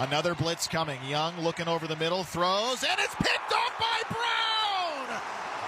Another blitz coming. Young looking over the middle, throws, and it's picked off by Brown!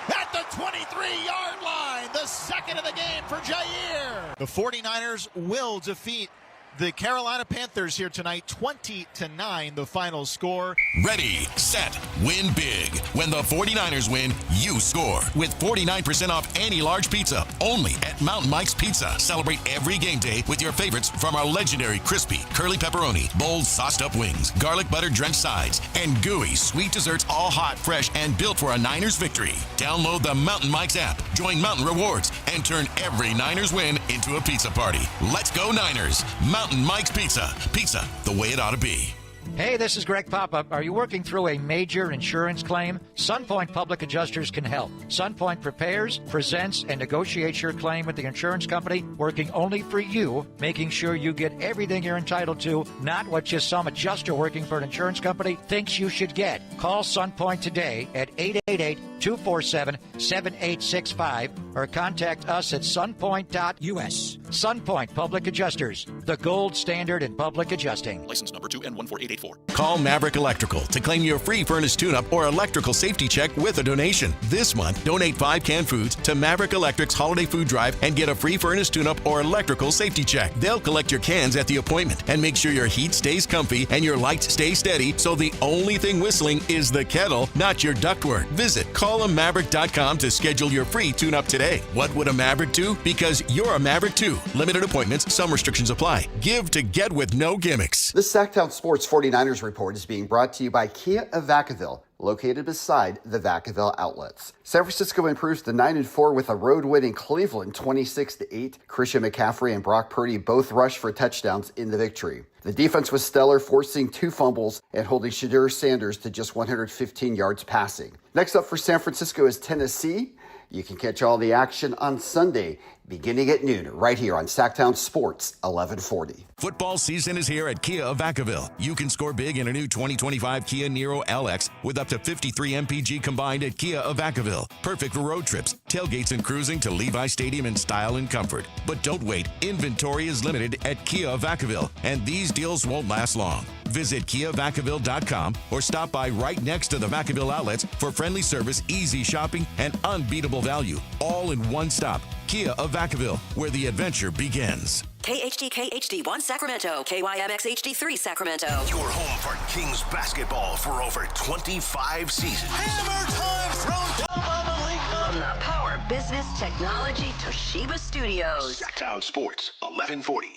At the 23-yard line, the second of the game for Jair. The 49ers will defeat the Carolina Panthers here tonight, 20-9, the final score. Ready, set, win big. When the 49ers win, you score. With 49% off any large pizza, only at Mountain Mike's Pizza. Celebrate every game day with your favorites from our legendary crispy, curly pepperoni, bold sauced up wings, garlic butter drenched sides, and gooey sweet desserts, all hot, fresh, and built for a Niners victory. Download the Mountain Mike's app, join Mountain Rewards, and turn every Niners win into a pizza party. Let's go Niners! Mountain Mike's Pizza. Pizza the way it ought to be. Hey, this is Greg Papa. Are you working through a major insurance claim? Sunpoint Public Adjusters can help. Sunpoint prepares, presents, and negotiates your claim with the insurance company, working only for you, making sure you get everything you're entitled to, not what just some adjuster working for an insurance company thinks you should get. Call Sunpoint today at 888-247-7865 or contact us at sunpoint.us. Sunpoint Public Adjusters, the gold standard in public adjusting. License number 2N14884. Call Maverick Electrical to claim your free furnace tune-up or electrical safety check with a donation. This month, donate 5 canned foods to Maverick Electric's Holiday Food Drive and get a free furnace tune-up or electrical safety check. They'll collect your cans at the appointment and make sure your heat stays comfy and your lights stay steady, so the only thing whistling is the kettle, not your ductwork. Visit callamaverick.com to schedule your free tune-up today. What would a Maverick do? Because you're a Maverick too. Limited appointments, some restrictions apply. Give to get with no gimmicks. The Sactown Sports 49ers Report is being brought to you by Kia of Vacaville, located beside the Vacaville outlets. San Francisco improves to 9-4 with a road win in Cleveland, 26-8. Christian McCaffrey and Brock Purdy both rushed for touchdowns in the victory. The defense was stellar, forcing 2 fumbles and holding Shadur Sanders to just 115 yards passing. Next up for San Francisco is Tennessee. You can catch all the action on Sunday, beginning at noon, right here on Sactown Sports 1140. Football season is here at Kia of Vacaville. You can score big in a new 2025 Kia Niro LX with up to 53 MPG combined at Kia of Vacaville. Perfect for road trips, tailgates, and cruising to Levi Stadium in style and comfort. But don't wait. Inventory is limited at Kia of Vacaville, and these deals won't last long. Visit KiaVacaville.com or stop by right next to the Vacaville outlets for friendly service, easy shopping, and unbeatable value. All in one stop. Kia of Vacaville, where the adventure begins. KHDK HD1 Sacramento, KYMX HD3 Sacramento. Your home for Kings basketball for over 25 seasons. Hammer time thrown down by Malika. From the Power Business Technology Toshiba Studios. Sactown Sports 1140.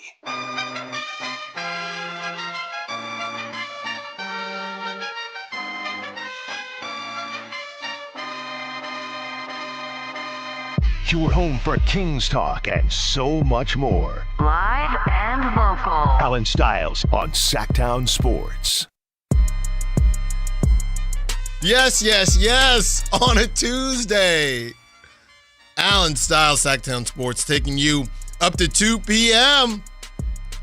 Your home for Kings talk and so much more. Live and local. Allen Stiles on Sactown Sports. Yes, yes, yes, on a Tuesday. Allen Stiles, Sactown Sports, taking you up to 2 p.m.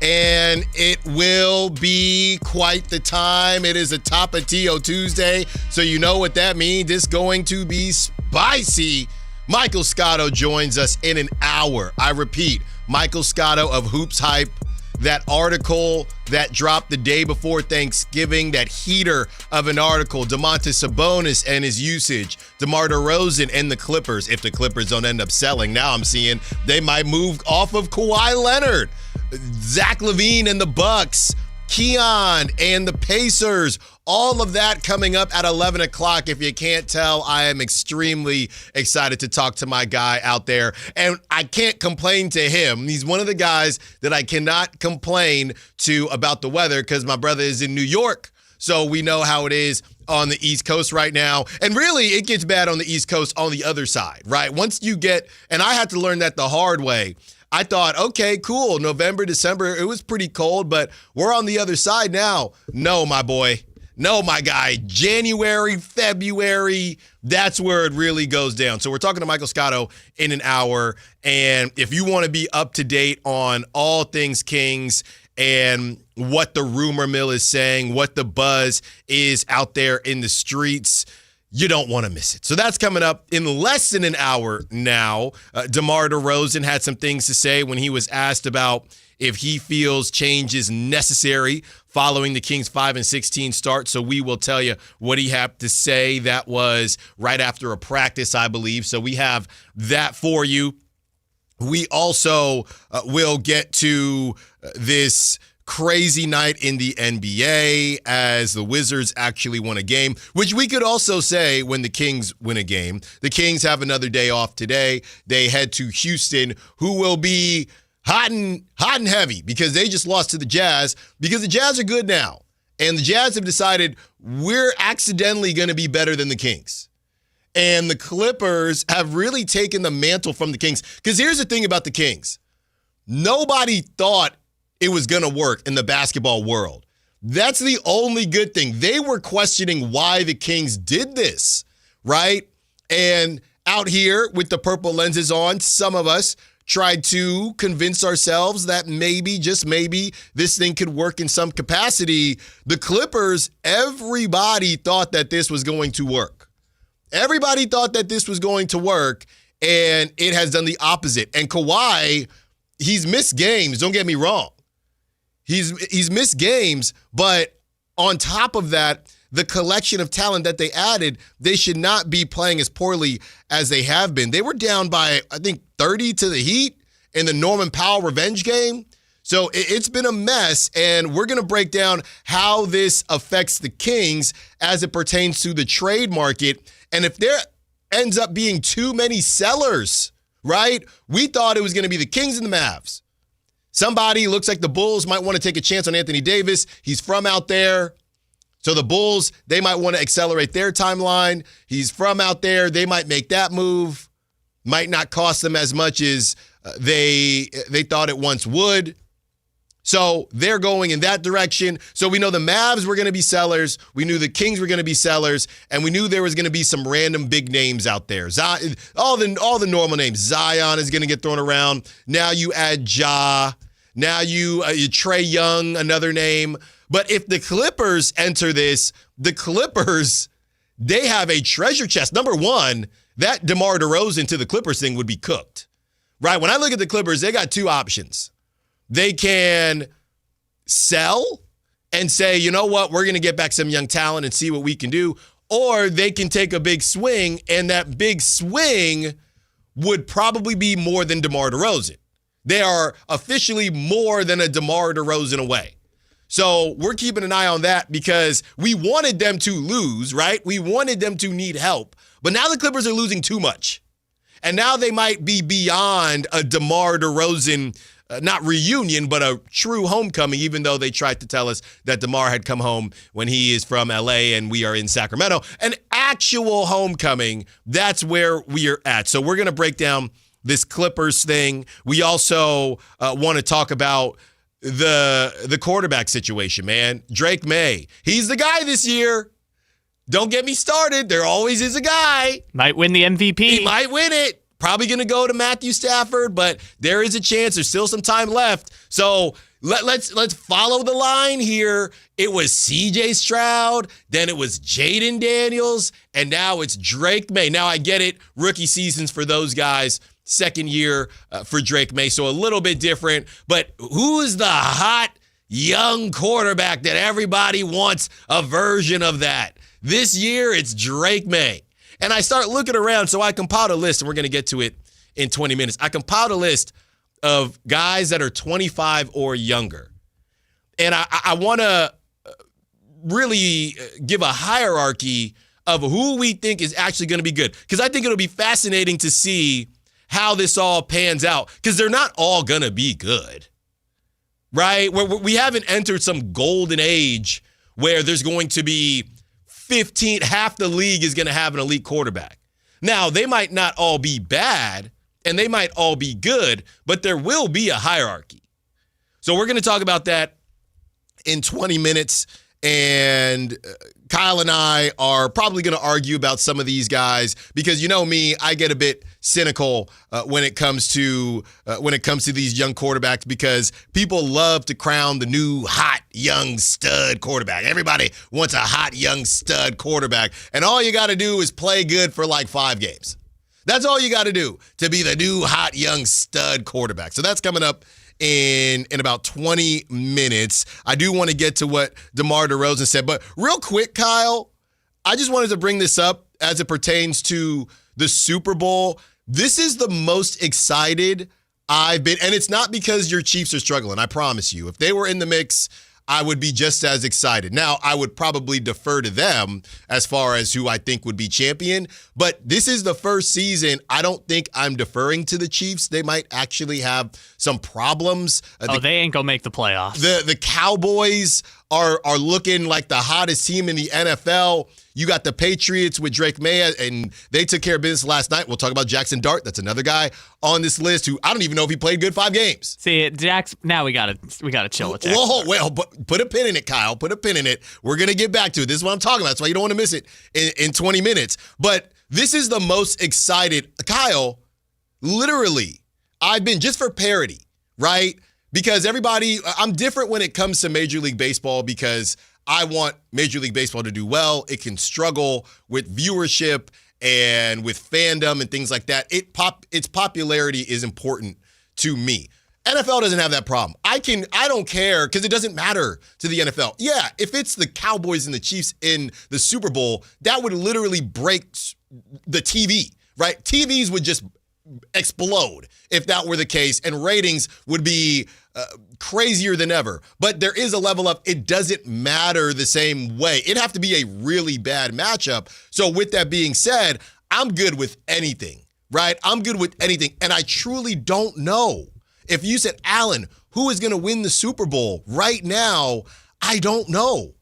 And it will be quite the time. It is a Tapatio Tuesday, so you know what that means. It's going to be spicy. Michael Scotto joins us in an hour. I repeat, Michael Scotto of Hoops Hype. That article that dropped the day before Thanksgiving, that heater of an article, Domantas Sabonis and his usage, DeMar DeRozan and the Clippers. If the Clippers don't end up selling, now I'm seeing they might move off of Kawhi Leonard. Zach LaVine and the Bucks, Keon and the Pacers. All of that coming up at 11 o'clock. If you can't tell, I am extremely excited to talk to my guy out there. And I can't complain to him. He's one of the guys that I cannot complain to about the weather because my brother is in New York. So we know how it is on the East Coast right now. And really, it gets bad on the East Coast on the other side, right? Once you get, and I had to learn that the hard way. I thought, okay, cool. November, December, it was pretty cold, but we're on the other side now. No, my boy. No, my guy. January, February, that's where it really goes down. So we're talking to Michael Scotto in an hour. And if you want to be up to date on all things Kings and what the rumor mill is saying, what the buzz is out there in the streets, You don't want to miss it. So that's coming up in less than an hour now. DeMar DeRozan had some things to say when he was asked about if he feels change is necessary following the Kings' 5-16 start. So we will tell you what he had to say. That was right after a practice, I believe. So we have that for you. We also will get to this crazy night in the NBA as the Wizards actually won a game, which we could also say when the Kings win a game. The Kings have another day off today. They head to Houston, who will be hot and heavy because they just lost to the Jazz, because the Jazz are good now. And the Jazz have decided we're accidentally going to be better than the Kings. And the Clippers have really taken the mantle from the Kings. Because here's the thing about the Kings. Nobody thought it was going to work in the basketball world. That's the only good thing. They were questioning why the Kings did this, right? And out here with the purple lenses on, some of us tried to convince ourselves that maybe, just maybe, this thing could work in some capacity. The Clippers, everybody thought that this was going to work. Everybody thought that this was going to work, and it has done the opposite. And Kawhi, he's missed games, don't get me wrong. He's missed games, but on top of that, the collection of talent that they added, they should not be playing as poorly as they have been. They were down by, I think, 30 to the Heat in the Norman Powell revenge game. So it's been a mess, and we're going to break down how this affects the Kings as it pertains to the trade market. And if there ends up being too many sellers, right? We thought it was going to be the Kings and the Mavs. Somebody looks like the Bulls might want to take a chance on Anthony Davis. He's from out there. So the Bulls, they might want to accelerate their timeline. He's from out there. They might make that move. Might not cost them as much as they thought it once would. So they're going in that direction. So we know the Mavs were going to be sellers. We knew the Kings were going to be sellers. And we knew there was going to be some random big names out there. All the normal names. Zion is going to get thrown around. Now you add Ja. Now you Trae Young, another name. But if the Clippers enter this, the Clippers, they have a treasure chest. Number one, that DeMar DeRozan to the Clippers thing would be cooked. Right? When I look at the Clippers, they got two options. They can sell and say, you know what, we're going to get back some young talent and see what we can do. Or they can take a big swing, and that big swing would probably be more than DeMar DeRozan. They are officially more than a DeMar DeRozan away. So we're keeping an eye on that because we wanted them to lose, right? We wanted them to need help. But now the Clippers are losing too much. And now they might be beyond a DeMar DeRozan not reunion, but a true homecoming, even though they tried to tell us that DeMar had come home when he is from LA and we are in Sacramento. An actual homecoming, that's where we are at. So we're going to break down this Clippers thing. We also want to talk about the quarterback situation, man. Drake May, he's the guy this year. Don't get me started. There always is a guy. Might win the MVP. He might win it. Probably going to go to Matthew Stafford, but there is a chance. There's still some time left. So let's follow the line here. It was CJ Stroud, then it was Jaden Daniels, and now it's Drake May. Now I get it. Rookie seasons for those guys. Second year for Drake May. So a little bit different. But who is the hot young quarterback that everybody wants a version of that? This year, it's Drake May. And I start looking around, so I compiled a list, and we're going to get to it in 20 minutes. I compiled a list of guys that are 25 or younger. And I want to really give a hierarchy of who we think is actually going to be good. Because I think it'll be fascinating to see how this all pans out. Because they're not all going to be good. Right? We haven't entered some golden age where there's going to be half the league is going to have an elite quarterback. Now, they might not all be bad, and they might all be good, but there will be a hierarchy. So we're going to talk about that in 20 minutes and Kyle and I are probably going to argue about some of these guys because you know me, I get a bit cynical when it comes to these young quarterbacks because people love to crown the new hot young stud quarterback. Everybody wants a hot young stud quarterback, and all you got to do is play good for like 5 games. That's all you got to do to be the new hot young stud quarterback. So that's coming up in about 20 minutes. I do want to get to what DeMar DeRozan said, but real quick, Kyle, I just wanted to bring this up as it pertains to the Super Bowl. This is the most excited I've been, and it's not because your Chiefs are struggling, I promise you. If they were in the mix, I would be just as excited. Now, I would probably defer to them as far as who I think would be champion, but this is the first season I don't think I'm deferring to the Chiefs. They might actually have some problems. They ain't gonna make the playoffs. The Cowboys are looking like the hottest team in the NFL. You got the Patriots with Drake May, and they took care of business last night. We'll talk about Jackson Dart. That's another guy on this list who I don't even know if he played good 5 games. See, Jax. Now we gotta chill with Jackson. Whoa, well, put a pin in it, Kyle. Put a pin in it. We're gonna get back to it. This is what I'm talking about. That's why you don't want to miss it in 20 minutes. But this is the most excited, Kyle. Literally, I've been just for parity, right? Because I'm different when it comes to Major League Baseball because I want Major League Baseball to do well. It can struggle with viewership and with fandom and things like that. Its popularity is important to me. NFL doesn't have that problem. I don't care because it doesn't matter to the NFL. Yeah, if it's the Cowboys and the Chiefs in the Super Bowl, that would literally break the TV, right? TVs would just explode if that were the case, and ratings would be crazier than ever. But there is a level of it doesn't matter the same way. It'd have to be a really bad matchup. So with that being said, I'm good with anything, right? I'm good with anything. And I truly don't know. If you said, Allen, who is going to win the Super Bowl right now? I don't know.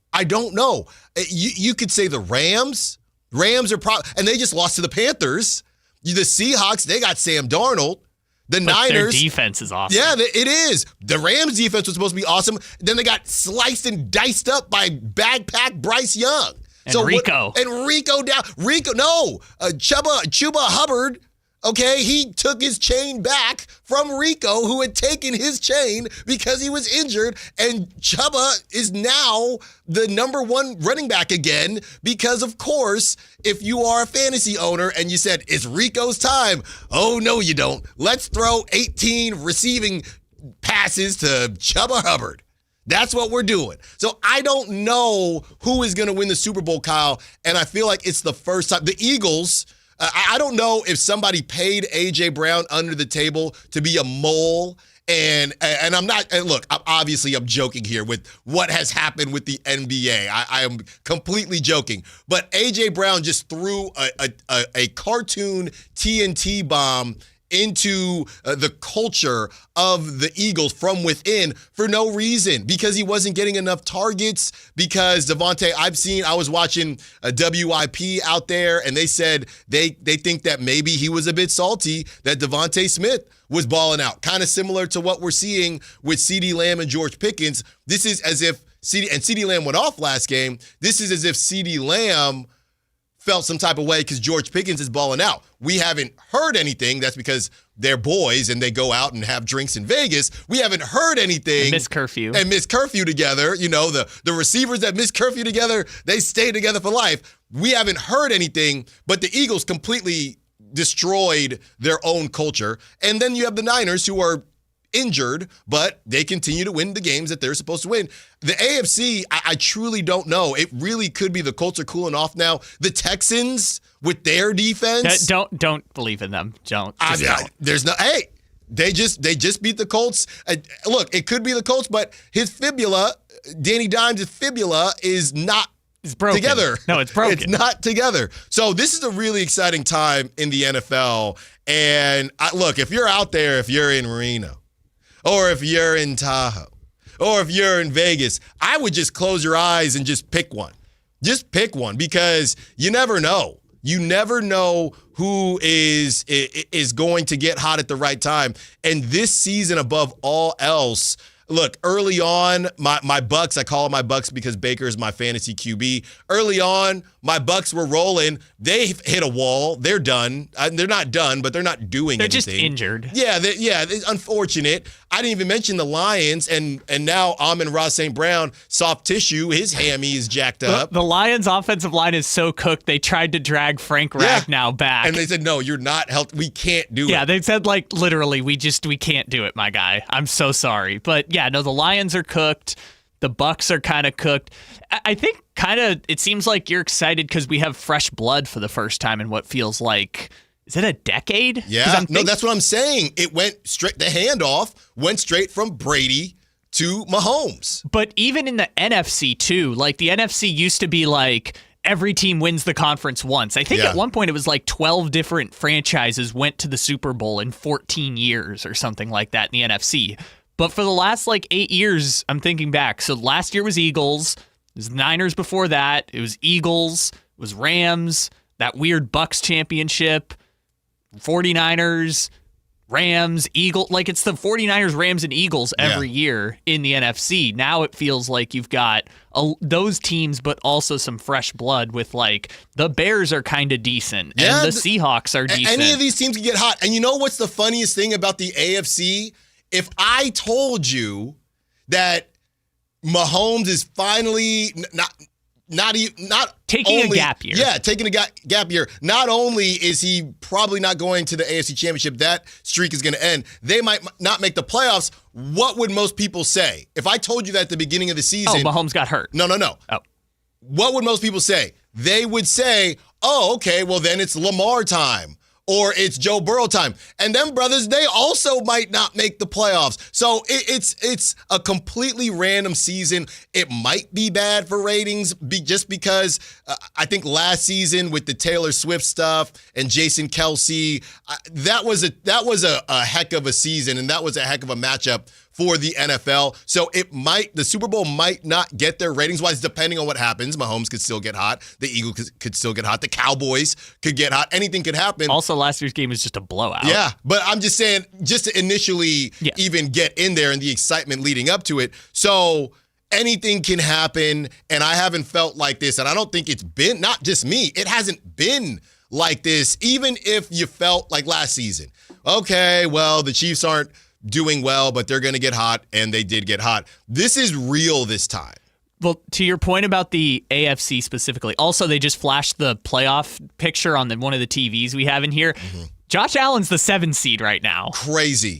You could say the Rams. Rams are and they just lost to the Panthers. The Seahawks, they got Sam Darnold. The Niners. Their defense is awesome. Yeah, it is. The Rams defense was supposed to be awesome. Then they got sliced and diced up by backpack Bryce Young. And Rico. Chuba Hubbard. Okay, he took his chain back from Rico, who had taken his chain because he was injured, and Chuba is now the number 1 running back again because, of course, if you are a fantasy owner and you said, it's Rico's time, oh, no, you don't. Let's throw 18 receiving passes to Chuba Hubbard. That's what we're doing. So I don't know who is going to win the Super Bowl, Kyle, and I feel like it's the first time. The Eagles... I don't know if somebody paid A.J. Brown under the table to be a mole, and I'm not, and look, I'm joking here with what has happened with the NBA. I am completely joking. But A.J. Brown just threw a cartoon TNT bomb into the culture of the Eagles from within for no reason, because he wasn't getting enough targets, because I was watching a WIP out there, and they said they think that maybe he was a bit salty that Devontae Smith was balling out, kind of similar to what we're seeing with CeeDee Lamb and George Pickens. This is as if CeeDee Lamb went off last game. This is as if CeeDee Lamb felt some type of way because George Pickens is balling out. We haven't heard anything. That's because they're boys and they go out and have drinks in Vegas. We haven't heard anything. And miss curfew together. You know, the receivers that miss curfew together, they stay together for life. We haven't heard anything, but the Eagles completely destroyed their own culture. And then you have the Niners, who are injured, but they continue to win the games that they're supposed to win. The AFC, I truly don't know. It really could be the Colts are cooling off now. The Texans with their defense. Don't believe in them. Don't. There's no. Hey, they just beat the Colts. Look, it could be the Colts, but his fibula, Danny Dimes' fibula, is not. It's broken. Together. No, it's broken. It's not together. So this is a really exciting time in the NFL. And look, if you're out there, if you're in Reno, or if you're in Tahoe, or if you're in Vegas, I would just close your eyes and just pick one. Just pick one, because you never know. You never know who is going to get hot at the right time. And this season, above all else, look, early on, my Bucks, I call them my Bucks because Baker is my fantasy QB. Early on, my Bucks were rolling. They hit a wall. They're done. They're not done, but they're not doing anything. They're just injured. Yeah, it's unfortunate. I didn't even mention the Lions, and now Amon-Ra St. Brown, soft tissue, his hammy is jacked up. The Lions' offensive line is so cooked, they tried to drag Frank Ragnow back. And they said, no, you're not healthy. We can't do it. Yeah, they said, like, literally, we can't do it, my guy. I'm so sorry. But, yeah, no, the Lions are cooked. The Bucks are kind of cooked. I think it seems like you're excited because we have fresh blood for the first time in what feels like, is it a decade? Yeah, no, that's what I'm saying. It went straight, the handoff went straight from Brady to Mahomes. But even in the NFC, too, like the NFC used to be like, every team wins the conference once. I think at one point it was like 12 different franchises went to the Super Bowl in 14 years or something like that in the NFC. But for the last 8 years, I'm thinking back. So last year was Eagles. It was Niners before that. It was Eagles. It was Rams. That weird Bucks championship. 49ers. Rams, Eagles. Like, it's the 49ers, Rams, and Eagles every year in the NFC. Now it feels like you've got those teams, but also some fresh blood with, the Bears are kind of decent, and the Seahawks are decent. Any of these teams can get hot. And you know what's the funniest thing about the AFC? If I told you that Mahomes is finally not taking only, a gap year. Yeah, taking a gap year. Not only is he probably not going to the AFC Championship, that streak is going to end. They might not make the playoffs. What would most people say? If I told you that at the beginning of the season. Oh, Mahomes got hurt. No. Oh. What would most people say? They would say, oh, okay, well then it's Lamar time. Or it's Joe Burrow time. And them brothers, they also might not make the playoffs. So it's a completely random season. It might be bad for ratings just because I think last season with the Taylor Swift stuff and Jason Kelsey, that was a heck of a season, and that was a heck of a matchup for the NFL. So the Super Bowl might not get there ratings-wise, depending on what happens. Mahomes could still get hot. The Eagles could still get hot. The Cowboys could get hot. Anything could happen. Also, last year's game was just a blowout. Yeah, but I'm just saying, just to initially even get in there and the excitement leading up to it. So anything can happen, and I haven't felt like this, and I don't think it's been, not just me, it hasn't been like this, even if you felt like last season. Okay, well, the Chiefs aren't doing well, but they're going to get hot, and they did get hot. This is real this time. Well, to your point about the AFC specifically, also they just flashed the playoff picture on one of the TVs we have in here. Mm-hmm. Josh Allen's the 7 seed right now. Crazy.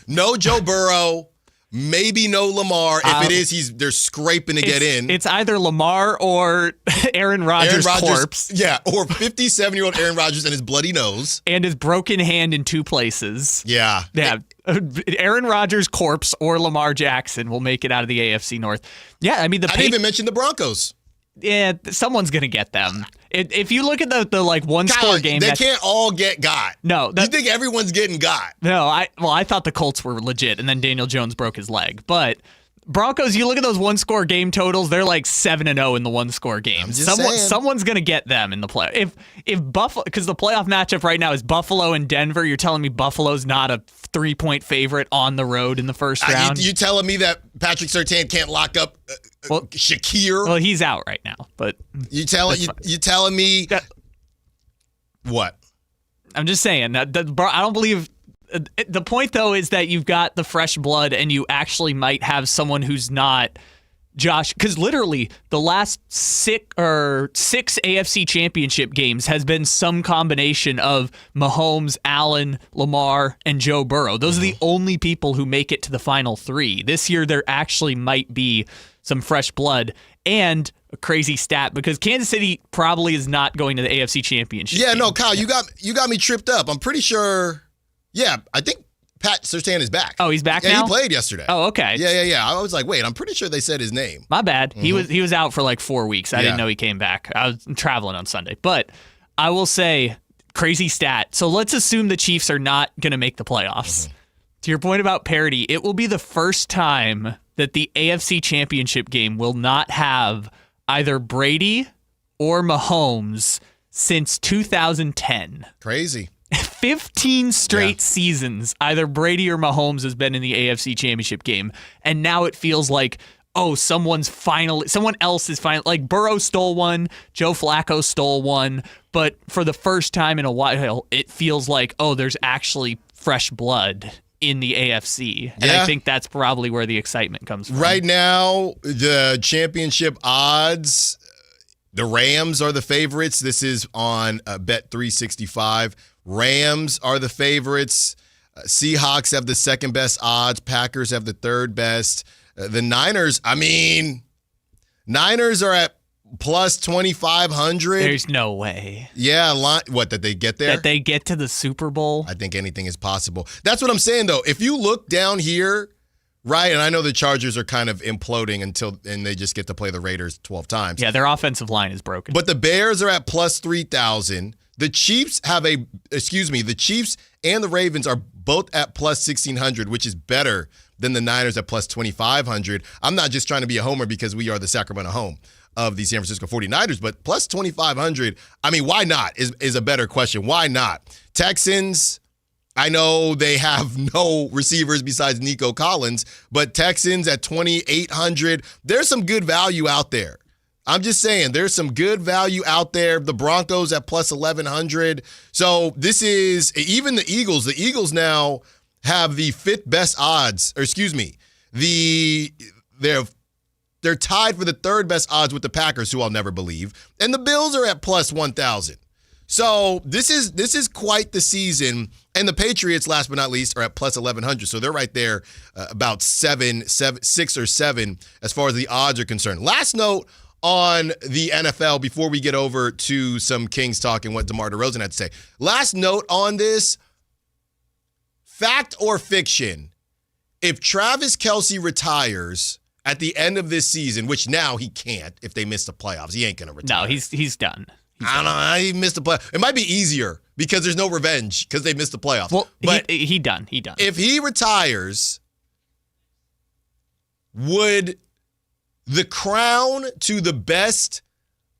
No Joe Burrow, maybe no Lamar. If it is, they're scraping to get in. It's either Lamar or Aaron Rodgers' corpse. Yeah, or 57-year-old Aaron Rodgers and his bloody nose. And his broken hand in 2 places. Yeah. Yeah. Aaron Rodgers' corpse or Lamar Jackson will make it out of the AFC North. Yeah, I mean, I didn't even mention the Broncos. Yeah, someone's going to get them. If you look at the one-score game, they can't all get got. No, you think everyone's getting got? No, I thought the Colts were legit, and then Daniel Jones broke his leg. But Broncos, you look at those one-score game totals; they're like 7-0 in the one-score games. Someone's going to get them in the play. If Buffalo, because the playoff matchup right now is Buffalo and Denver. You're telling me Buffalo's not a 3-point favorite on the road in the first round? You telling me that Patrick Surtain can't lock up Shakir? Well, he's out right now. But you telling me what? I'm just saying that I don't believe. The point, though, is that you've got the fresh blood and you actually might have someone who's not Josh, because literally the last six AFC championship games has been some combination of Mahomes, Allen, Lamar, and Joe Burrow. Those are the only people who make it to the final 3. This year, there actually might be some fresh blood and a crazy stat because Kansas City probably is not going to the AFC championship. Yeah, no, Kyle, you got me tripped up. I'm pretty sure. Yeah, I think Pat Surtain is back. Oh, he's back now? Yeah, he played yesterday. Oh, okay. Yeah. I was like, wait, I'm pretty sure they said his name. My bad. Mm-hmm. He was out for like 4 weeks. I didn't know he came back. I was traveling on Sunday. But I will say, crazy stat. So let's assume the Chiefs are not going to make the playoffs. Mm-hmm. To your point about parity, it will be the first time that the AFC Championship game will not have either Brady or Mahomes since 2010. Crazy. 15 straight seasons, either Brady or Mahomes has been in the AFC Championship game, and now it feels like, someone else is finally, like Burrow stole one, Joe Flacco stole one, but for the first time in a while, it feels like, there's actually fresh blood in the AFC. And I think that's probably where the excitement comes from. Right now, the championship odds, the Rams are the favorites. This is on Bet365. Rams are the favorites. Seahawks have the second best odds. Packers have the third best. The Niners, Niners are at plus 2,500. There's no way. Yeah, that they get there? That they get to the Super Bowl? I think anything is possible. That's what I'm saying, though. If you look down here, right, and I know the Chargers are kind of imploding and they just get to play the Raiders 12 times. Yeah, their offensive line is broken. But the Bears are at plus 3,000. The Chiefs the Chiefs and the Ravens are both at plus 1,600, which is better than the Niners at plus 2,500. I'm not just trying to be a homer because we are the Sacramento home of the San Francisco 49ers, but plus 2,500, why not is a better question. Why not? Texans, I know they have no receivers besides Nico Collins, but Texans at 2,800, there's some good value out there. I'm just saying, there's some good value out there. The Broncos at plus 1,100. So this is, even the Eagles. The Eagles now have the fifth best odds, they're tied for the third best odds with the Packers, who I'll never believe. And the Bills are at plus 1,000. So this is quite the season. And the Patriots, last but not least, are at plus 1,100. So they're right there about 6 or 7 as far as the odds are concerned. Last note on the NFL before we get over to some Kings talk and what DeMar DeRozan had to say. Last note on this, fact or fiction, if Travis Kelce retires at the end of this season, which now he can't if they miss the playoffs, he ain't going to retire. No, he's done. I don't know. He missed the playoffs. It might be easier because there's no revenge because they missed the playoffs. Well, but he done. If he retires, would the crown to the best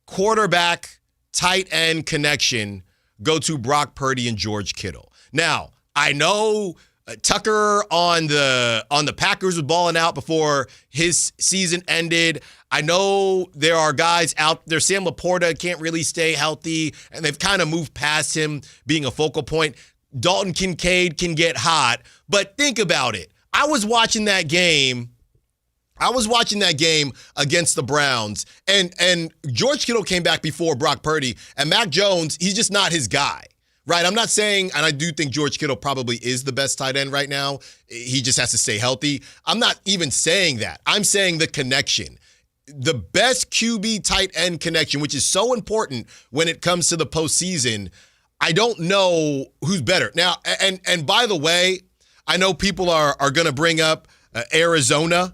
quarterback tight end connection go to Brock Purdy and George Kittle? Now, I know Tucker on the Packers was balling out before his season ended. I know there are guys out there. Sam Laporta can't really stay healthy, and they've kind of moved past him being a focal point. Dalton Kincaid can get hot, but think about it. I was watching that game against the Browns, and George Kittle came back before Brock Purdy, and Mac Jones, he's just not his guy. Right, I'm not saying, and I do think George Kittle probably is the best tight end right now. He just has to stay healthy. I'm not even saying that. I'm saying the connection. The best QB tight end connection, which is so important when it comes to the postseason. I don't know who's better. Now, and by the way, I know people are going to bring up Arizona.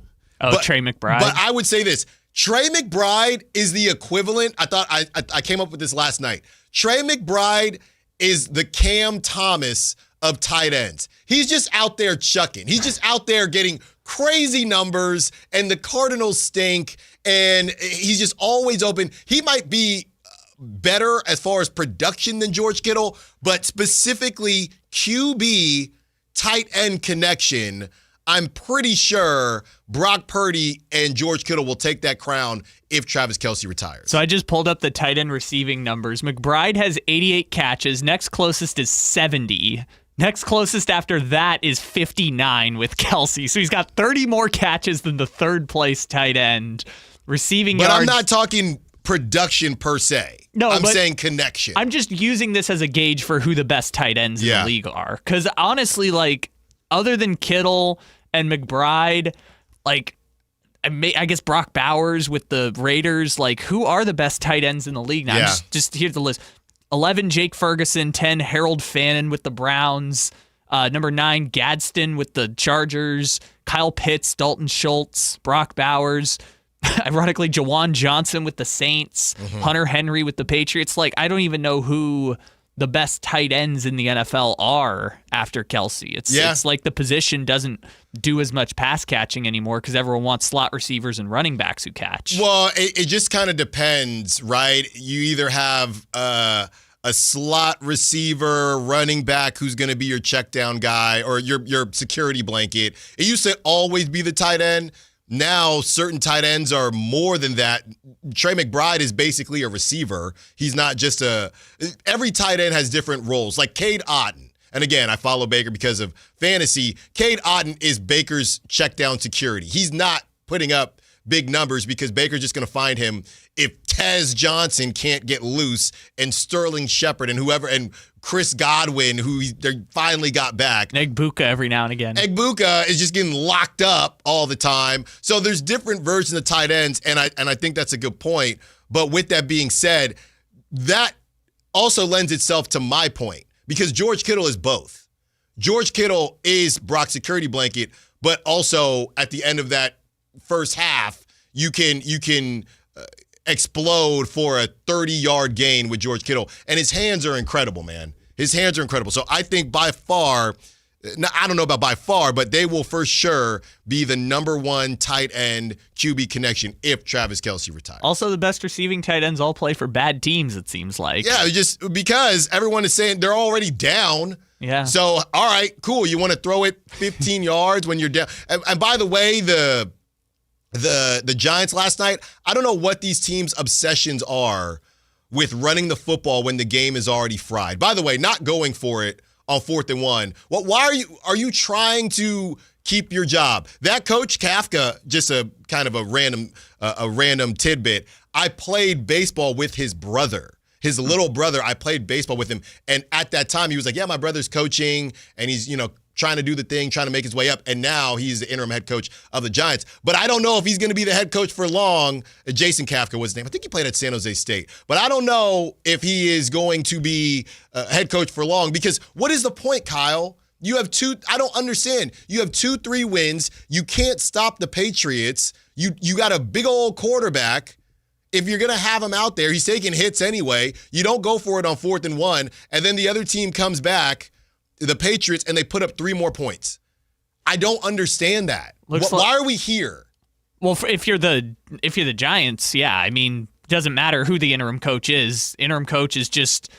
Trey McBride. But I would say this. Trey McBride is the equivalent. I thought I came up with this last night. Trey McBride is the Cam Thomas of tight ends. He's just out there chucking. He's just out there getting crazy numbers, and the Cardinals stink, and he's just always open. He might be better as far as production than George Kittle, but specifically QB tight end connection, I'm pretty sure Brock Purdy and George Kittle will take that crown if Travis Kelce retires. So I just pulled up the tight end receiving numbers. McBride has 88 catches. Next closest is 70. Next closest after that is 59 with Kelce. So he's got 30 more catches than the third place tight end. Receiving yards. But I'm not talking production per se. No, I'm saying connection. I'm just using this as a gauge for who the best tight ends in the league are. Because honestly, other than Kittle and McBride, I guess Brock Bowers with the Raiders, who are the best tight ends in the league now? Yeah. Just here's the list. 11, Jake Ferguson. 10, Harold Fannin with the Browns. Number 9, Gadsden with the Chargers. Kyle Pitts, Dalton Schultz, Brock Bowers. Ironically, Jawan Johnson with the Saints. Hunter Henry with the Patriots. I don't even know who the best tight ends in the NFL are after Kelce. It's like the position doesn't do as much pass catching anymore because everyone wants slot receivers and running backs who catch. Well, it just kind of depends, right? You either have a a slot receiver, running back who's going to be your check down guy or your security blanket. It used to always be the tight end. Now, certain tight ends are more than that. Trey McBride is basically a receiver. He's not just every tight end has different roles. Like Cade Otton. And again, I follow Baker because of fantasy. Cade Otton is Baker's check down security. He's not putting up big numbers because Baker's just going to find him if Tez Johnson can't get loose and Sterling Shepard and whoever and Chris Godwin, who they finally got back. Egbuka every now and again. Egbuka is just getting locked up all the time. So there's different versions of tight ends, and I think that's a good point. But with that being said, that also lends itself to my point because George Kittle is both. George Kittle is Brock's security blanket, but also at the end of that first half, you can explode for a 30-yard gain with George Kittle. And his hands are incredible, man. His hands are incredible. So I think by far, I don't know about by far, but they will for sure be the number one tight end QB connection if Travis Kelce retires. Also, the best receiving tight ends all play for bad teams, it seems like. Yeah, just because everyone is saying they're already down. Yeah. So, all right, cool. You want to throw it 15 yards when you're down. And by the way, the Giants last night, I don't know what these teams' obsessions are with running the football when the game is already fried. By the way, not going for it on 4th and 1. Why are you trying to keep your job? That coach Kafka, just a kind of a random tidbit. I played baseball with his brother. His little brother, I played baseball with him. And at that time, he was like, yeah, my brother's coaching, and he's, trying to do the thing, trying to make his way up. And now he's the interim head coach of the Giants. But I don't know if he's going to be the head coach for long. Jason Kafka was his name. I think he played at San Jose State. But I don't know if he is going to be head coach for long because what is the point, Kyle? You have I don't understand. You have 2-3 wins. You can't stop the Patriots. You got a big old quarterback. If you're going to have him out there, he's taking hits anyway. You don't go for it on 4th and 1. And then the other team comes back, the Patriots, and they put up 3 more points. I don't understand that. Why are we here? Well, if you're the Giants, yeah, I mean, it doesn't matter who the interim coach is. Interim coach is just,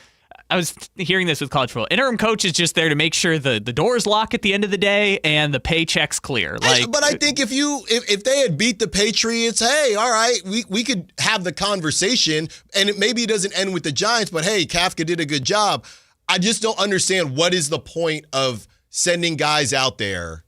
I was hearing this with college football. Interim coach is just there to make sure the doors lock at the end of the day and the paycheck's clear. But I think if they had beat the Patriots, hey, all right, we could have the conversation, and maybe it doesn't end with the Giants, but hey, Kafka did a good job. I just don't understand what is the point of sending guys out there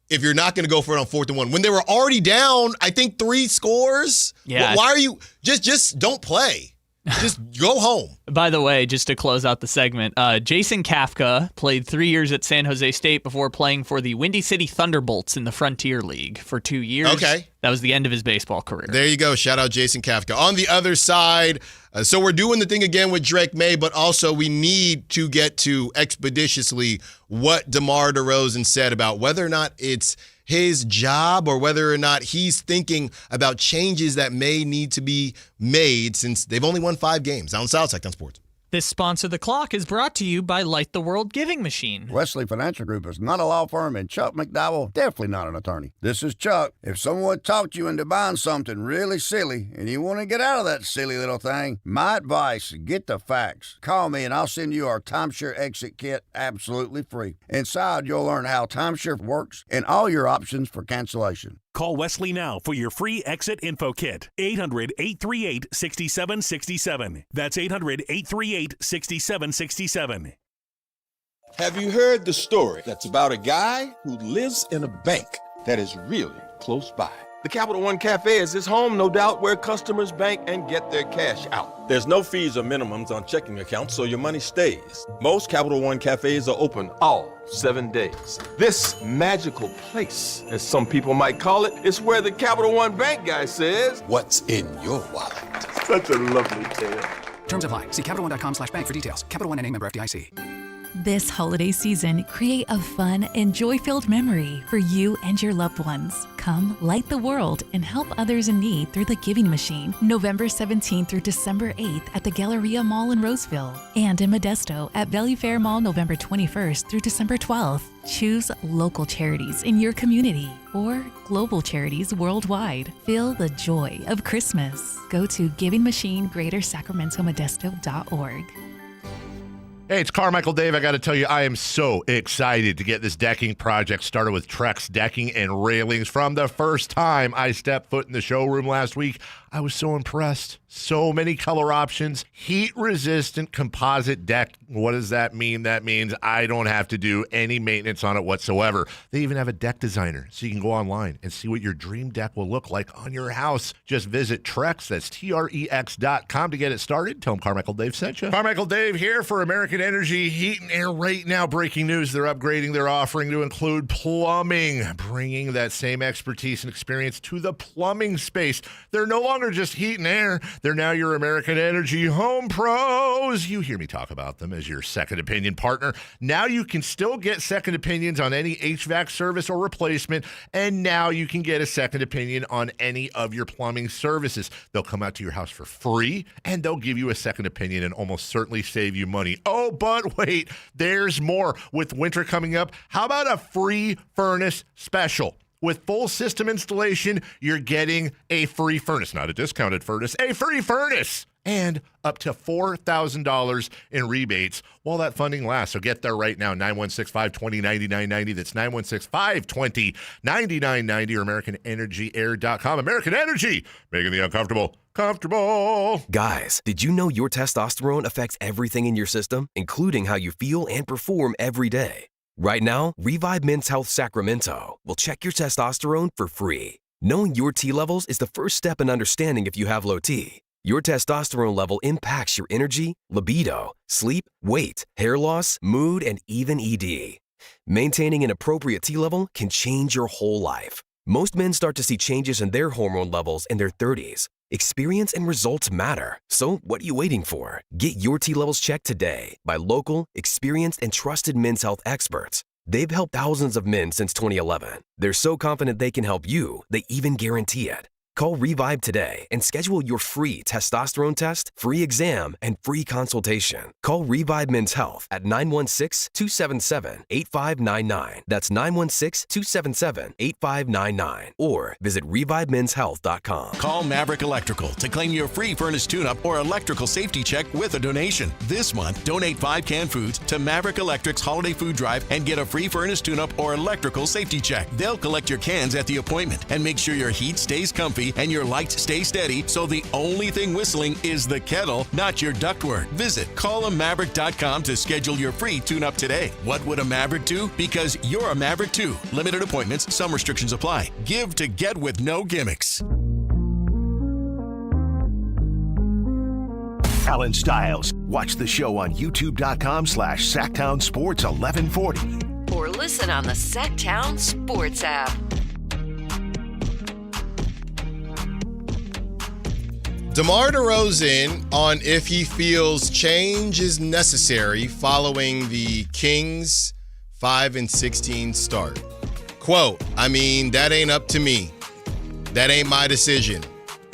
if you're not going to go for it on 4th and 1 when they were already down, I think 3 scores. Yeah. Why are you just don't play? Just go home. By the way, just to close out the segment, Jason Kafka played 3 years at San Jose State before playing for the Windy City Thunderbolts in the Frontier League for 2 years. Okay. That was the end of his baseball career. There you go. Shout out Jason Kafka. On the other side, so we're doing the thing again with Drake May, but also we need to get to expeditiously what DeMar DeRozan said about whether or not it's his job or whether or not he's thinking about changes that may need to be made since they've only won 5 games. Down south, Sactown Sports. This Sponsor the Clock is brought to you by Light the World Giving Machine. Wesley Financial Group is not a law firm, and Chuck McDowell definitely not an attorney. This is Chuck. If someone talked you into buying something really silly and you want to get out of that silly little thing, my advice, get the facts. Call me and I'll send you our timeshare exit kit absolutely free. Inside, you'll learn how timeshare works and all your options for cancellation. Call Wesley now for your free exit info kit. 800-838-6767. That's 800-838-6767. Have you heard the story that's about a guy who lives in a bank that is really close by? The Capital One Cafe is his home, no doubt, where customers bank and get their cash out. There's no fees or minimums on checking accounts, so your money stays. Most Capital One Cafes are open all 7 days. This magical place, as some people might call it, is where the Capital One Bank guy says, "What's in your wallet?" Such a lovely tale. Terms apply. See CapitalOne.com/bank for details. Capital One NA, member FDIC. This holiday season, create a fun and joy-filled memory for you and your loved ones. Come light the world and help others in need through the Giving Machine, November 17th through December 8th at the Galleria Mall in Roseville and in Modesto at Valley Fair Mall, November 21st through December 12th. Choose local charities in your community or global charities worldwide. Feel the joy of Christmas. Go to givingmachinegreatersacramentomodesto.org. Hey, it's Carmichael Dave. I got to tell you, I am so excited to get this decking project started with Trex Decking and Railings. From the first time I stepped foot in the showroom last week, I was so impressed. So many color options, heat-resistant composite deck. What does that mean? That means I don't have to do any maintenance on it whatsoever. They even have a deck designer, so you can go online and see what your dream deck will look like on your house. Just visit Trex, that's Trex.com to get it started. Tell them Carmichael Dave sent you. Carmichael Dave here for American Energy Heat and Air. Right now, breaking news, they're upgrading their offering to include plumbing, bringing that same expertise and experience to the plumbing space. They're no longer just heat and air. They're now your American Energy Home Pros. You hear me talk about them as your second opinion partner. Now you can still get second opinions on any HVAC service or replacement, and now you can get a second opinion on any of your plumbing services. They'll come out to your house for free, and they'll give you a second opinion and almost certainly save you money. Oh, but wait, there's more. With winter coming up, how about a free furnace special? With full system installation, you're getting a free furnace, not a discounted furnace, a free furnace, and up to $4,000 in rebates while that funding lasts. So get there right now, 916-520-9990. That's 916-520-9990 or AmericanEnergyAir.com. American Energy, making the uncomfortable comfortable. Guys, did you know your testosterone affects everything in your system, including how you feel and perform every day? Right now, Revive Men's Health Sacramento will check your testosterone for free. Knowing your T levels is the first step in understanding if you have low T. Your testosterone level impacts your energy, libido, sleep, weight, hair loss, mood, and even ED. Maintaining an appropriate T level can change your whole life. Most men start to see changes in their hormone levels in their 30s. Experience and results matter. So what are you waiting for? Get your T levels checked today by local, experienced, and trusted men's health experts. They've helped thousands of men since 2011. They're so confident they can help you, they even guarantee it. Call Revive today and schedule your free testosterone test, free exam, and free consultation. Call Revive Men's Health at 916-277-8599. That's 916-277-8599. Or visit ReviveMen'sHealth.com. Call Maverick Electrical to claim your free furnace tune-up or electrical safety check with a donation. This month, donate 5 canned foods to Maverick Electric's holiday food drive and get a free furnace tune-up or electrical safety check. They'll collect your cans at the appointment and make sure your heat stays comfy and your lights stay steady, so the only thing whistling is the kettle, not your ductwork. Visit callamaverick.com to schedule your free tune-up today. What would a Maverick do? Because you're a Maverick too. Limited appointments, some restrictions apply. Give to get with no gimmicks. Allen Stiles. Watch the show on youtube.com/Sactown Sports 1140. Or listen on the Sactown Sports app. DeMar DeRozan on if he feels change is necessary following the Kings' 5-16 start. Quote, that ain't up to me. That ain't my decision.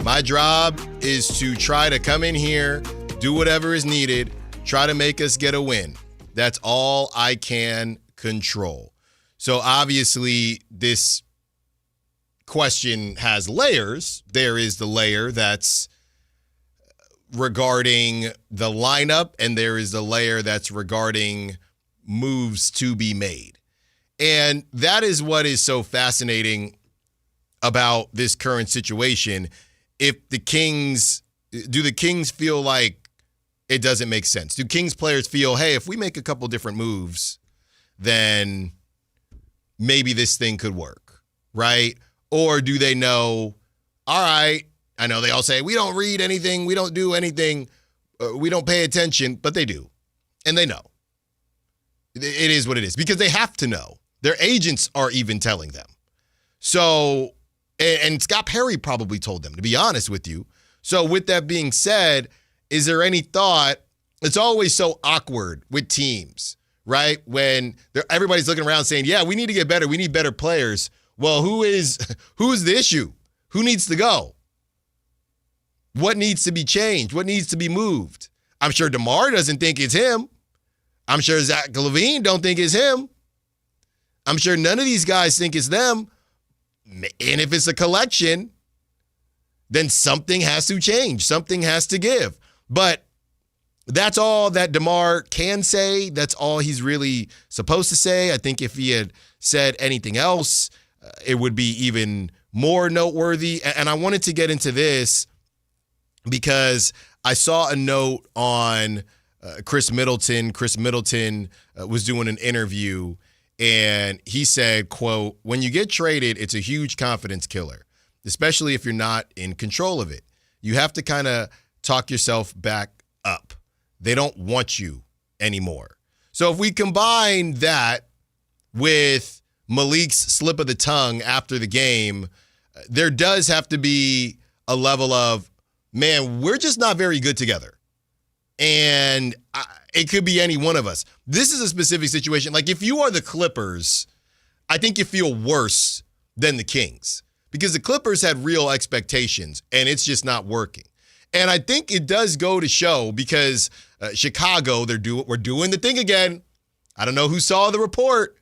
My job is to try to come in here, do whatever is needed, try to make us get a win. That's all I can control. So obviously this question has layers. There is the layer that's regarding the lineup, and there is the layer that's regarding moves to be made. And that is what is so fascinating about this current situation. If the Kings, do the Kings feel like it doesn't make sense? Do Kings players feel, hey, if we make a couple different moves, then maybe this thing could work, right? Or do they know, all right, I know they all say, we don't read anything, we don't do anything, we don't pay attention, but they do. And they know. It is what it is, because they have to know. Their agents are even telling them. So, and Scott Perry probably told them, to be honest with you. So with that being said, is there any thought, it's always so awkward with teams, right? When everybody's looking around saying, yeah, we need to get better, we need better players. Well, who's the issue? Who needs to go? What needs to be changed? What needs to be moved? I'm sure DeMar doesn't think it's him. I'm sure Zach LaVine don't think it's him. I'm sure none of these guys think it's them. And if it's a collection, then something has to change. Something has to give. But that's all that DeMar can say. That's all he's really supposed to say. I think if he had said anything else, it would be even more noteworthy. And I wanted to get into this because I saw a note on Chris Middleton. Chris Middleton was doing an interview, and he said, quote, "When you get traded, it's a huge confidence killer, especially if you're not in control of it. You have to kind of talk yourself back up. They don't want you anymore." So if we combine that with Malik's slip of the tongue after the game, there does have to be a level of, man, we're just not very good together. And it could be any one of us. This is a specific situation. Like, if you are the Clippers, I think you feel worse than the Kings because the Clippers had real expectations, and it's just not working. And I think it does go to show because Chicago, we're doing the thing again. I don't know who saw the report,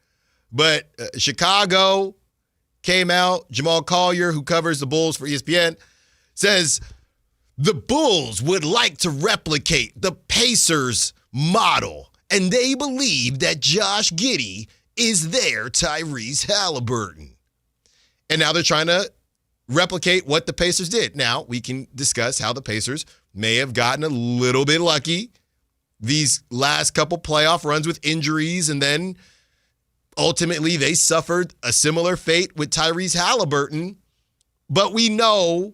but Chicago came out. Jamal Collier, who covers the Bulls for ESPN, says the Bulls would like to replicate the Pacers model, and they believe that Josh Giddey is their Tyrese Halliburton. And now they're trying to replicate what the Pacers did. Now, we can discuss how the Pacers may have gotten a little bit lucky these last couple playoff runs with injuries, and then ultimately they suffered a similar fate with Tyrese Halliburton. But we know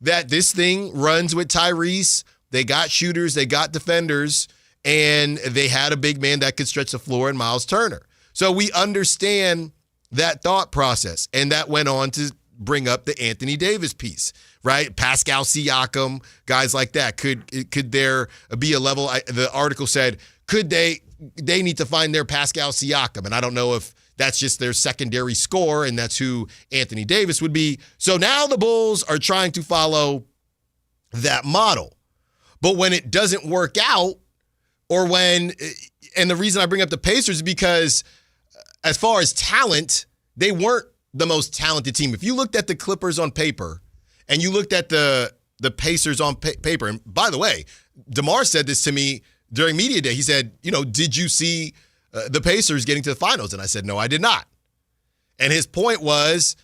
that this thing runs with Tyrese. They got shooters, they got defenders, and they had a big man that could stretch the floor in Miles Turner. So we understand that thought process, and that went on to bring up the Anthony Davis piece, right? Pascal Siakam, guys like that. Could there be a level? The article said, could they need to find their Pascal Siakam? And I don't know if that's just their secondary score, and that's who Anthony Davis would be. So now the Bulls are trying to follow that model. But when it doesn't work out, and the reason I bring up the Pacers is because as far as talent, they weren't the most talented team. If you looked at the Clippers on paper and you looked at the Pacers on paper, and by the way, DeMar said this to me during media day. He said, did you see the Pacers getting to the finals? And I said, no, I did not. And his point was,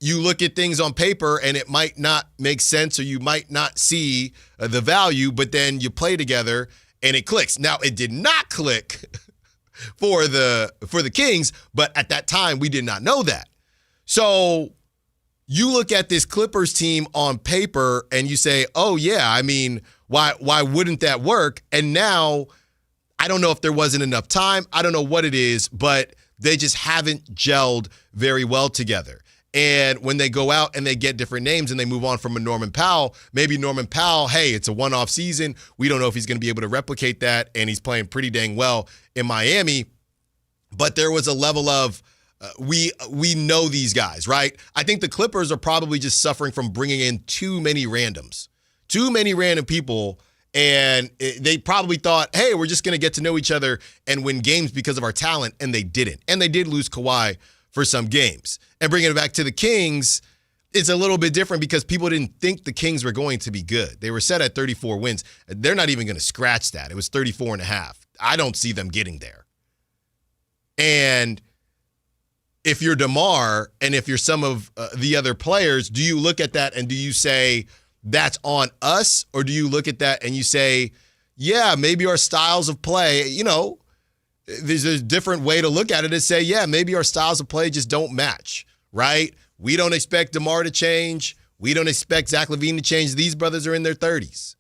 you look at things on paper and it might not make sense, or you might not see the value, but then you play together and it clicks. Now, it did not click for the Kings, but at that time we did not know that. So you look at this Clippers team on paper and you say, oh yeah, I mean, why wouldn't that work? And now I don't know if there wasn't enough time. I don't know what it is, but they just haven't gelled very well together. And when they go out and they get different names and they move on from a Norman Powell, maybe Norman Powell, hey, it's a one-off season. We don't know if he's going to be able to replicate that, and he's playing pretty dang well in Miami. But there was a level of we know these guys, right? I think the Clippers are probably just suffering from bringing in too many randoms, too many random people, and they probably thought, hey, we're just going to get to know each other and win games because of our talent, and they didn't. And they did lose Kawhi for some games. And bringing it back to the Kings, it's a little bit different because people didn't think the Kings were going to be good. They were set at 34 wins. They're not even going to scratch that. It was 34 and a half. I don't see them getting there. And if you're DeMar and if you're some of the other players, do you look at that and do you say that's on us? Or do you look at that and you say, yeah, maybe our styles of play, there's a different way to look at it and say, yeah, maybe our styles of play just don't match, right? We don't expect DeMar to change. We don't expect Zach LaVine to change. These brothers are in their 30s.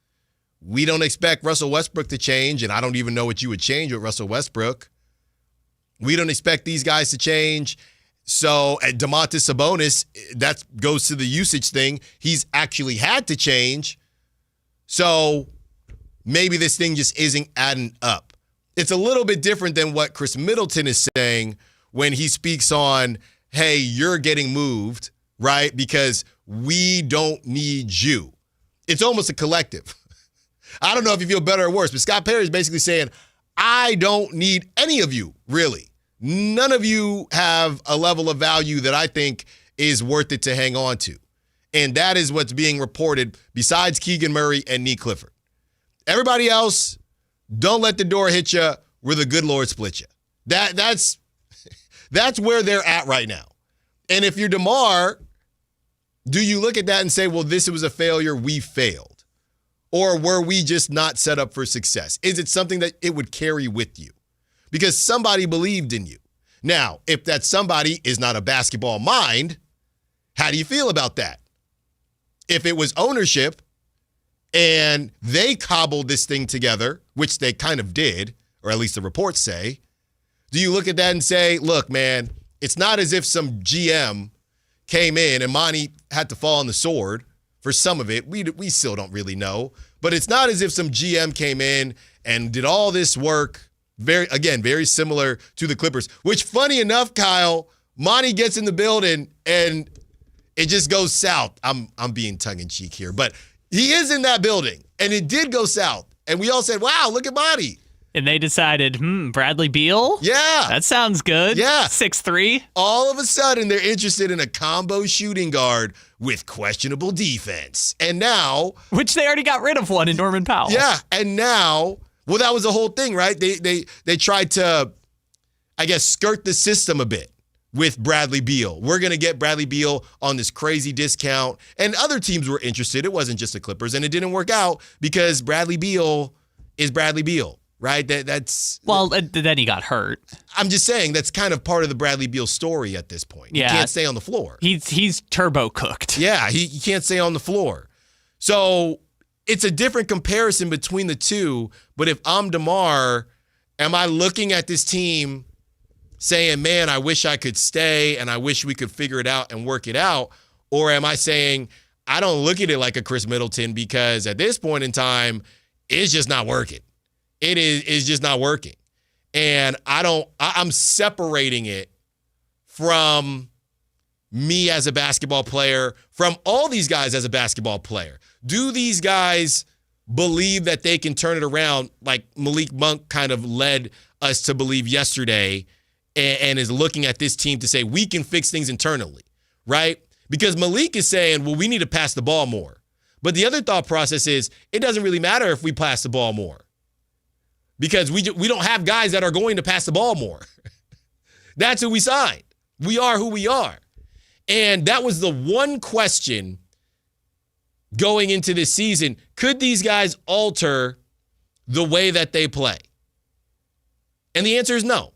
We don't expect Russell Westbrook to change, and I don't even know what you would change with Russell Westbrook. We don't expect these guys to change. So at Domantas Sabonis, that goes to the usage thing. He's actually had to change. So maybe this thing just isn't adding up. It's a little bit different than what Chris Middleton is saying when he speaks on, hey, you're getting moved, right? Because we don't need you. It's almost a collective. I don't know if you feel better or worse, but Scott Perry is basically saying, I don't need any of you, really. None of you have a level of value that I think is worth it to hang on to. And that is what's being reported besides Keegan Murray and Nee Clifford. Everybody else, Don't let the door hit you where the good Lord split you. That's where they're at right now. And if you're DeMar, do you look at that and say, well, this was a failure, we failed? Or were we just not set up for success? Is it something that it would carry with you? Because somebody believed in you. Now, if that somebody is not a basketball mind, how do you feel about that? If it was ownership and they cobbled this thing together, which they kind of did, or at least the reports say, do you look at that and say, look, man, it's not as if some GM came in and Monty had to fall on the sword for some of it. We still don't really know. But it's not as if some GM came in and did all this work, very similar to the Clippers, which funny enough, Kyle, Monty gets in the building and it just goes south. I'm being tongue-in-cheek here, but he is in that building, and it did go south. And we all said, wow, look at Monty. And they decided, Bradley Beal? Yeah. That sounds good. Yeah. 6'3". All of a sudden, they're interested in a combo shooting guard with questionable defense. And now... Which they already got rid of one in Norman Powell. Yeah. And now, well, that was the whole thing, right? They tried to, I guess, skirt the system a bit with Bradley Beal. We're going to get Bradley Beal on this crazy discount. And other teams were interested. It wasn't just the Clippers. And it didn't work out because Bradley Beal is Bradley Beal. Right? Well, then he got hurt. I'm just saying that's kind of part of the Bradley Beal story at this point. Yeah. He can't stay on the floor. He's turbo cooked. Yeah, he can't stay on the floor. So it's a different comparison between the two. But if I'm DeMar, am I looking at this team saying, man, I wish I could stay and I wish we could figure it out and work it out? Or am I saying, I don't look at it like a Chris Middleton because at this point in time, it's just not working. It is just not working. And I'm separating it from me as a basketball player, from all these guys as a basketball player. Do these guys believe that they can turn it around like Malik Monk kind of led us to believe yesterday and is looking at this team to say, we can fix things internally, right? Because Malik is saying, well, we need to pass the ball more. But the other thought process is, it doesn't really matter if we pass the ball more. Because we don't have guys that are going to pass the ball more. That's who we signed. We are who we are. And that was the one question going into this season. Could these guys alter the way that they play? And the answer is no.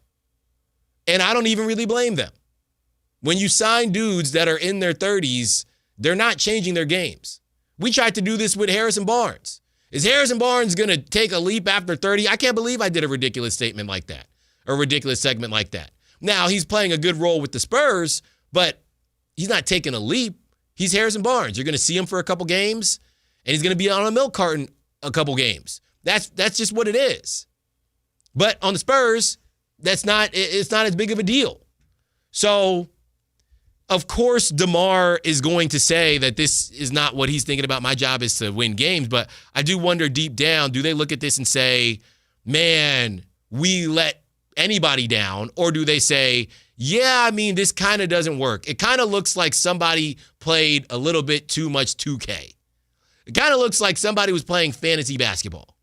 And I don't even really blame them. When you sign dudes that are in their 30s, they're not changing their games. We tried to do this with Harrison Barnes. Is Harrison Barnes going to take a leap after 30? I can't believe I did a ridiculous statement like that, or a ridiculous segment like that. Now, he's playing a good role with the Spurs, but he's not taking a leap. He's Harrison Barnes. You're going to see him for a couple games, and he's going to be on a milk carton a couple games. That's just what it is. But on the Spurs, it's not as big of a deal. So, of course, DeMar is going to say that this is not what he's thinking about. My job is to win games. But I do wonder deep down, do they look at this and say, man, we let anybody down? Or do they say, yeah, I mean, this kind of doesn't work. It kind of looks like somebody played a little bit too much 2K. It kind of looks like somebody was playing fantasy basketball.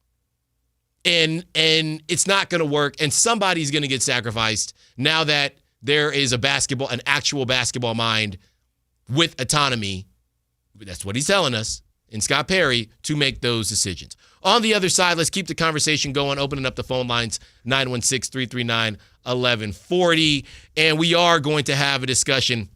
And it's not going to work. And somebody's going to get sacrificed now that there is an actual basketball mind with autonomy. That's what he's telling us, in Scott Perry, to make those decisions. On the other side, let's keep the conversation going, opening up the phone lines, 916-339-1140. And we are going to have a discussion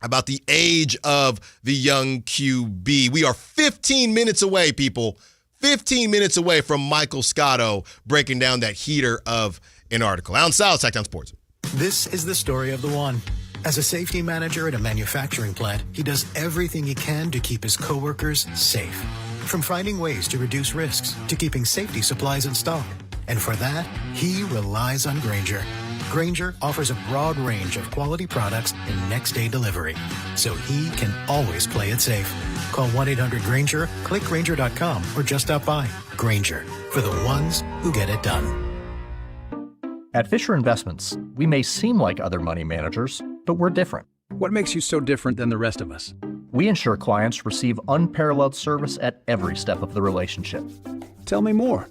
about the age of the young QB. We are 15 minutes away, people. 15 minutes away from Michael Scotto breaking down that heater of an article. Allen Stiles, Sactown Sports. This is the story of the one. As a safety manager at a manufacturing plant, he does everything he can to keep his coworkers safe. From finding ways to reduce risks to keeping safety supplies in stock. And for that, he relies on Grainger. Grainger offers a broad range of quality products and next-day delivery, so he can always play it safe. Call 1-800-GRAINGER, click Grainger.com, or just stop by. Grainger, for the ones who get it done. At Fisher Investments, we may seem like other money managers, but we're different. What makes you so different than the rest of us? We ensure clients receive unparalleled service at every step of the relationship. Tell me more.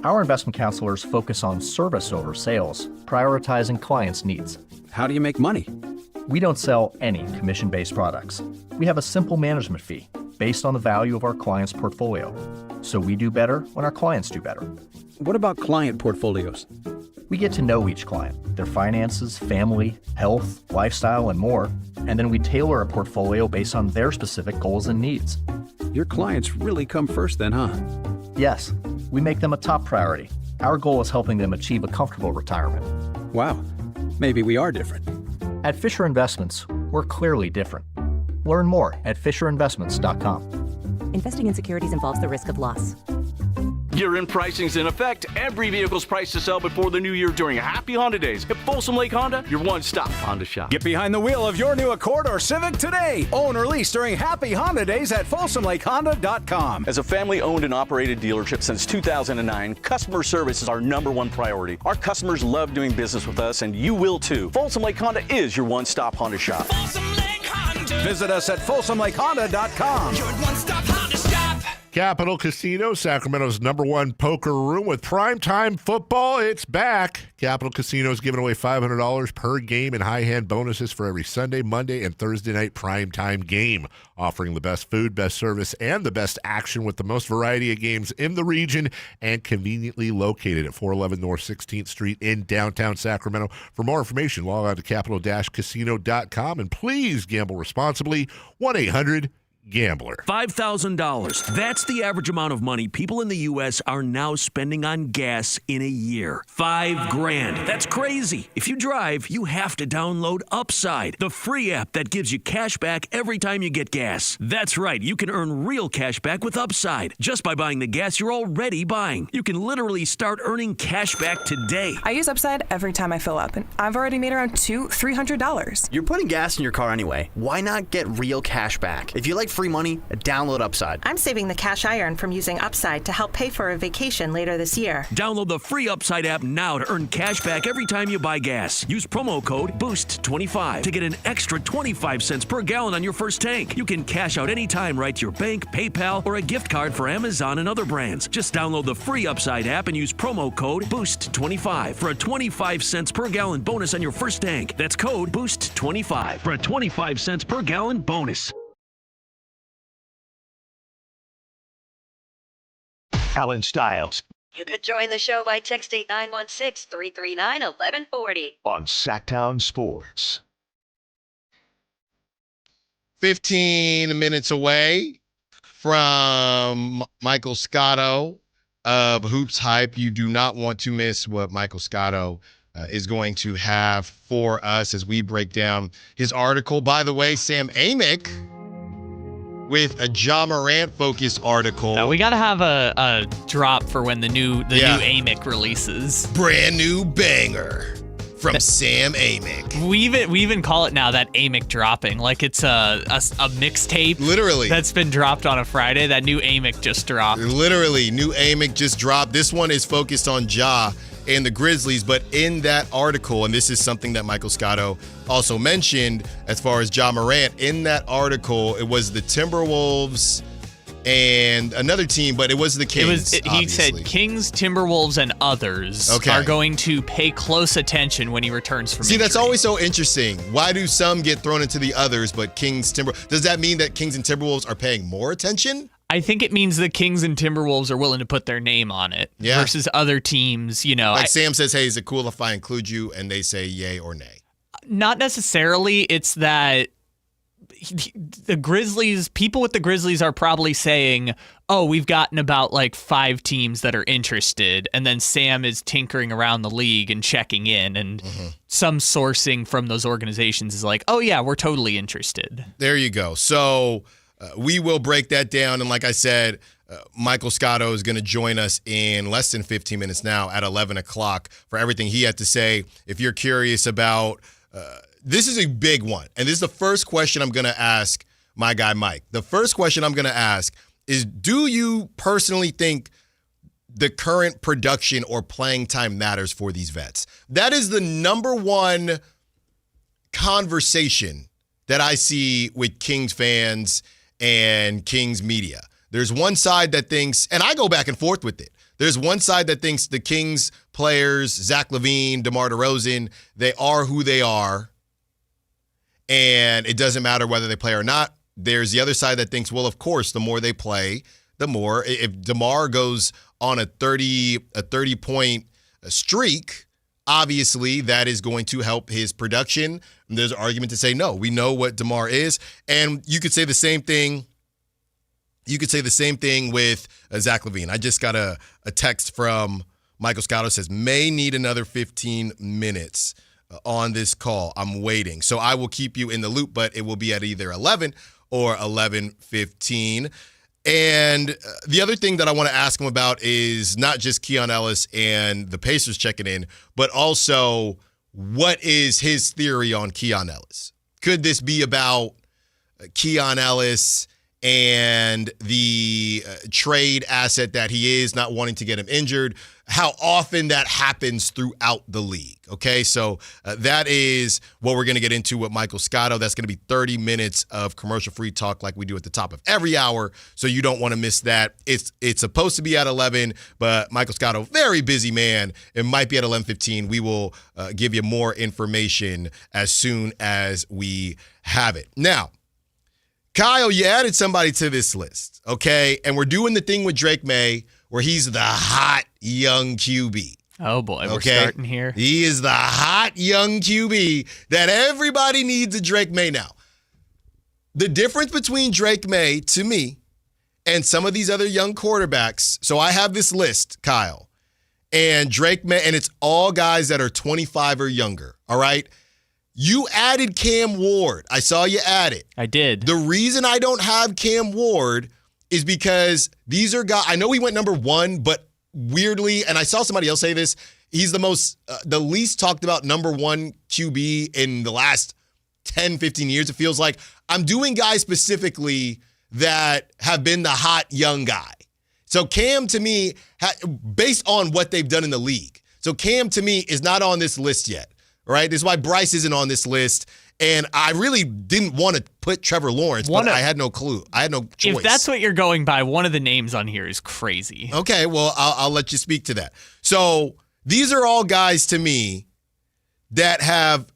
Our investment counselors focus on service over sales, prioritizing clients' needs. How do you make money? We don't sell any commission-based products. We have a simple management fee based on the value of our client's portfolio. So we do better when our clients do better. What about client portfolios? We get to know each client, their finances, family, health, lifestyle, and more, and then we tailor a portfolio based on their specific goals and needs. Your clients really come first then, huh? Yes, we make them a top priority. Our goal is helping them achieve a comfortable retirement. Wow, maybe we are different. At Fisher Investments, we're clearly different. Learn more at FisherInvestments.com. Investing in securities involves the risk of loss. Year-end pricing's in effect. Every vehicle's priced to sell before the new year during Happy Honda Days. At Folsom Lake Honda, your one-stop Honda shop. Get behind the wheel of your new Accord or Civic today. Own or lease during Happy Honda Days at FolsomLakeHonda.com. As a family-owned and operated dealership since 2009, customer service is our #1 priority. Our customers love doing business with us, and you will too. Folsom Lake Honda is your one-stop Honda shop. Folsom Lake Honda. Visit us at FolsomLakeHonda.com. Your one-stop Honda shop. Capital Casino, Sacramento's #1 poker room with primetime football. It's back. Capital Casino is giving away $500 per game in high-hand bonuses for every Sunday, Monday, and Thursday night primetime game, offering the best food, best service, and the best action with the most variety of games in the region and conveniently located at 411 North 16th Street in downtown Sacramento. For more information, log on to capital-casino.com, and please gamble responsibly. 1-800-GAMBLER. $5,000. That's the average amount of money people in the U.S. are now spending on gas in a year. $5,000. That's crazy. If you drive, you have to download Upside, the free app that gives you cash back every time you get gas. That's right. You can earn real cash back with Upside just by buying the gas you're already buying. You can literally start earning cash back today. I use Upside every time I fill up, and I've already made around $200-300. You're putting gas in your car anyway. Why not get real cash back? If you like free money, download Upside. I'm saving the cash I earn from using Upside to help pay for a vacation later this year. Download the free Upside app now to earn cash back every time you buy gas. Use promo code BOOST25 to get an extra 25 cents per gallon on your first tank. You can cash out anytime right to your bank, PayPal, or a gift card for Amazon and other brands. Just download the free Upside app and use promo code BOOST25 for a 25 cents per gallon bonus on your first tank. That's code BOOST25 for a 25 cents per gallon bonus. Allen Stiles You could join the show by texting 916-339-1140 on Sactown Sports. 15 minutes away from Michael Scotto of Hoops Hype. You do not want to miss what Michael Scotto is going to have for us as we break down his article. By the way, Sam Amick with a Ja Morant-focused article. Now we got to have a drop for when the new Amick releases. Brand new banger from Sam Amick. We even call it now that Amick dropping. Like it's a mixtape. Literally. That's been dropped on a Friday. That new Amick just dropped. Literally, new Amick just dropped. This one is focused on Ja and the Grizzlies, but in that article, and this is something that Michael Scotto also mentioned as far as Ja Morant, in that article, it was the Timberwolves and another team, but it was the Kings. He said Kings, Timberwolves, and others are going to pay close attention when he returns from injury. That's always so interesting. Why do some get thrown into the others, but Kings, does that mean that Kings and Timberwolves are paying more attention? I think it means the Kings and Timberwolves are willing to put their name on it versus other teams, Like Sam says, hey, is it cool if I include you? And they say yay or nay. Not necessarily. It's that the Grizzlies, people with the Grizzlies are probably saying, oh, we've gotten about like 5 teams that are interested. And then Sam is tinkering around the league and checking in. And some sourcing from those organizations is like, oh, yeah, we're totally interested. There you go. So we will break that down. And like I said, Michael Scotto is going to join us in less than 15 minutes now at 11 o'clock for everything he had to say. If you're curious about this is a big one. And this is the first question I'm going to ask my guy Mike. The first question I'm going to ask is, do you personally think the current production or playing time matters for these vets? That is the number one conversation that I see with Kings fans and Kings media. There's one side that thinks, and I go back and forth with it. There's one side that thinks the Kings players, Zach LaVine, DeMar DeRozan, they are who they are, and it doesn't matter whether they play or not. There's the other side that thinks, well, of course, the more they play, the more. If DeMar goes on a 30-point streak, obviously that is going to help his production. And there's an argument to say, no, we know what DeMar is. And you could say the same thing. You could say the same thing with Zach LaVine. I just got a text from Michael Scotto, says, may need another 15 minutes on this call. I'm waiting. So I will keep you in the loop, but it will be at either 11 or 11:15. And the other thing that I want to ask him about is not just Keon Ellis and the Pacers checking in, but also what is his theory on Keon Ellis? Could this be about Keon Ellis and the trade asset that he is, not wanting to get him injured? How often that happens throughout the league, okay? So that is what we're going to get into with Michael Scotto. That's going to be 30 minutes of commercial-free talk like we do at the top of every hour, so you don't want to miss that. It's supposed to be at 11, but Michael Scotto, very busy man. It might be at 11:15. We will give you more information as soon as we have it. Now, Kyle, you added somebody to this list, okay? And we're doing the thing with Drake May where he's the hot young QB. Oh, boy, we're starting here. He is the hot young QB that everybody needs a Drake May now. The difference between Drake May, to me, and some of these other young quarterbacks, so I have this list, Kyle, and Drake May, and it's all guys that are 25 or younger, all right? You added Cam Ward. I saw you add it. I did. The reason I don't have Cam Ward is because these are guys, I know he went number 1, but weirdly, and I saw somebody else say this, he's the least talked about number 1 QB in the last 10, 15 years, it feels like. I'm doing guys specifically that have been the hot young guy. So Cam, to me, based on what they've done in the league, so Cam, to me, is not on this list yet. Right? This is why Bryce isn't on this list. And I really didn't want to put Trevor Lawrence, but I had no clue. I had no choice. If that's what you're going by, one of the names on here is crazy. Okay, well, I'll let you speak to that. So these are all guys to me that have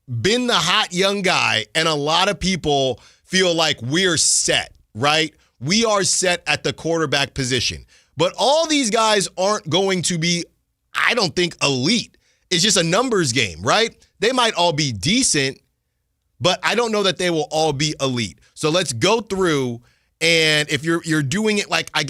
been the hot young guy, and a lot of people feel like we're set, right? We are set at the quarterback position. But all these guys aren't going to be, I don't think, elite. It's just a numbers game, right? They might all be decent, but I don't know that they will all be elite. So let's go through, and if you're doing it like we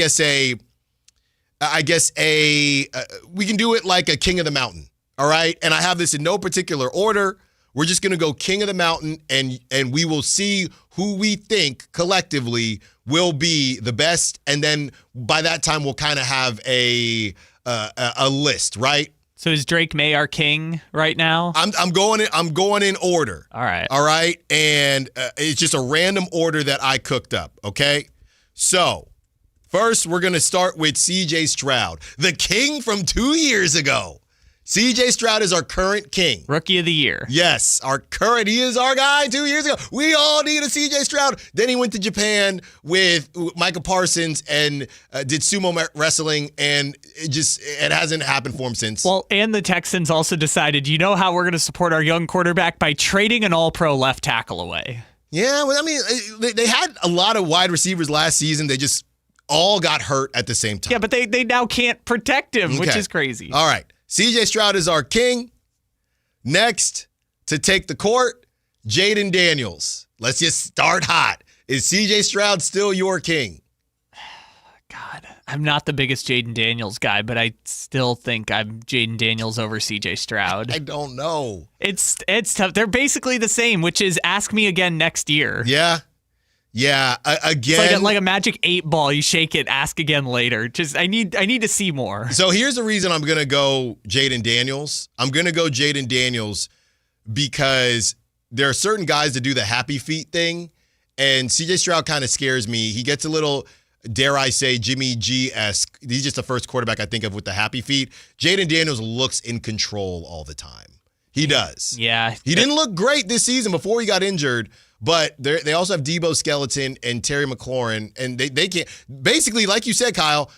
can do it like a King of the Mountain, all right? And I have this in no particular order. We're just going to go King of the Mountain, and we will see who we think collectively will be the best, and then by that time we'll kind of have a list, right? So is Drake May our king right now? I'm going in order. All right. And it's just a random order that I cooked up. Okay. So first, we're gonna start with C.J. Stroud, the king from 2 years ago. C.J. Stroud is our current king. Rookie of the year. Yes, he is our guy 2 years ago. We all need a C.J. Stroud. Then he went to Japan with Micah Parsons and did sumo wrestling, and it hasn't happened for him since. Well, and the Texans also decided, you know how we're going to support our young quarterback? By trading an all-pro left tackle away. Yeah, well, I mean, they had a lot of wide receivers last season. They just all got hurt at the same time. Yeah, but they now can't protect him, which is crazy. All right. C.J. Stroud is our king. Next, to take the court, Jaden Daniels. Let's just start hot. Is C.J. Stroud still your king? God, I'm not the biggest Jaden Daniels guy, but I still think I'm Jaden Daniels over C.J. Stroud. I don't know. It's tough. They're basically the same, which is ask me again next year. Yeah. Yeah, again. It's like a magic 8 ball. You shake it, ask again later. Just I need to see more. So here's the reason I'm going to go Jaden Daniels. I'm going to go Jaden Daniels because there are certain guys that do the happy feet thing, and C.J. Stroud kind of scares me. He gets a little, dare I say, Jimmy G-esque. He's just the first quarterback I think of with the happy feet. Jaden Daniels looks in control all the time. He does. Yeah. He didn't look great this season before he got injured. But they also have Debo Skeleton and Terry McLaurin, and they can't. Basically, like you said, Kyle,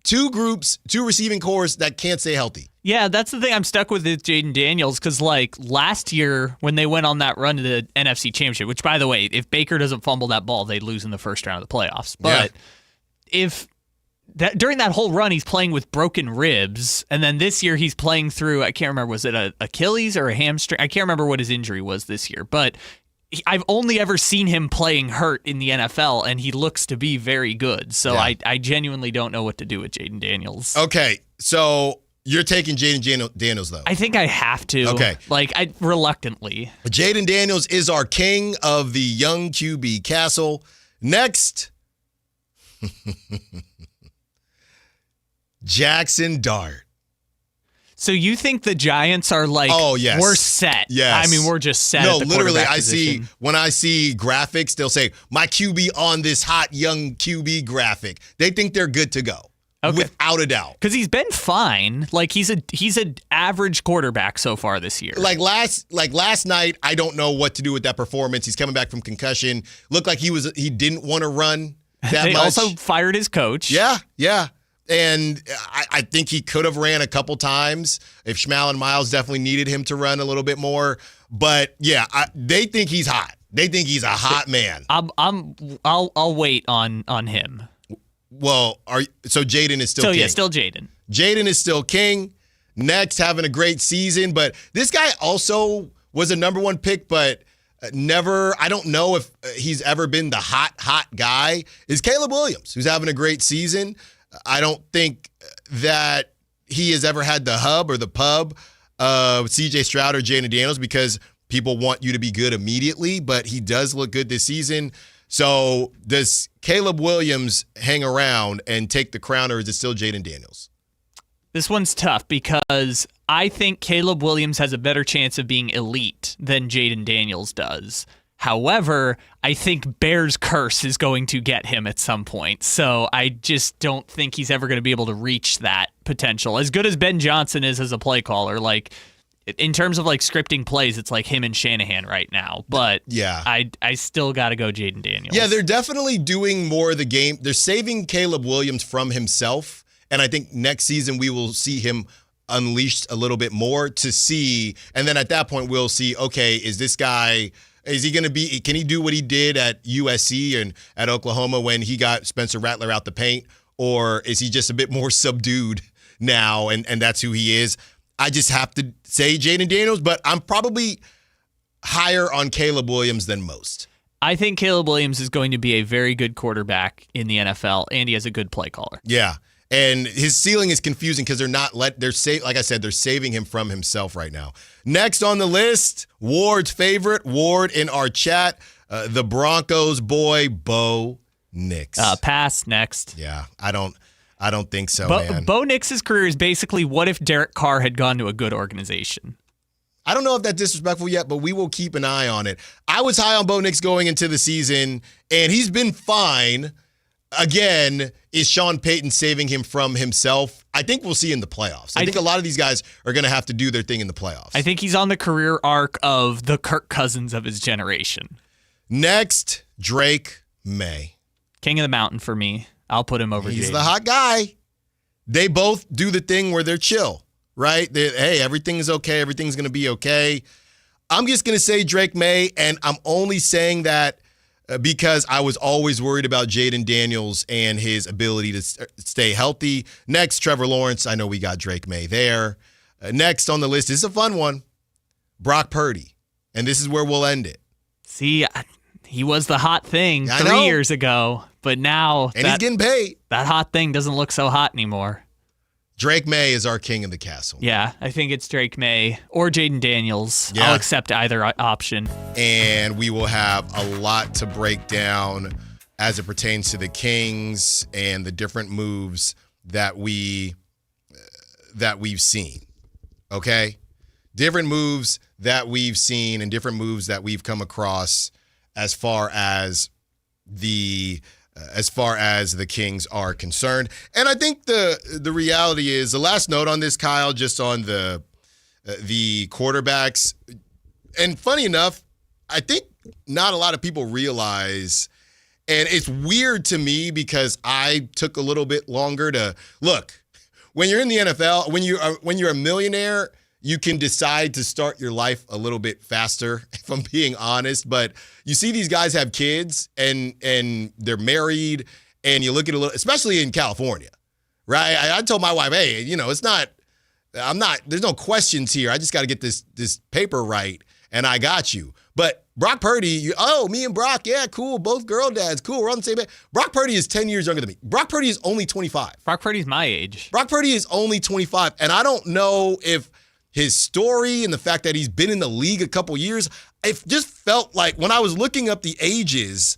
two receiving cores that can't stay healthy. Yeah, that's the thing I'm stuck with Jaden Daniels because, like, last year when they went on that run to the NFC Championship, which, by the way, if Baker doesn't fumble that ball, they'd lose in the first round of the playoffs. But during that whole run, he's playing with broken ribs, and then this year he's playing through, I can't remember, was it an Achilles or a hamstring? I can't remember what his injury was this year, but I've only ever seen him playing hurt in the NFL, and he looks to be very good. So I genuinely don't know what to do with Jaden Daniels. Okay, so you're taking Jaden Daniels, though. I think I have to. Okay. Reluctantly. Jaden Daniels is our king of the young QB castle. Next, Jackson Dart. So you think the Giants are like, we're set? Yes. I mean, we're just set. No, at the literally, position. when I see graphics, they'll say, my QB on this hot young QB graphic. They think they're good to go. Okay. Without a doubt. Because he's been fine. Like, he's an average quarterback so far this year. Like last night, I don't know what to do with that performance. He's coming back from concussion. Looked like he didn't want to run that they much. also fired his coach. Yeah. And I think he could have ran a couple times if Schmal and Miles definitely needed him to run a little bit more. But yeah, they think he's hot. They think he's a hot man. I'll wait on him. Well, so Jaden is still king. So yeah, still Jaden. Jaden is still king. Next, having a great season, but this guy also was a number one pick, but never. I don't know if he's ever been the hot guy. Is Caleb Williams, who's having a great season. I don't think that he has ever had the hub or the pub of C.J. Stroud or Jaden Daniels because people want you to be good immediately, but he does look good this season. So does Caleb Williams hang around and take the crown, or is it still Jaden Daniels? This one's tough because I think Caleb Williams has a better chance of being elite than Jaden Daniels does. However, I think Bear's curse is going to get him at some point. So I just don't think he's ever going to be able to reach that potential. As good as Ben Johnson is as a play caller, like in terms of like scripting plays, it's like him and Shanahan right now. But yeah, I still got to go Jaden Daniels. Yeah, they're definitely doing more of the game. They're saving Caleb Williams from himself. And I think next season we will see him unleashed a little bit more to see. And then at that point, we'll see, okay, is this guy... Is he going to be? Can he do what he did at USC and at Oklahoma when he got Spencer Rattler out the paint, or is he just a bit more subdued now, and that's who he is? I just have to say Jaden Daniels, but I'm probably higher on Caleb Williams than most. I think Caleb Williams is going to be a very good quarterback in the NFL, and he has a good play caller. Yeah. And his ceiling is confusing because like I said, they're saving him from himself right now. Next on the list, Ward's favorite, Ward in our chat, the Broncos boy, Bo Nix. Pass next. Yeah, I don't think so, man. Bo Nix's career is basically what if Derek Carr had gone to a good organization. I don't know if that's disrespectful yet, but we will keep an eye on it. I was high on Bo Nix going into the season, and he's been fine. Again, is Sean Payton saving him from himself? I think we'll see in the playoffs. I think a lot of these guys are going to have to do their thing in the playoffs. I think he's on the career arc of the Kirk Cousins of his generation. Next, Drake May. King of the mountain for me. I'll put him over He's Jaden. the hot guy. They both do the thing where they're chill, right? Hey, everything's okay. Everything's going to be okay. I'm just going to say Drake May, and I'm only saying that because I was always worried about Jaden Daniels and his ability to stay healthy. Next, Trevor Lawrence. I know we got Drake May there. Next on the list, this is a fun one, Brock Purdy. And this is where we'll end it. See, he was the hot thing 3 years ago, but now... And he's getting paid. That hot thing doesn't look so hot anymore. Drake May is our king of the castle. Yeah, I think it's Drake May or Jaden Daniels. Yeah. I'll accept either option. And we will have a lot to break down as it pertains to the Kings and the different moves that we've seen. Okay? Different moves that we've seen and different moves that we've come across as far as the Kings are concerned. And I think the reality is, the last note on this, Kyle, just on the quarterbacks, and funny enough, I think not a lot of people realize And it's weird to me because I took a little bit longer to look. When you're in the NFL, when you're a millionaire, you can decide to start your life a little bit faster, if I'm being honest. But you see these guys have kids and they're married, and you look at a little, especially in California, right? I told my wife, hey, there's no questions here. I just got to get this paper right, and I got you. But Brock Purdy, me and Brock, yeah, cool. Both girl dads, cool. We're on the same bed. Brock Purdy is 10 years younger than me. Brock Purdy is only 25. Brock Purdy's my age. Brock Purdy is only 25. And I don't know if his story and the fact that he's been in the league a couple years, it just felt like when I was looking up the ages,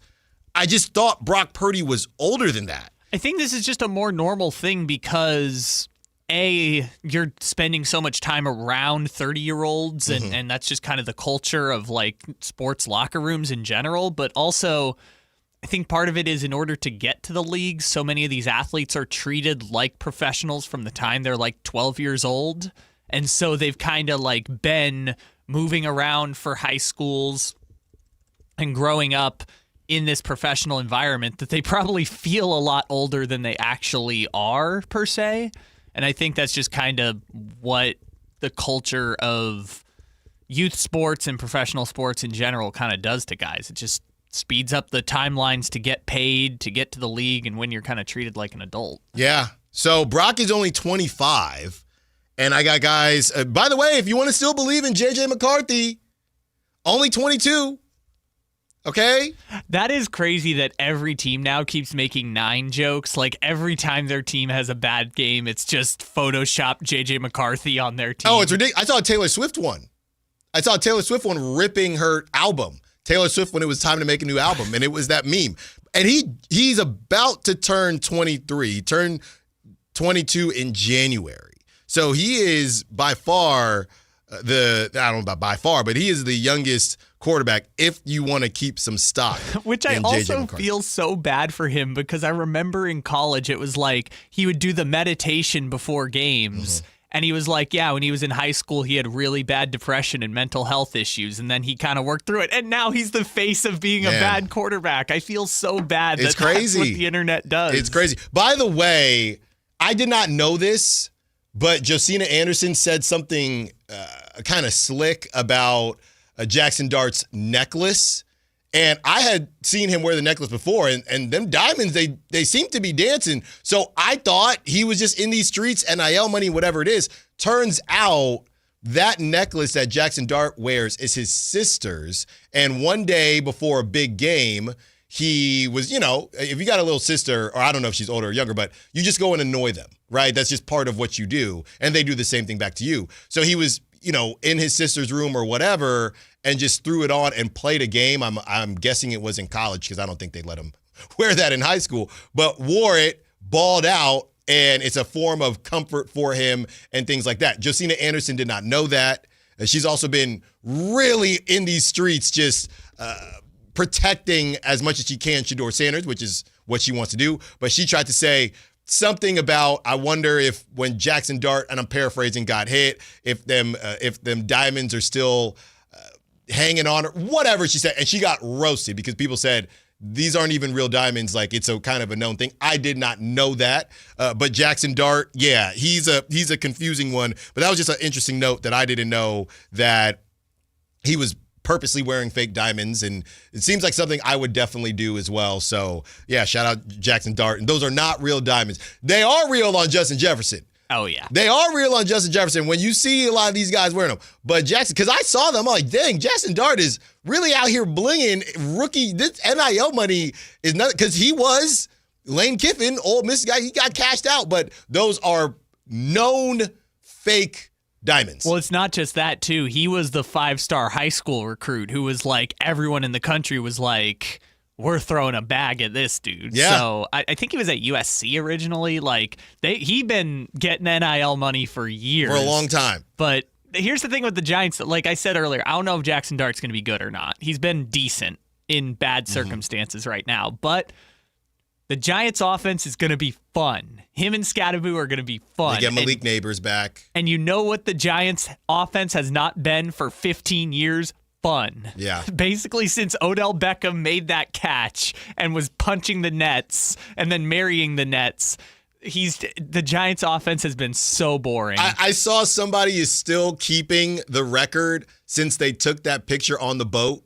I just thought Brock Purdy was older than that. I think this is just a more normal thing because you're spending so much time around 30-year-olds, and that's just kind of the culture of like sports locker rooms in general. But also, I think part of it is in order to get to the league, so many of these athletes are treated like professionals from the time they're like 12 years old. And so they've kind of like been moving around for high schools and growing up in this professional environment that they probably feel a lot older than they actually are, per se. And I think that's just kind of what the culture of youth sports and professional sports in general kind of does to guys. It just speeds up the timelines to get paid, to get to the league, and when you're kind of treated like an adult. Yeah. So Brock is only 25, and I got guys, by the way, if you want to still believe in J.J. McCarthy, only 22. Okay? That is crazy that every team now keeps making 9 jokes. Like every time their team has a bad game, it's just Photoshop J.J. McCarthy on their team. Oh, it's ridiculous. I saw a Taylor Swift one ripping her album. Taylor Swift when it was time to make a new album, and it was that meme. And he's about to turn 23. He turned 22 in January. So he is by far I don't know about by far, but he is the youngest quarterback if you want to keep some stock. Which I also feel so bad for him because I remember in college it was like he would do the meditation before games. And he was like, yeah, when he was in high school, he had really bad depression and mental health issues. And then he kind of worked through it. And now he's the face of being a bad quarterback. I feel so bad that's what the internet does. It's crazy. By the way, I did not know this, but Josina Anderson said something kind of slick about Jackson Dart's necklace. And I had seen him wear the necklace before, and them diamonds, they seem to be dancing. So I thought he was just in these streets, NIL money, whatever it is. Turns out that necklace that Jackson Dart wears is his sister's. And one day before a big game, he was, if you got a little sister, or I don't know if she's older or younger, but you just go and annoy them, right? That's just part of what you do. And they do the same thing back to you. So he was, in his sister's room or whatever, and just threw it on and played a game. I'm guessing it was in college because I don't think they let him wear that in high school, but wore it, balled out, and it's a form of comfort for him and things like that. Josina Anderson did not know that. She's also been really in these streets just protecting as much as she can Shedeur Sanders, which is what she wants to do. But she tried to say something about, I wonder if when Jackson Dart, and I'm paraphrasing, got hit, if them diamonds are still hanging on her, whatever she said. And she got roasted because people said, these aren't even real diamonds. Like, it's a kind of a known thing. I did not know that. But Jackson Dart, yeah, he's a confusing one. But that was just an interesting note that I didn't know, that he was purposely wearing fake diamonds, and it seems like something I would definitely do as well. So yeah, shout out Jackson Dart. And those are not real diamonds. They are real on Justin Jefferson. Oh yeah, they are real on Justin Jefferson when you see a lot of these guys wearing them. But Jackson, because I saw them, I'm like, dang, Jackson Dart is really out here blinging. Rookie, this NIL money is not, because he was Lane Kiffin, Ole Miss guy. He got cashed out, but those are known fake diamonds. Well, it's not just that, too. He was the 5-star high school recruit who was like, everyone in the country was like, we're throwing a bag at this dude. Yeah. So I think he was at USC originally. Like, he'd been getting NIL money for years. For a long time. But here's the thing with the Giants. Like I said earlier, I don't know if Jackson Dart's going to be good or not. He's been decent in bad circumstances right now. But the Giants' offense is going to be fun. Him and Scatteroo are going to be fun. They get Malik Neighbors back. And you know what the Giants' offense has not been for 15 years? fun. Yeah. Basically, since Odell Beckham made that catch and was punching the nets and then marrying the nets, the Giants' offense has been so boring. I saw somebody is still keeping the record since they took that picture on the boat.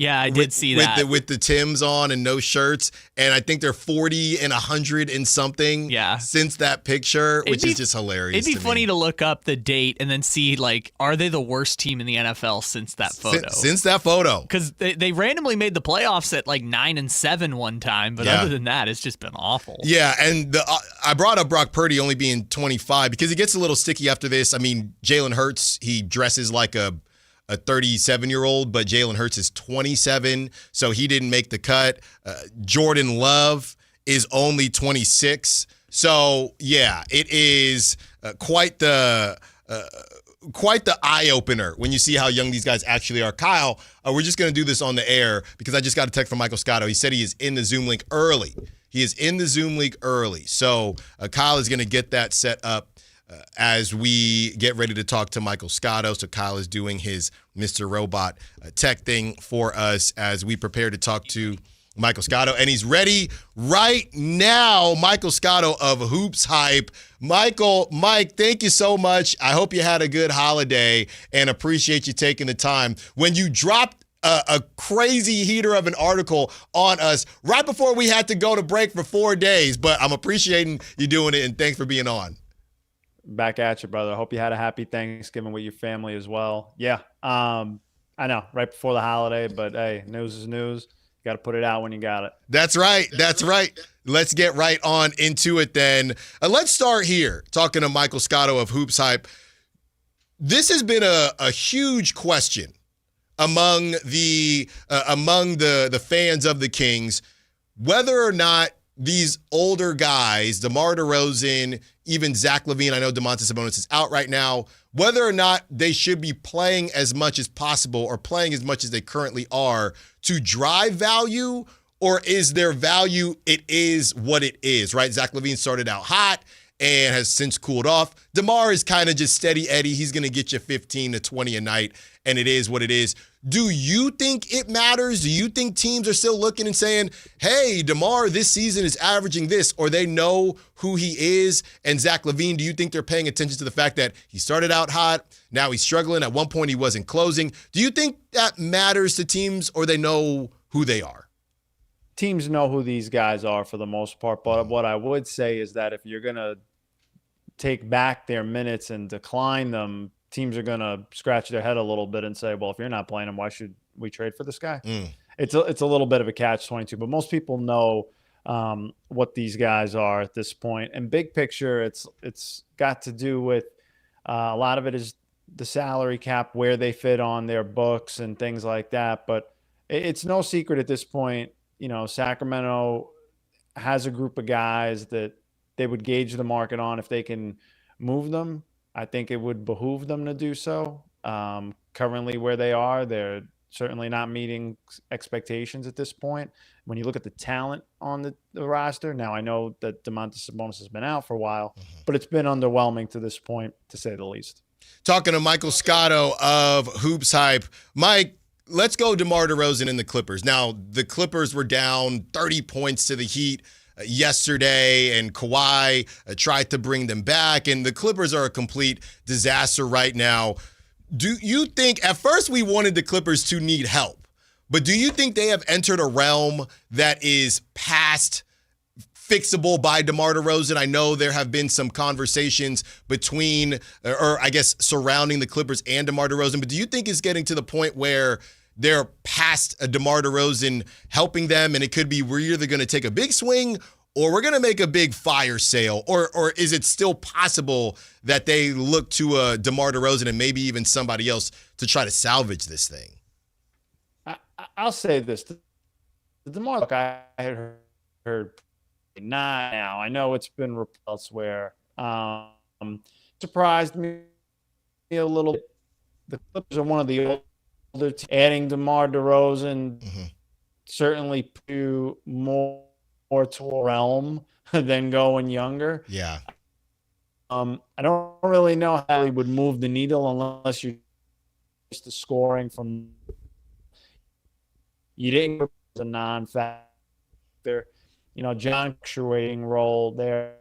Yeah, I did see that. With the Timbs on and no shirts. And I think they're 40 and 100 and something since that picture, which is just hilarious. It'd be funny to look up the date and then see, like, are they the worst team in the NFL since that photo? Since that photo. Because they randomly made the playoffs at like 9-7 one time, but other than that, it's just been awful. Yeah, and I brought up Brock Purdy only being 25 because it gets a little sticky after this. I mean, Jalen Hurts, he dresses like a 37-year-old, but Jalen Hurts is 27, so he didn't make the cut. Jordan Love is only 26. So, yeah, it is quite the eye-opener when you see how young these guys actually are. Kyle, we're just going to do this on the air because I just got a text from Michael Scotto. He said he is in the Zoom link early. So Kyle is going to get that set up as we get ready to talk to Michael Scotto. So Kyle is doing his Mr. Robot tech thing for us as we prepare to talk to Michael Scotto. And he's ready right now. Michael Scotto of Hoops Hype. Mike, thank you so much. I hope you had a good holiday and appreciate you taking the time. When you dropped a crazy heater of an article on us right before we had to go to break for 4 days, but I'm appreciating you doing it, and thanks for being on. Back at you, brother. I hope you had a happy Thanksgiving with your family as well. Yeah, I know, right before the holiday, but hey, news is news. You got to put it out when you got it. That's right. Let's get right on into it then. Let's start here, talking to Michael Scotto of Hoops Hype. This has been a huge question among the fans of the Kings, whether or not these older guys, DeMar DeRozan, even Zach LaVine, I know Domantas Sabonis is out right now, whether or not they should be playing as much as possible or playing as much as they currently are to drive value, or is their value, it is what it is, right? Zach LaVine started out hot and has since cooled off. DeMar is kind of just steady Eddie. He's going to get you 15 to 20 a night, and it is what it is. Do you think it matters? Do you think teams are still looking and saying, hey, DeMar this season is averaging this, or they know who he is? And Zach LaVine, do you think they're paying attention to the fact that he started out hot, now he's struggling, at one point he wasn't closing? Do you think that matters to teams, or they know who they are? Teams know who these guys are for the most part, but what I would say is that if you're going to take back their minutes and decline them, teams are going to scratch their head a little bit and say, well, if you're not playing him, why should we trade for this guy? It's a little bit of a catch-22, but most people know what these guys are at this point. And big picture, it's got to do with a lot of it is the salary cap, where they fit on their books and things like that. But it's no secret at this point, Sacramento has a group of guys that they would gauge the market on if they can move them. I think it would behoove them to do so. Currently where they are, they're certainly not meeting expectations at this point. When you look at the talent on the roster, now I know that Domantas Sabonis has been out for a while, but it's been underwhelming to this point, to say the least. Talking to Michael Scotto of Hoops Hype. Mike, let's go DeMar DeRozan and the Clippers. Now, the Clippers were down 30 points to the Heat yesterday, and Kawhi tried to bring them back, and the Clippers are a complete disaster right now. Do you think, at first we wanted the Clippers to need help, but do you think they have entered a realm that is past fixable by DeMar DeRozan? I know there have been some conversations between, or I guess surrounding the Clippers and DeMar DeRozan, but do you think it's getting to the point where they're past a DeMar DeRozan helping them, and it could be we're either going to take a big swing or we're going to make a big fire sale? Or is it still possible that they look to a DeMar DeRozan and maybe even somebody else to try to salvage this thing? I'll say this. The DeMar, look, I had heard not now. I know it's been elsewhere. Surprised me a little bit. The Clippers are one of the older adding DeMar DeRozan certainly to more to a realm than going younger. Yeah. I don't really know how he would move the needle unless you're just the scoring from You didn't get a non-factor. John actuating role there.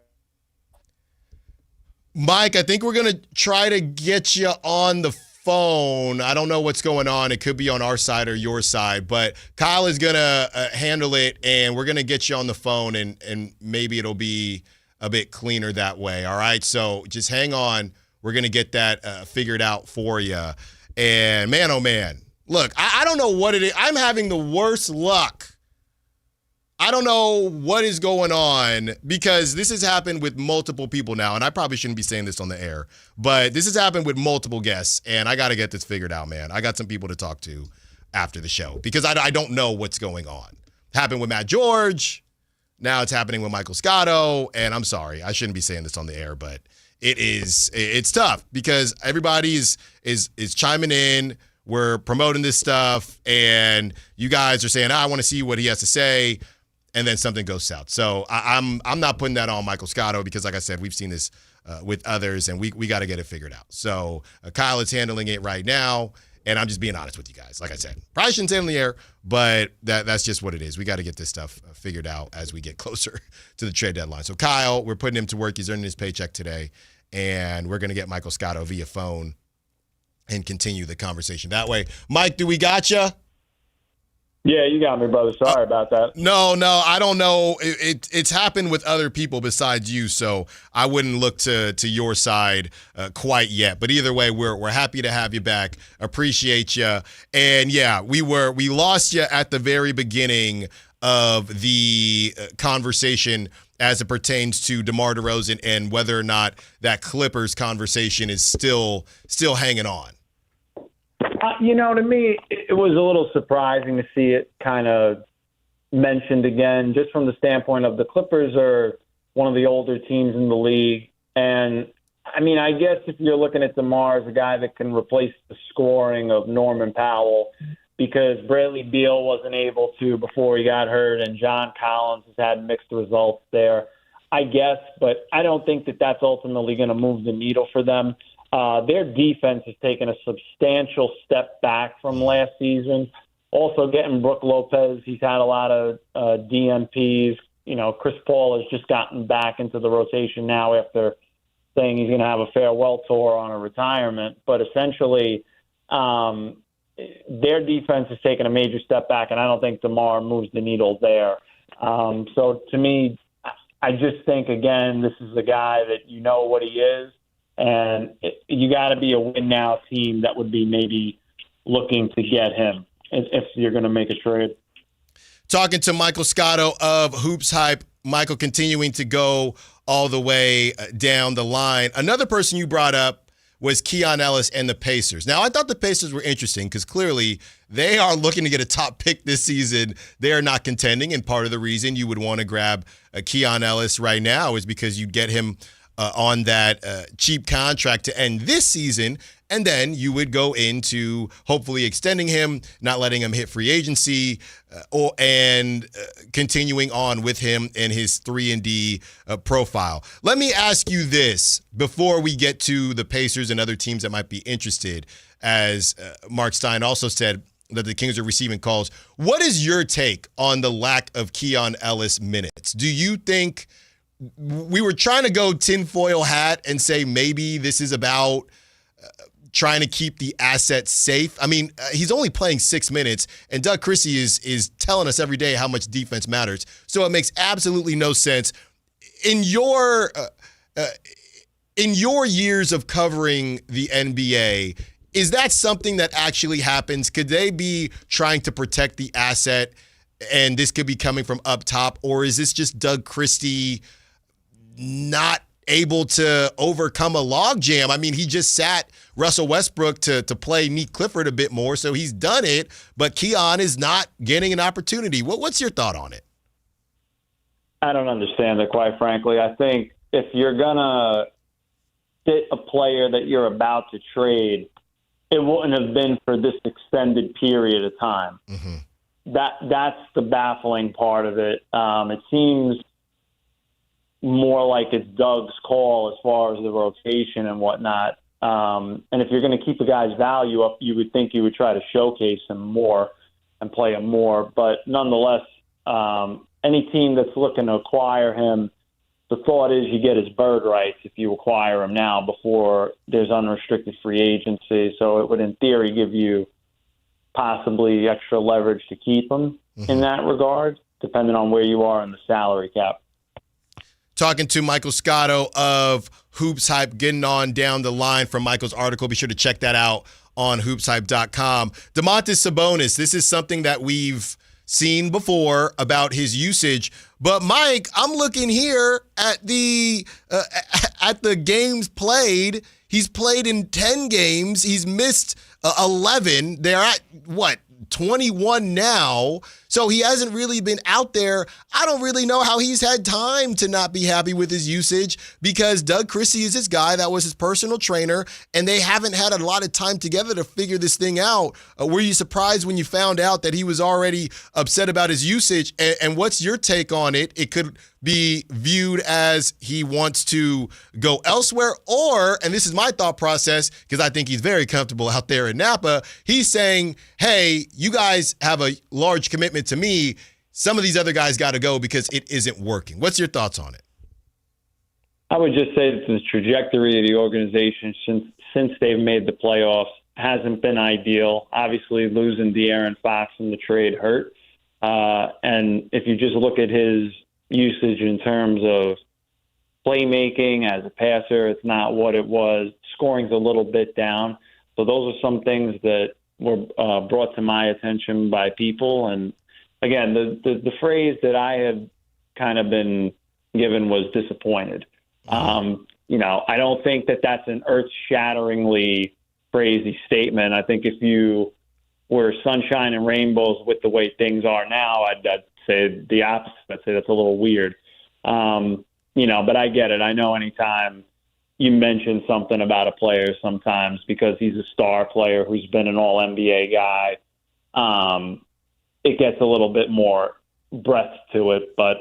Mike, I think we're going to try to get you on the phone. I don't know what's going on. It could be on our side or your side, but Kyle is going to handle it, and we're going to get you on the phone, and maybe it'll be a bit cleaner that way. All right, so just hang on. We're going to get that figured out for you. And man, oh man, look, I don't know what it is. I'm having the worst luck. I don't know what is going on, because this has happened with multiple people now, and I probably shouldn't be saying this on the air, but this has happened with multiple guests, and I got to get this figured out, man. I got some people to talk to after the show, because I don't know what's going on. Happened with Matt George. Now it's happening with Michael Scotto, and I'm sorry. I shouldn't be saying this on the air, but it's tough, because everybody is chiming in. We're promoting this stuff, and you guys are saying, I want to see what he has to say. And then something goes south. So I'm not putting that on Michael Scotto, because, like I said, we've seen this with others, and we got to get it figured out. So Kyle is handling it right now, and I'm just being honest with you guys. Like I said, probably shouldn't say it on the air, but that's just what it is. We got to get this stuff figured out as we get closer to the trade deadline. So Kyle, we're putting him to work. He's earning his paycheck today, and we're going to get Michael Scotto via phone and continue the conversation that way. Mike, do we got you? Yeah, you got me, brother. Sorry about that. No, I don't know. It's happened with other people besides you, so I wouldn't look to your side quite yet. But either way, we're happy to have you back. Appreciate you. And yeah, we lost you at the very beginning of the conversation as it pertains to DeMar DeRozan and whether or not that Clippers conversation is still hanging on. To me, it was a little surprising to see it kind of mentioned again, just from the standpoint of the Clippers are one of the older teams in the league. And, I guess if you're looking at DeMar as a guy that can replace the scoring of Norman Powell, because Bradley Beal wasn't able to before he got hurt, and John Collins has had mixed results there, I guess. But I don't think that that's ultimately going to move the needle for them. Their defense has taken a substantial step back from last season. Also getting Brook Lopez, he's had a lot of DNPs. Chris Paul has just gotten back into the rotation now after saying he's going to have a farewell tour on a retirement. But essentially, their defense has taken a major step back, and I don't think DeMar moves the needle there. So to me, I just think, again, this is a guy that you know what he is. And you got to be a win-now team that would be maybe looking to get him if you're going to make a trade. Talking to Michael Scotto of Hoops Hype. Michael continuing to go all the way down the line. Another person you brought up was Keon Ellis and the Pacers. Now, I thought the Pacers were interesting because clearly they are looking to get a top pick this season. They are not contending, and part of the reason you would want to grab Keon Ellis right now is because you'd get him on that cheap contract to end this season, and then you would go into hopefully extending him, not letting him hit free agency, and continuing on with him and his 3-and-D profile. Let me ask you this before we get to the Pacers and other teams that might be interested, as Mark Stein also said that the Kings are receiving calls. What is your take on the lack of Keon Ellis minutes? Do you think we were trying to go tinfoil hat and say maybe this is about trying to keep the asset safe? He's only playing 6 minutes, and Doug Christie is telling us every day how much defense matters. So it makes absolutely no sense. In your years of covering the NBA, is that something that actually happens? Could they be trying to protect the asset, and this could be coming from up top, or is this just Doug Christie not able to overcome a logjam? He just sat Russell Westbrook to play Neek Clifford a bit more, so he's done it, but Keon is not getting an opportunity. What's your thought on it? I don't understand it, quite frankly. I think if you're going to sit a player that you're about to trade, it wouldn't have been for this extended period of time. Mm-hmm. That's the baffling part of it. It seems more like it's Doug's call as far as the rotation and whatnot. And if you're going to keep a guy's value up, you would think you would try to showcase him more. and play him more. But nonetheless, any team that's looking to acquire him, the thought is you get his bird rights if you acquire him now before there's unrestricted free agency. So it would, in theory, give you possibly extra leverage to keep him in that regard, depending on where you are in the salary cap. Talking to Michael Scotto of Hoops Hype, getting on down the line from Michael's article. Be sure to check that out on hoopshype.com. Domantas Sabonis, this is something that we've seen before about his usage. But Mike, I'm looking here at the games played. He's played in 10 games. He's missed 11. They're at, 21 now. So he hasn't really been out there. I don't really know how he's had time to not be happy with his usage because Doug Christie is his guy. That was his personal trainer, and they haven't had a lot of time together to figure this thing out. Were you surprised when you found out that he was already upset about his usage? And what's your take on it? It could be viewed as he wants to go elsewhere, or, and this is my thought process, because I think he's very comfortable out there in Napa, he's saying, hey, you guys have a large commitment to me. Some of these other guys got to go because it isn't working. What's your thoughts on it? I would just say that the trajectory of the organization since they've made the playoffs hasn't been ideal. Obviously, losing De'Aaron Fox in the trade hurt. And if you just look at his usage in terms of playmaking as a passer, it's not what it was. Scoring's a little bit down. So those are some things that were brought to my attention by people. And again, the phrase that I had kind of been given was disappointed. I don't think that that's an earth-shatteringly crazy statement. I think if you were sunshine and rainbows with the way things are now, I'd say the opposite. I'd say that's a little weird. But I get it. I know anytime you mention something about a player sometimes because he's a star player who's been an all-NBA guy, it gets a little bit more breadth to it. But,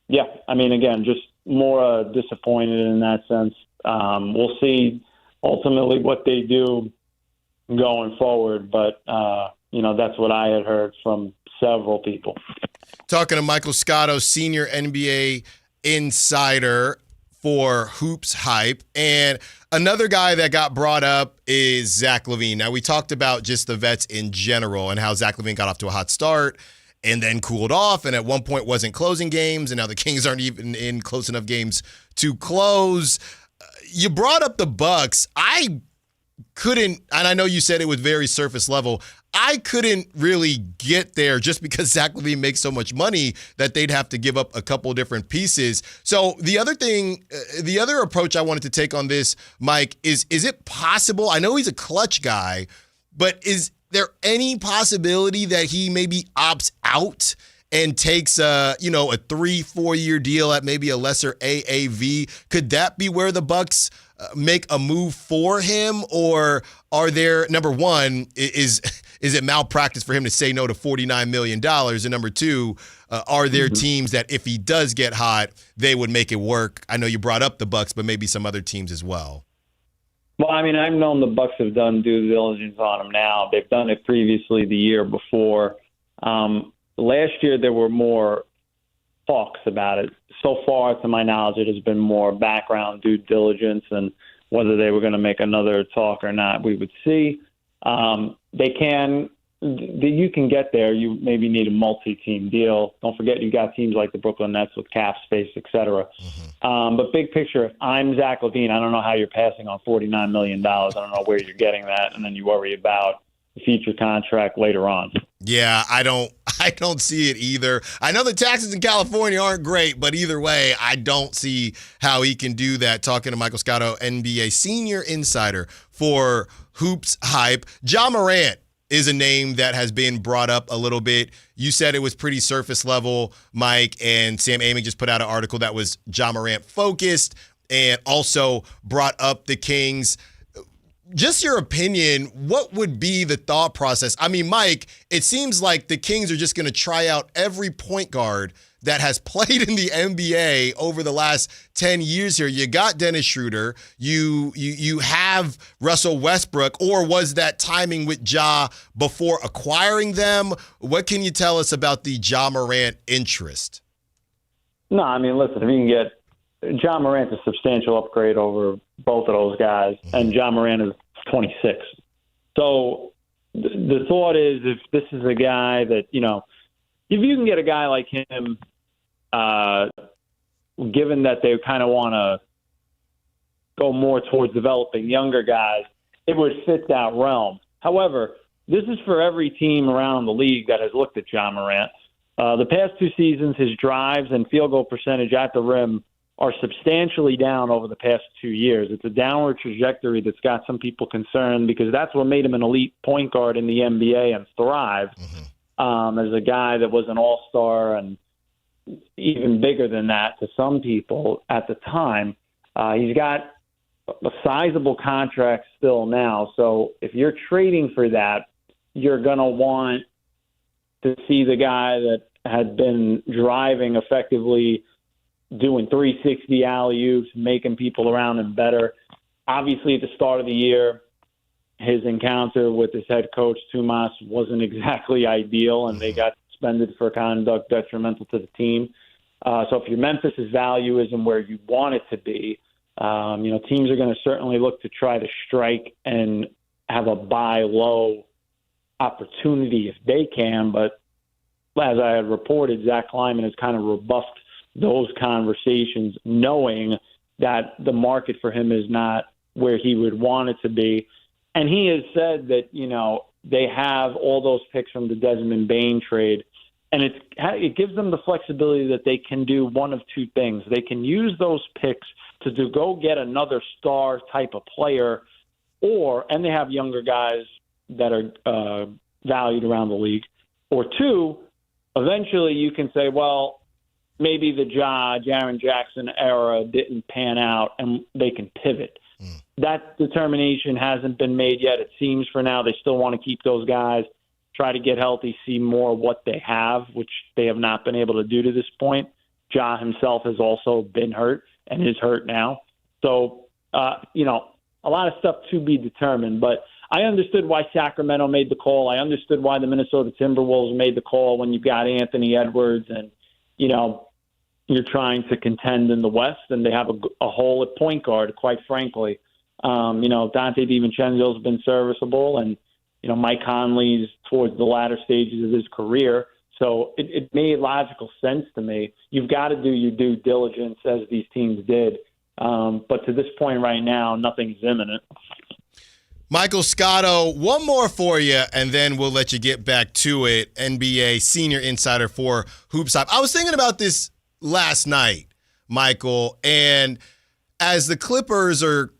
yeah, I mean, again, just more disappointed in that sense. We'll see ultimately what they do going forward. But, that's what I had heard from several people. Talking to Michael Scotto, senior NBA insider for Hoops Hype. And another guy that got brought up is Zach LaVine. Now, we talked about just the vets in general and how Zach LaVine got off to a hot start and then cooled off, and at one point wasn't closing games, and now the Kings aren't even in close enough games to close. You brought up the Bucks. I couldn't, and I know you said it was very surface level, I couldn't really get there just because Zach LaVine makes so much money that they'd have to give up a couple different pieces. So the other approach I wanted to take on this, Mike, is it possible? I know he's a clutch guy, but is there any possibility that he maybe opts out and takes a 3-4 year deal at maybe a lesser AAV? Could that be where the Bucks make a move for him? Or are there, number one, is it malpractice for him to say no to $49 million? And number two, are there teams that if he does get hot, they would make it work? I know you brought up the Bucks, but maybe some other teams as well. Well, I mean, I've known the Bucks have done due diligence on him now. They've done it previously the year before. Last year, there were more talks about it. So far, to my knowledge, it has been more background due diligence, and whether they were going to make another talk or not, we would see. You can get there. You maybe need a multi-team deal. Don't forget, you got teams like the Brooklyn Nets with cap space, et cetera. But big picture, if I'm Zach LaVine, I don't know how you're passing on $49 million. I don't know where you're getting that, and then you worry about the future contract later on. Yeah, I don't see it either. I know the taxes in California aren't great, but either way, I don't see how he can do that. Talking to Michael Scotto, NBA senior insider for Hoops Hype. Ja Morant is a name that has been brought up a little bit. You said it was pretty surface level, Mike, and Sam Amick just put out an article that was Ja Morant focused and also brought up the Kings. just your opinion, what would be the thought process? I mean, Mike, it seems like the Kings are just going to try out every point guard that has played in the NBA over the last 10 years here. You got Dennis Schroeder. You have Russell Westbrook, or was that timing with Ja before acquiring them? What can you tell us about the Ja Morant interest? No, I mean, listen, if you can get Ja Morant's a substantial upgrade over both of those guys, and Ja Morant is 26. So the thought is, if this is a guy that, if you can get a guy like him, given that they kind of want to go more towards developing younger guys, it would fit that realm. However, this is for every team around the league that has looked at Ja Morant. The past 2 seasons, his drives and field goal percentage at the rim are substantially down over the past 2 years. It's a downward trajectory that's got some people concerned, because that's what made him an elite point guard in the NBA and thrive as a guy that was an all-star and even bigger than that to some people at the time. He's got a sizable contract still now. So if you're trading for that, you're going to want to see the guy that had been driving effectively, doing 360 alley-oops, making people around him better. Obviously, at the start of the year, his encounter with his head coach, Tomas, wasn't exactly ideal, and they got suspended for conduct detrimental to the team. So if your Memphis' value isn't where you want it to be, teams are going to certainly look to try to strike and have a buy low opportunity if they can. But as I had reported, Zach Kleiman has kind of rebuffed those conversations, knowing that the market for him is not where he would want it to be. And he has said that, they have all those picks from the Desmond Bane trade, and it gives them the flexibility that they can do one of two things. They can use those picks to go get another star type of player, and they have younger guys that are valued around the league. Or two, eventually you can say, well, maybe the Jaren Jackson era didn't pan out, and they can pivot. That determination hasn't been made yet. It seems for now they still want to keep those guys, try to get healthy, see more what they have, which they have not been able to do to this point. Ja himself has also been hurt and is hurt now. So, a lot of stuff to be determined. But I understood why Sacramento made the call. I understood why the Minnesota Timberwolves made the call when you've got Anthony Edwards and, you're trying to contend in the West, and they have a hole at point guard, quite frankly. Dante DiVincenzo has been serviceable, and, Mike Conley's towards the latter stages of his career. So it made logical sense to me. You've got to do your due diligence, as these teams did. But to this point right now, nothing's imminent. Michael Scotto, one more for you, and then we'll let you get back to it. NBA senior insider for Hoops Hype. I was thinking about this last night, Michael, and as the Clippers are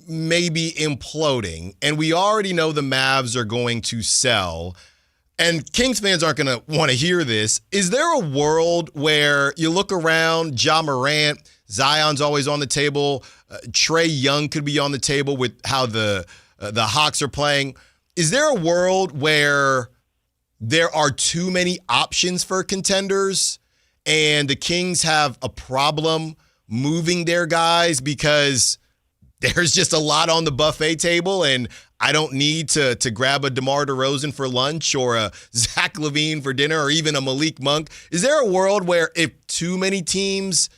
maybe imploding, and we already know the Mavs are going to sell, and Kings fans aren't going to want to hear this, is there a world where you look around, Ja Morant, Zion's always on the table, Trae Young could be on the table with how the Hawks are playing. Is there a world where there are too many options for contenders and the Kings have a problem moving their guys because there's just a lot on the buffet table, and I don't need to grab a DeMar DeRozan for lunch or a Zach LaVine for dinner or even a Malik Monk? Is there a world where if too many teams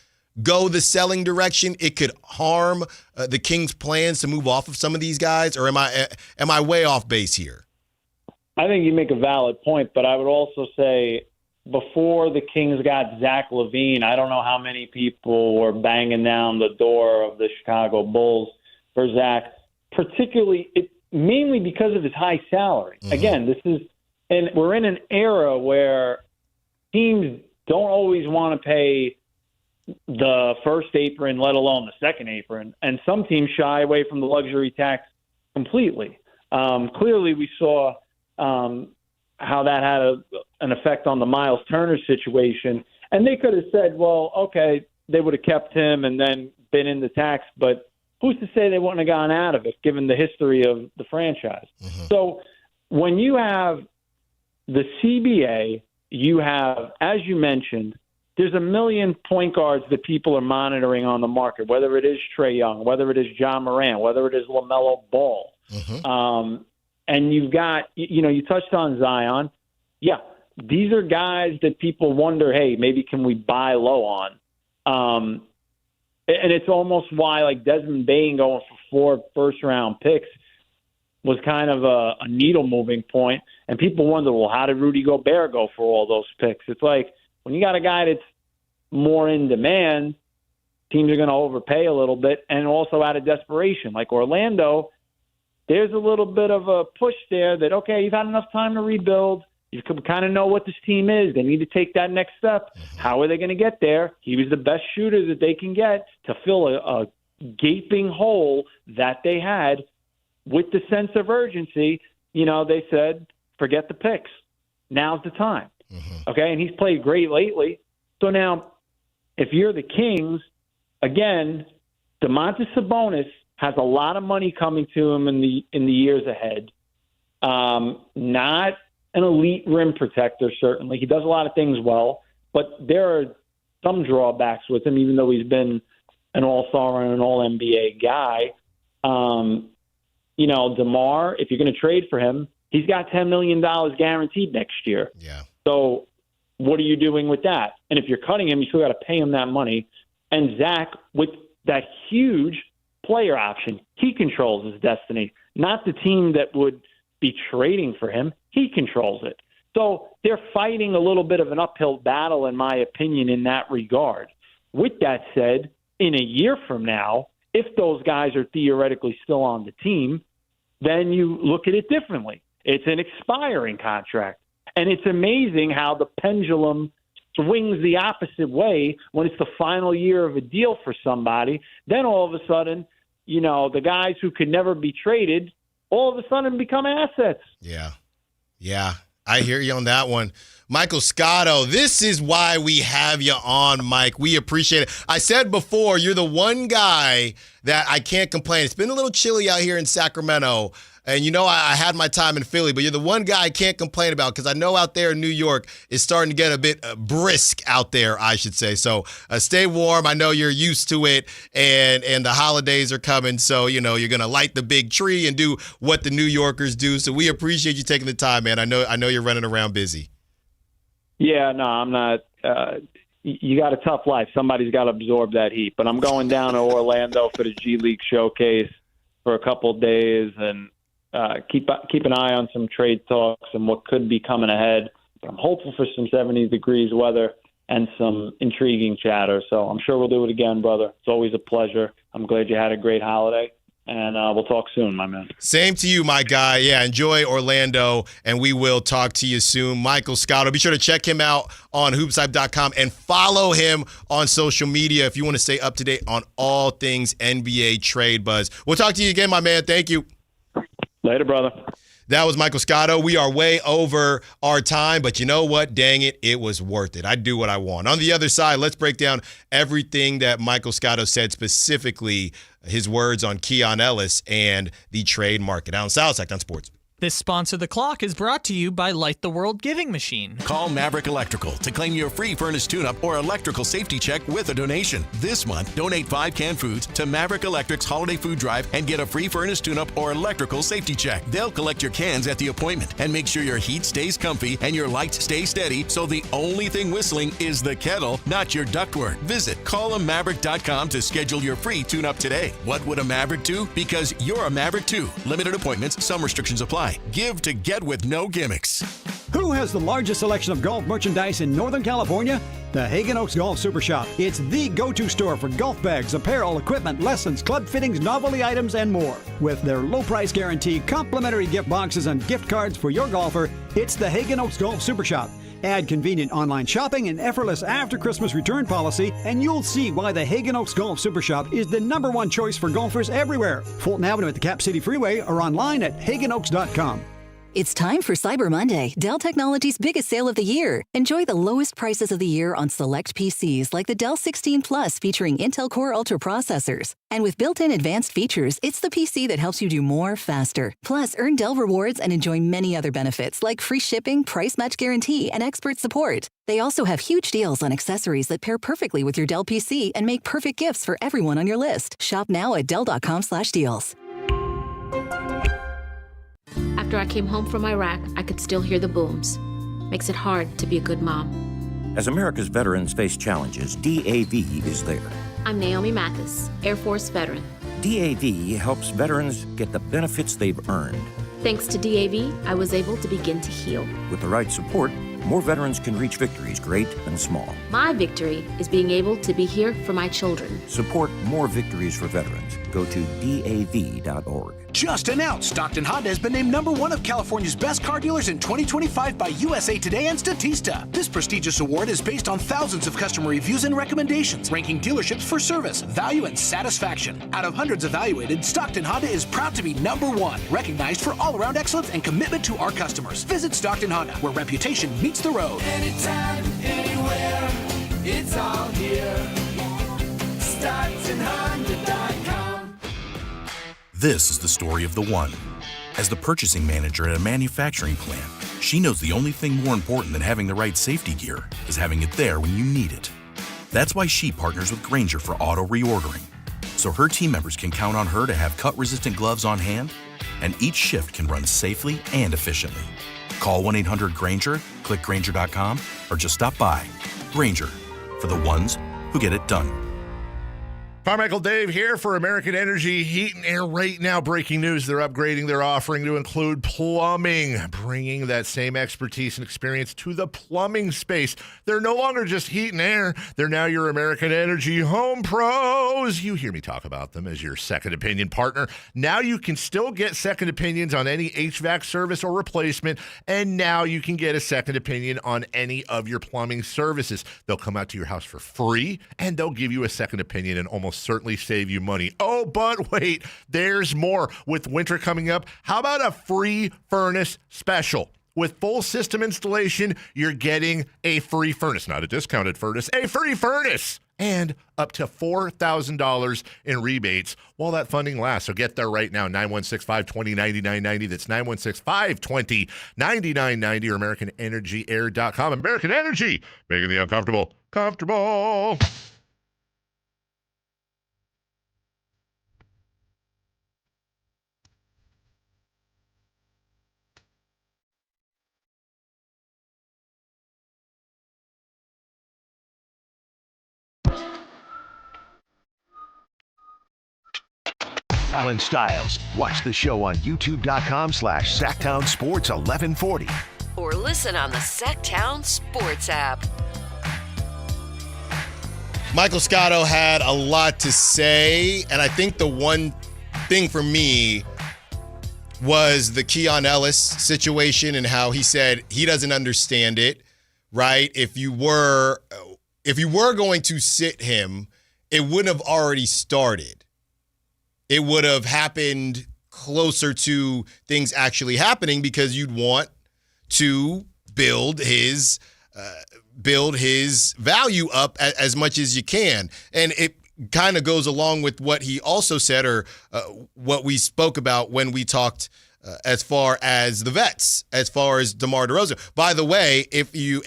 go the selling direction, it could harm the Kings' plans to move off of some of these guys, or am I way off base here? I think you make a valid point, but I would also say before the Kings got Zach LaVine, I don't know how many people were banging down the door of the Chicago Bulls for Zach, mainly because of his high salary. Mm-hmm. Again, we're in an era where teams don't always want to pay the first apron, let alone the second apron, and some teams shy away from the luxury tax completely. Clearly, we saw how that had an effect on the Miles Turner situation, and they could have said, well, okay, they would have kept him and then been in the tax, but who's to say they wouldn't have gone out of it, given the history of the franchise? So when you have the CBA, you have, as you mentioned, there's a million point guards that people are monitoring on the market, whether it is Trae Young, whether it is John Morant, whether it is LaMelo Ball. And you've got, you touched on Zion. Yeah, these are guys that people wonder, hey, maybe can we buy low on? And it's almost why, like, Desmond Bane going for 4 first-round picks was kind of a needle-moving point. And people wonder, well, how did Rudy Gobert go for all those picks? It's like, when you got a guy that's more in demand, teams are going to overpay a little bit, and also out of desperation. Like Orlando, there's a little bit of a push there that, okay, you've had enough time to rebuild. You can kind of know what this team is. They need to take that next step. How are they going to get there? He was the best shooter that they can get to fill a gaping hole that they had. With the sense of urgency, they said, forget the picks. Now's the time. Okay, and he's played great lately. So now, if you're the Kings, again, Domantas Sabonis has a lot of money coming to him in the years ahead. Not an elite rim protector, certainly. He does a lot of things well, but there are some drawbacks with him, even though he's been an all-star and an all-NBA guy. DeMar, if you're going to trade for him, he's got $10 million guaranteed next year. Yeah. So what are you doing with that? And if you're cutting him, you still got to pay him that money. And Zach, with that huge player option, he controls his destiny, not the team that would be trading for him. He controls it. So they're fighting a little bit of an uphill battle, in my opinion, in that regard. With that said, in a year from now, if those guys are theoretically still on the team, then you look at it differently. It's an expiring contract. And it's amazing how the pendulum swings the opposite way when it's the final year of a deal for somebody. Then all of a sudden, the guys who could never be traded all of a sudden become assets. Yeah, I hear you on that one. Michael Scotto, this is why we have you on, Mike. We appreciate it. I said before, you're the one guy that I can't complain. It's been a little chilly out here in Sacramento. And I had my time in Philly, but you're the one guy I can't complain about because I know out there in New York it's starting to get a bit brisk out there, I should say. So stay warm. I know you're used to it, and the holidays are coming. So, you're going to light the big tree and do what the New Yorkers do. So we appreciate you taking the time, man. I know you're running around busy. Yeah, no, I'm not. You got a tough life. Somebody's got to absorb that heat. But I'm going down to Orlando for the G League showcase for a couple of days and keep an eye on some trade talks and what could be coming ahead. But I'm hopeful for some 70 degrees weather and some intriguing chatter. So I'm sure we'll do it again, brother. It's always a pleasure. I'm glad you had a great holiday. And we'll talk soon, my man. Same to you, my guy. Yeah, enjoy Orlando, and we will talk to you soon. Michael Scotto, be sure to check him out on hoopshype.com and follow him on social media if you want to stay up to date on all things NBA trade buzz. We'll talk to you again, my man. Thank you. Later, brother. That was Michael Scotto. We are way over our time, but you know what? Dang it, it was worth it. I do what I want. On the other side, let's break down everything that Michael Scotto said, specifically his words on Keon Ellis and the trade market. Allen Stiles, Sactown Sports. This Sponsor the Clock is brought to you by Light the World Giving Machine. Call Maverick Electrical to claim your free furnace tune-up or electrical safety check with a donation. This month, donate 5 canned foods to Maverick Electric's holiday food drive and get a free furnace tune-up or electrical safety check. They'll collect your cans at the appointment and make sure your heat stays comfy and your lights stay steady, so the only thing whistling is the kettle, not your ductwork. Visit callamaverick.com to schedule your free tune-up today. What would a Maverick do? Because you're a Maverick too. Limited appointments, some restrictions apply. Give to get with no gimmicks. Who has the largest selection of golf merchandise in Northern California? The Hagen Oaks Golf Super Shop. It's the go-to store for golf bags, apparel, equipment, lessons, club fittings, novelty items, and more. With their low price guarantee, complimentary gift boxes, and gift cards for your golfer, it's the Hagen Oaks Golf Super Shop. Add convenient online shopping and effortless after-Christmas return policy, and you'll see why the Hagen Oaks Golf Super Shop is the #1 choice for golfers everywhere. Fulton Avenue at the Cap City Freeway or online at HagenOaks.com. It's time for Cyber Monday, Dell Technologies' biggest sale of the year. Enjoy the lowest prices of the year on select PCs like the Dell 16 Plus featuring Intel Core Ultra processors. And with built-in advanced features, it's the PC that helps you do more faster. Plus, earn Dell rewards and enjoy many other benefits like free shipping, price match guarantee, and expert support. They also have huge deals on accessories that pair perfectly with your Dell PC and make perfect gifts for everyone on your list. Shop now at Dell.com/deals. After I came home from Iraq, I could still hear the booms. Makes it hard to be a good mom. As America's veterans face challenges, DAV is there. I'm Naomi Mathis, Air Force veteran. DAV helps veterans get the benefits they've earned. Thanks to DAV, I was able to begin to heal. With the right support, more veterans can reach victories, great and small. My victory is being able to be here for my children. Support more victories for veterans. Go to DAV.org. Just announced, Stockton Honda has been named #1 of California's best car dealers in 2025 by USA Today and Statista. This prestigious award is based on thousands of customer reviews and recommendations, ranking dealerships for service, value, and satisfaction. Out of hundreds evaluated, Stockton Honda is proud to be #1, recognized for all-around excellence and commitment to our customers. Visit Stockton Honda, where reputation meets the road. Anytime, anywhere, it's all here. StocktonHonda.com. This is the story of the one. As the purchasing manager at a manufacturing plant, she knows the only thing more important than having the right safety gear is having it there when you need it. That's why she partners with Grainger for auto reordering, so her team members can count on her to have cut-resistant gloves on hand, and each shift can run safely and efficiently. Call 1-800-GRAINGER, click Grainger.com, or just stop by. Grainger, for the ones who get it done. Carmichael Dave here for American Energy Heat and Air. Right now, breaking news, they're upgrading their offering to include plumbing, bringing that same expertise and experience to the plumbing space. They're no longer just heat and air. They're now your American Energy Home Pros. You hear me talk about them as your second opinion partner. Now you can still get second opinions on any HVAC service or replacement, and now you can get a second opinion on any of your plumbing services. They'll come out to your house for free, and they'll give you a second opinion and almost certainly save you money. Oh, but wait, there's more. With winter coming up, how about a free furnace special? With full system installation, you're getting a free furnace, not a discounted furnace, a free furnace, and up to $4,000 in rebates while that funding lasts. So get there right now, 916-520-9990. That's 916-520-9990 or AmericanEnergyAir.com. American Energy, making the uncomfortable comfortable. Allen Stiles. Watch the show on YouTube.com/Sactown Sports 1140. Or listen on the Sactown Sports app. Michael Scotto had a lot to say, and I think the one thing for me was the Keon Ellis situation and how he said he doesn't understand it, right? If you were going to sit him, it wouldn't have already started. It would have happened closer to things actually happening because you'd want to build his value up as much as you can. And it kind of goes along with what he also said, or what we spoke about when we talked as far as the vets, as far as DeMar DeRozan. By the way,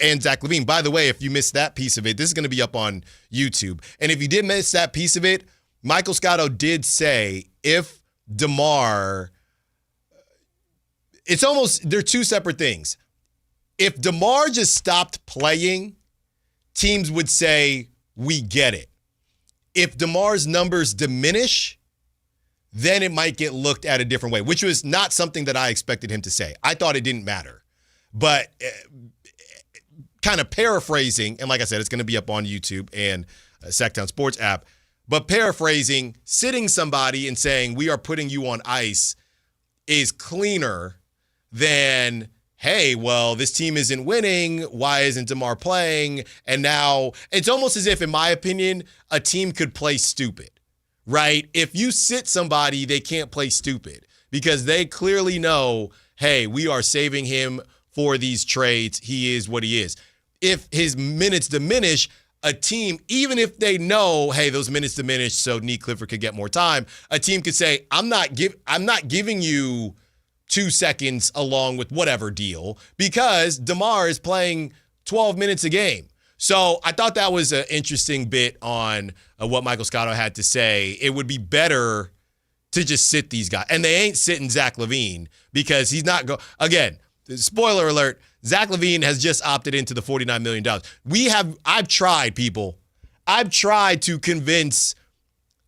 and Zach LaVine, by the way, if you missed that piece of it, this is going to be up on YouTube. And if you did miss that piece of it, Michael Scotto did say if DeMar, they're two separate things. If DeMar just stopped playing, teams would say, we get it. If DeMar's numbers diminish, then it might get looked at a different way, which was not something that I expected him to say. I thought it didn't matter. But kind of paraphrasing, and like I said, it's going to be up on YouTube and Sactown Sports app, but paraphrasing, sitting somebody and saying, we are putting you on ice is cleaner than, hey, well, this team isn't winning. Why isn't DeMar playing? And now it's almost as if, in my opinion, a team could play stupid, right? If you sit somebody, they can't play stupid because they clearly know, hey, we are saving him for these trades. He is what he is. If his minutes diminish, a team, even if they know, hey, those minutes diminish so Nick Clifford could get more time, a team could say, I'm not giving you 2 seconds along with whatever deal because DeMar is playing 12 minutes a game. So I thought that was an interesting bit on what Michael Scotto had to say. It would be better to just sit these guys. And they ain't sitting Zach LaVine because he's not going. Again, spoiler alert, Zach LaVine has just opted into the $49 million. I've tried, people. I've tried to convince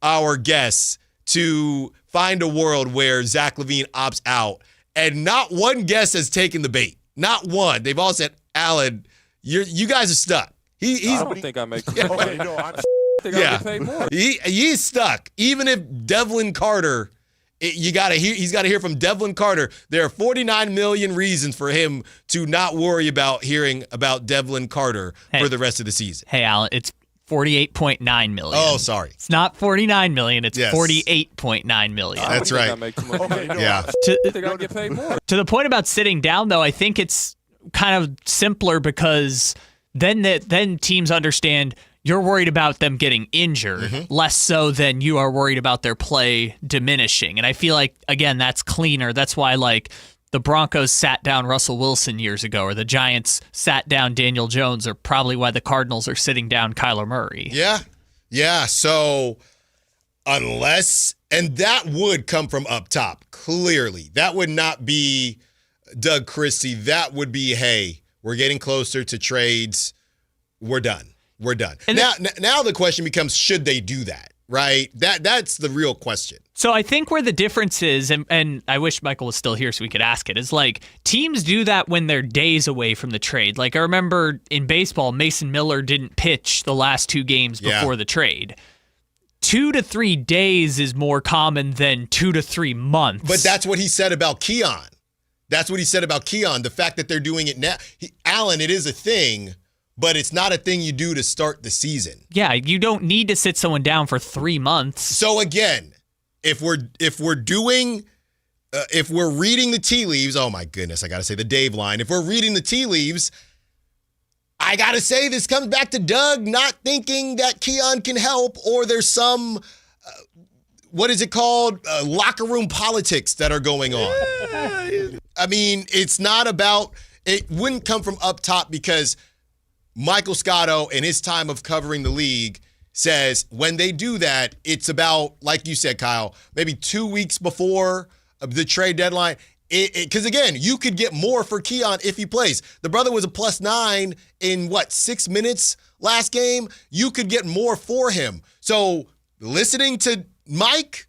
our guests to find a world where Zach LaVine opts out. And not one guest has taken the bait. Not one. They've all said, Allen, you guys are stuck. I don't think I make money. No, I think I get paid more. He's stuck. Even if Devlin Carter, he's got to hear from Devlin Carter. There are 49 million reasons for him to not worry about hearing about Devlin Carter for the rest of the season. Hey, Allen, it's 48.9 million. Oh, sorry. It's not 49 million. It's 48.9 million. That's right. I make too much money. Yeah. I think I get paid more. To the point about sitting down, though, I think it's kind of simpler because then teams understand you're worried about them getting injured, less so than you are worried about their play diminishing. And I feel like, again, that's cleaner. That's why, like, the Broncos sat down Russell Wilson years ago, or the Giants sat down Daniel Jones, or probably why the Cardinals are sitting down Kyler Murray. Yeah. So unless, and that would come from up top, clearly. That would not be Doug Christie. That would be, hey, we're getting closer to trades. We're done. And now the question becomes, should they do that? Right? That's the real question. So I think where the difference is, and I wish Michael was still here so we could ask it, is like teams do that when they're days away from the trade. Like I remember in baseball, Mason Miller didn't pitch the last 2 games before the trade. 2 to 3 days is more common than 2 to 3 months. But that's what he said about Keon. The fact that they're doing it now. Allen, it is a thing, but it's not a thing you do to start the season. Yeah, you don't need to sit someone down for 3 months. So again, if we're reading the tea leaves, oh my goodness, I got to say the Dave line. If we're reading the tea leaves, I got to say this comes back to Doug not thinking that Keon can help, or there's some, what is it called? Locker room politics that are going on. I mean, it's not about, it wouldn't come from up top because Michael Scotto, in his time of covering the league, says when they do that, it's about, like you said, Kyle, maybe 2 weeks before the trade deadline. Because, again, you could get more for Keon if he plays. The brother was a +9 in, 6 minutes last game? You could get more for him. So listening to Mike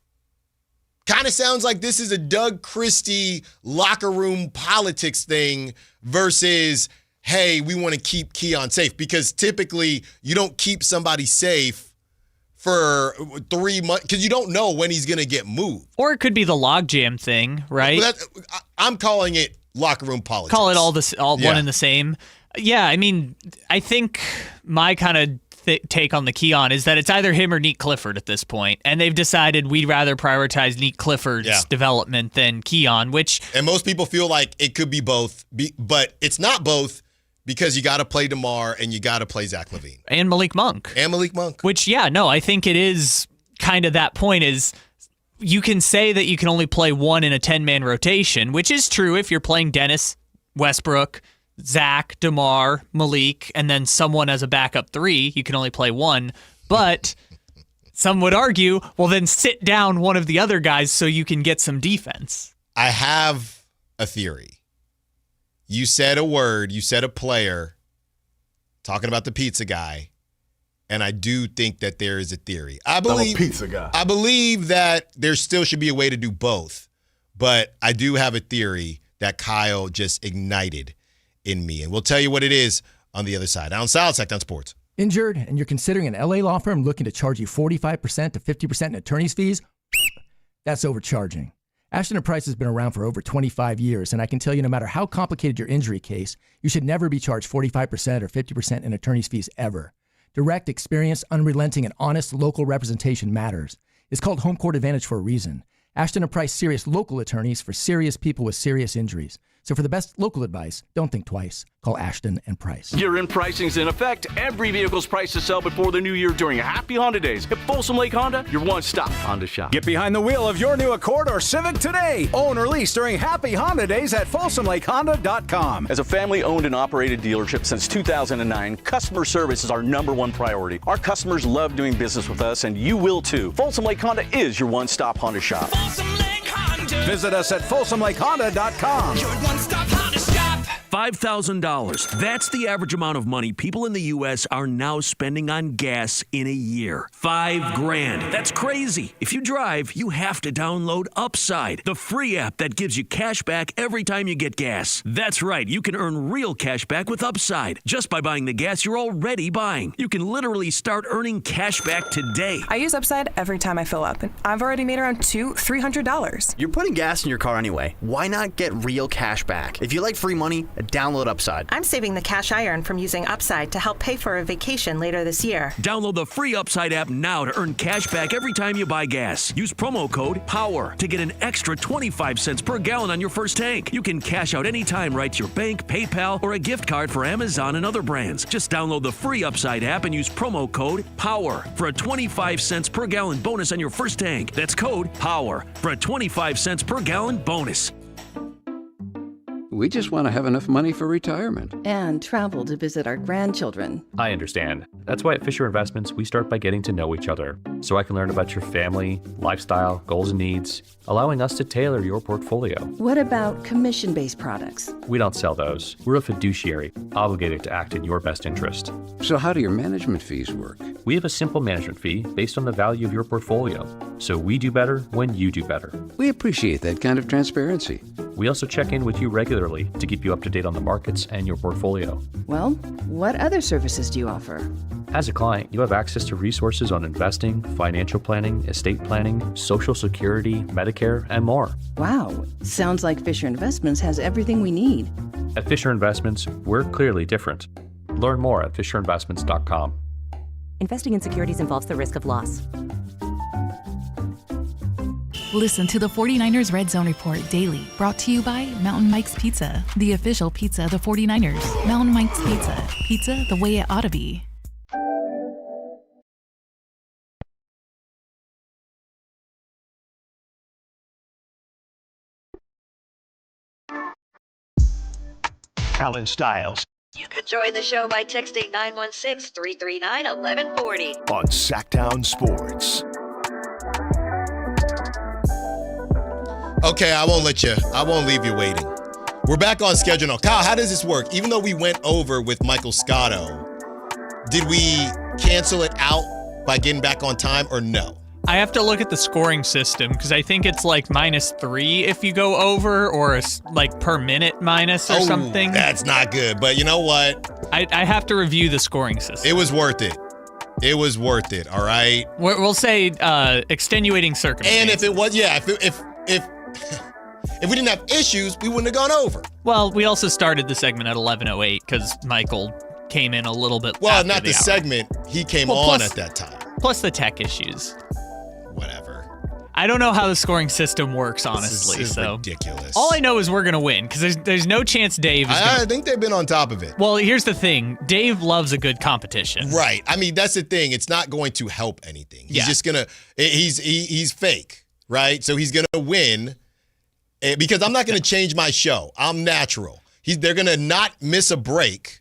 kind of sounds like this is a Doug Christie locker room politics thing versus, hey, we want to keep Keon safe, because typically you don't keep somebody safe for 3 months because you don't know when he's going to get moved. Or it could be the logjam thing, right? I'm calling it locker room politics. Call it all one and the same. Yeah, I mean, I think my kind of take on the Keon is that it's either him or Nick Clifford at this point, and they've decided we'd rather prioritize Nick Clifford's development than Keon, and most people feel like it could be both, but it's not both. Because you got to play DeMar and you got to play Zach LaVine. And Malik Monk. Which, I think it is kind of that point is you can say that you can only play one in a 10-man rotation, which is true if you're playing Dennis, Westbrook, Zach, DeMar, Malik, and then someone as a backup 3. You can only play one. But some would argue, well, then sit down one of the other guys so you can get some defense. I have a theory. You said a word, you said a player, talking about the pizza guy, and I do think that there is a theory. I'm a pizza guy. I believe that there still should be a way to do both, but I do have a theory that Kyle just ignited in me, and we'll tell you what it is on the other side. Allen Stiles, Sactown Sports. Injured, and you're considering an LA law firm looking to charge you 45% to 50% in attorney's fees? That's overcharging. Ashton & Price has been around for over 25 years, and I can tell you no matter how complicated your injury case, you should never be charged 45% or 50% in attorney's fees ever. Direct, experienced, unrelenting, and honest local representation matters. It's called Home Court Advantage for a reason. Ashton & Price Serious Local Attorneys for serious people with serious injuries. So for the best local advice, don't think twice. Call Ashton & Price. Year-end pricing's in effect. Every vehicle's priced to sell before the new year during Happy Honda Days. At Folsom Lake Honda, your one-stop Honda shop. Get behind the wheel of your new Accord or Civic today. Own or lease during Happy Honda Days at FolsomLakeHonda.com. As a family-owned and operated dealership since 2009, customer service is our #1 priority. Our customers love doing business with us, and you will too. Folsom Lake Honda is your one-stop Honda shop. Visit us at FolsomLakeHonda.com. Your one-stop Honda shop. $5,000. That's the average amount of money people in the U.S. are now spending on gas in a year. $5,000. That's crazy. If you drive, you have to download Upside, the free app that gives you cash back every time you get gas. That's right. You can earn real cash back with Upside just by buying the gas you're already buying. You can literally start earning cash back today. I use Upside every time I fill up, and I've already made around $200-$300. You're putting gas in your car anyway. Why not get real cash back? If you like free money, download Upside. I'm saving the cash I earn from using Upside to help pay for a vacation later this year. Download the free Upside app now to earn cash back every time you buy gas. Use promo code POWER to get an extra 25 cents per gallon on your first tank. You can cash out anytime right to your bank, PayPal, or a gift card for Amazon and other brands. Just download the free Upside app and use promo code POWER for a 25 cents per gallon bonus on your first tank. That's code POWER for a 25 cents per gallon bonus. We just want to have enough money for retirement. And travel to visit our grandchildren. I understand. That's why at Fisher Investments, we start by getting to know each other, so I can learn about your family, lifestyle, goals and needs, allowing us to tailor your portfolio. What about commission-based products? We don't sell those. We're a fiduciary, obligated to act in your best interest. So how do your management fees work? We have a simple management fee based on the value of your portfolio, so we do better when you do better. We appreciate that kind of transparency. We also check in with you regularly to keep you up to date on the markets and your portfolio. Well, what other services do you offer? As a client, you have access to resources on investing, financial planning, estate planning, Social Security, Medicare, and more. Wow, sounds like Fisher Investments has everything we need. At Fisher Investments, we're clearly different. Learn more at FisherInvestments.com. Investing in securities involves the risk of loss. Listen to the 49ers Red Zone Report daily, brought to you by Mountain Mike's Pizza, the official pizza of the 49ers. Mountain Mike's Pizza, pizza the way it ought to be. Allen Stiles You can join the show by texting 916-339-1140. on Sactown Sports. Okay, I won't leave you waiting. We're back on schedule now. Kyle, how does this work? Even though we went over with Michael Scotto, did we cancel it out by getting back on time or no? I have to look at the scoring system because I think it's like -3 if you go over, or like per minute minus or something. That's not good. But you know what? I have to review the scoring system. It was worth it. It was worth it. All right. We'll say extenuating circumstances. And if it was, yeah, if we didn't have issues, we wouldn't have gone over. Well, we also started the segment at 11:08 because Michael came in a little bit. Well, after not the hour. segment. He came on at that time. Plus the tech issues. Whatever. I don't know how the scoring system works, honestly. This is so ridiculous. All I know is we're gonna win because there's no chance Dave is I think they've been on top of it. Well, here's the thing. Dave loves a good competition. Right. I mean, that's the thing. It's not going to help anything. He's just gonna. He's fake, right? So he's gonna win because I'm not gonna change my show. I'm natural. They're gonna not miss a break,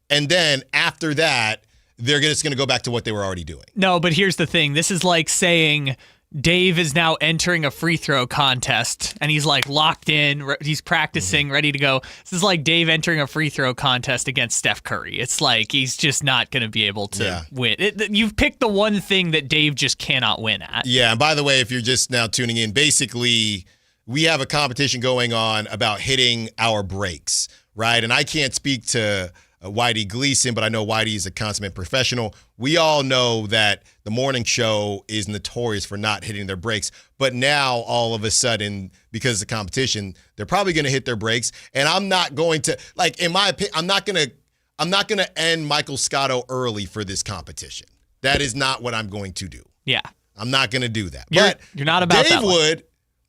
and then after that, they're just gonna go back to what they were already doing. No, but here's the thing. This is like saying Dave is now entering a free throw contest, and he's like locked in. He's practicing, ready to go. This is like Dave entering a free throw contest against Steph Curry. It's like he's just not going to be able to win. You've picked the one thing that Dave just cannot win at. Yeah, and by the way, if you're just now tuning in, basically we have a competition going on about hitting our breaks, right? And I can't speak to Whitey Gleason, but I know Whitey is a consummate professional. We all know that the morning show is notorious for not hitting their breaks, but now all of a sudden, because of the competition, they're probably going to hit their breaks. And I'm not going to, like, in my opinion, I'm not going to end Michael Scotto early for this competition. That is not what I'm going to do. Yeah, I'm not going to do that. You're not about Dave that. would.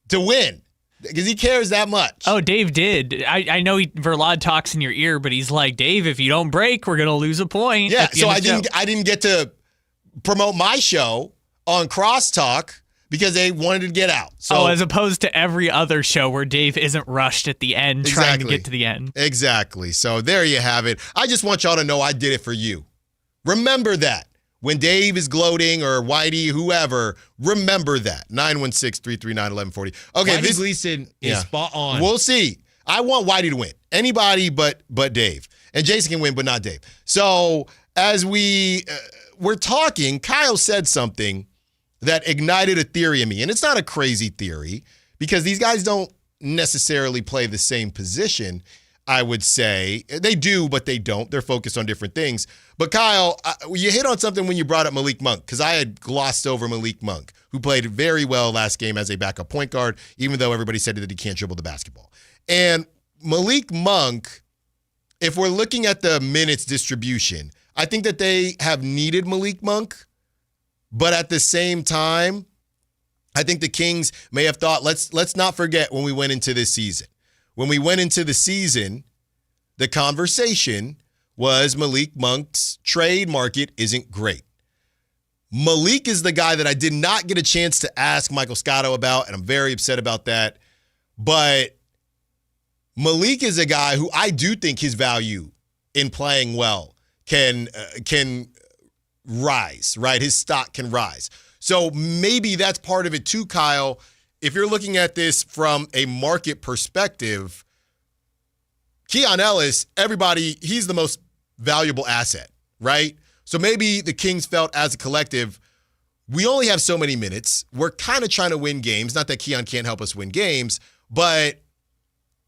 to win because he cares that much. Oh, Dave did. I know Verlad talks in your ear, but he's like, Dave, if you don't break, we're going to lose a point. Yeah, so I didn't get to promote my show on Crosstalk because they wanted to get out. So, as opposed to every other show where Dave isn't rushed at the end trying to get to the end. Exactly. So there you have it. I just want y'all to know I did it for you. Remember that. When Dave is gloating or Whitey, whoever, remember that. 916-339-1140. Okay, Whitey Gleason is spot on. We'll see. I want Whitey to win. Anybody but Dave. And Jason can win, but not Dave. So as we're talking, Kyle said something that ignited a theory in me. And it's not a crazy theory because these guys don't necessarily play the same position, I would say. They do, but they don't. They're focused on different things. But Kyle, you hit on something when you brought up Malik Monk because I had glossed over Malik Monk, who played very well last game as a backup point guard, even though everybody said that he can't dribble the basketball. And Malik Monk, if we're looking at the minutes distribution, I think that they have needed Malik Monk. But at the same time, I think the Kings may have thought, let's not forget when we went into this season. When we went into the season, the conversation was Malik Monk's trade market isn't great. Malik is the guy that I did not get a chance to ask Michael Scotto about, and I'm very upset about that. But Malik is a guy who I do think his value in playing well can rise, right? His stock can rise. So maybe that's part of it too, Kyle. If you're looking at this from a market perspective, Keon Ellis, he's the most valuable asset, right? So maybe the Kings felt as a collective, we only have so many minutes. We're kind of trying to win games. Not that Keon can't help us win games, but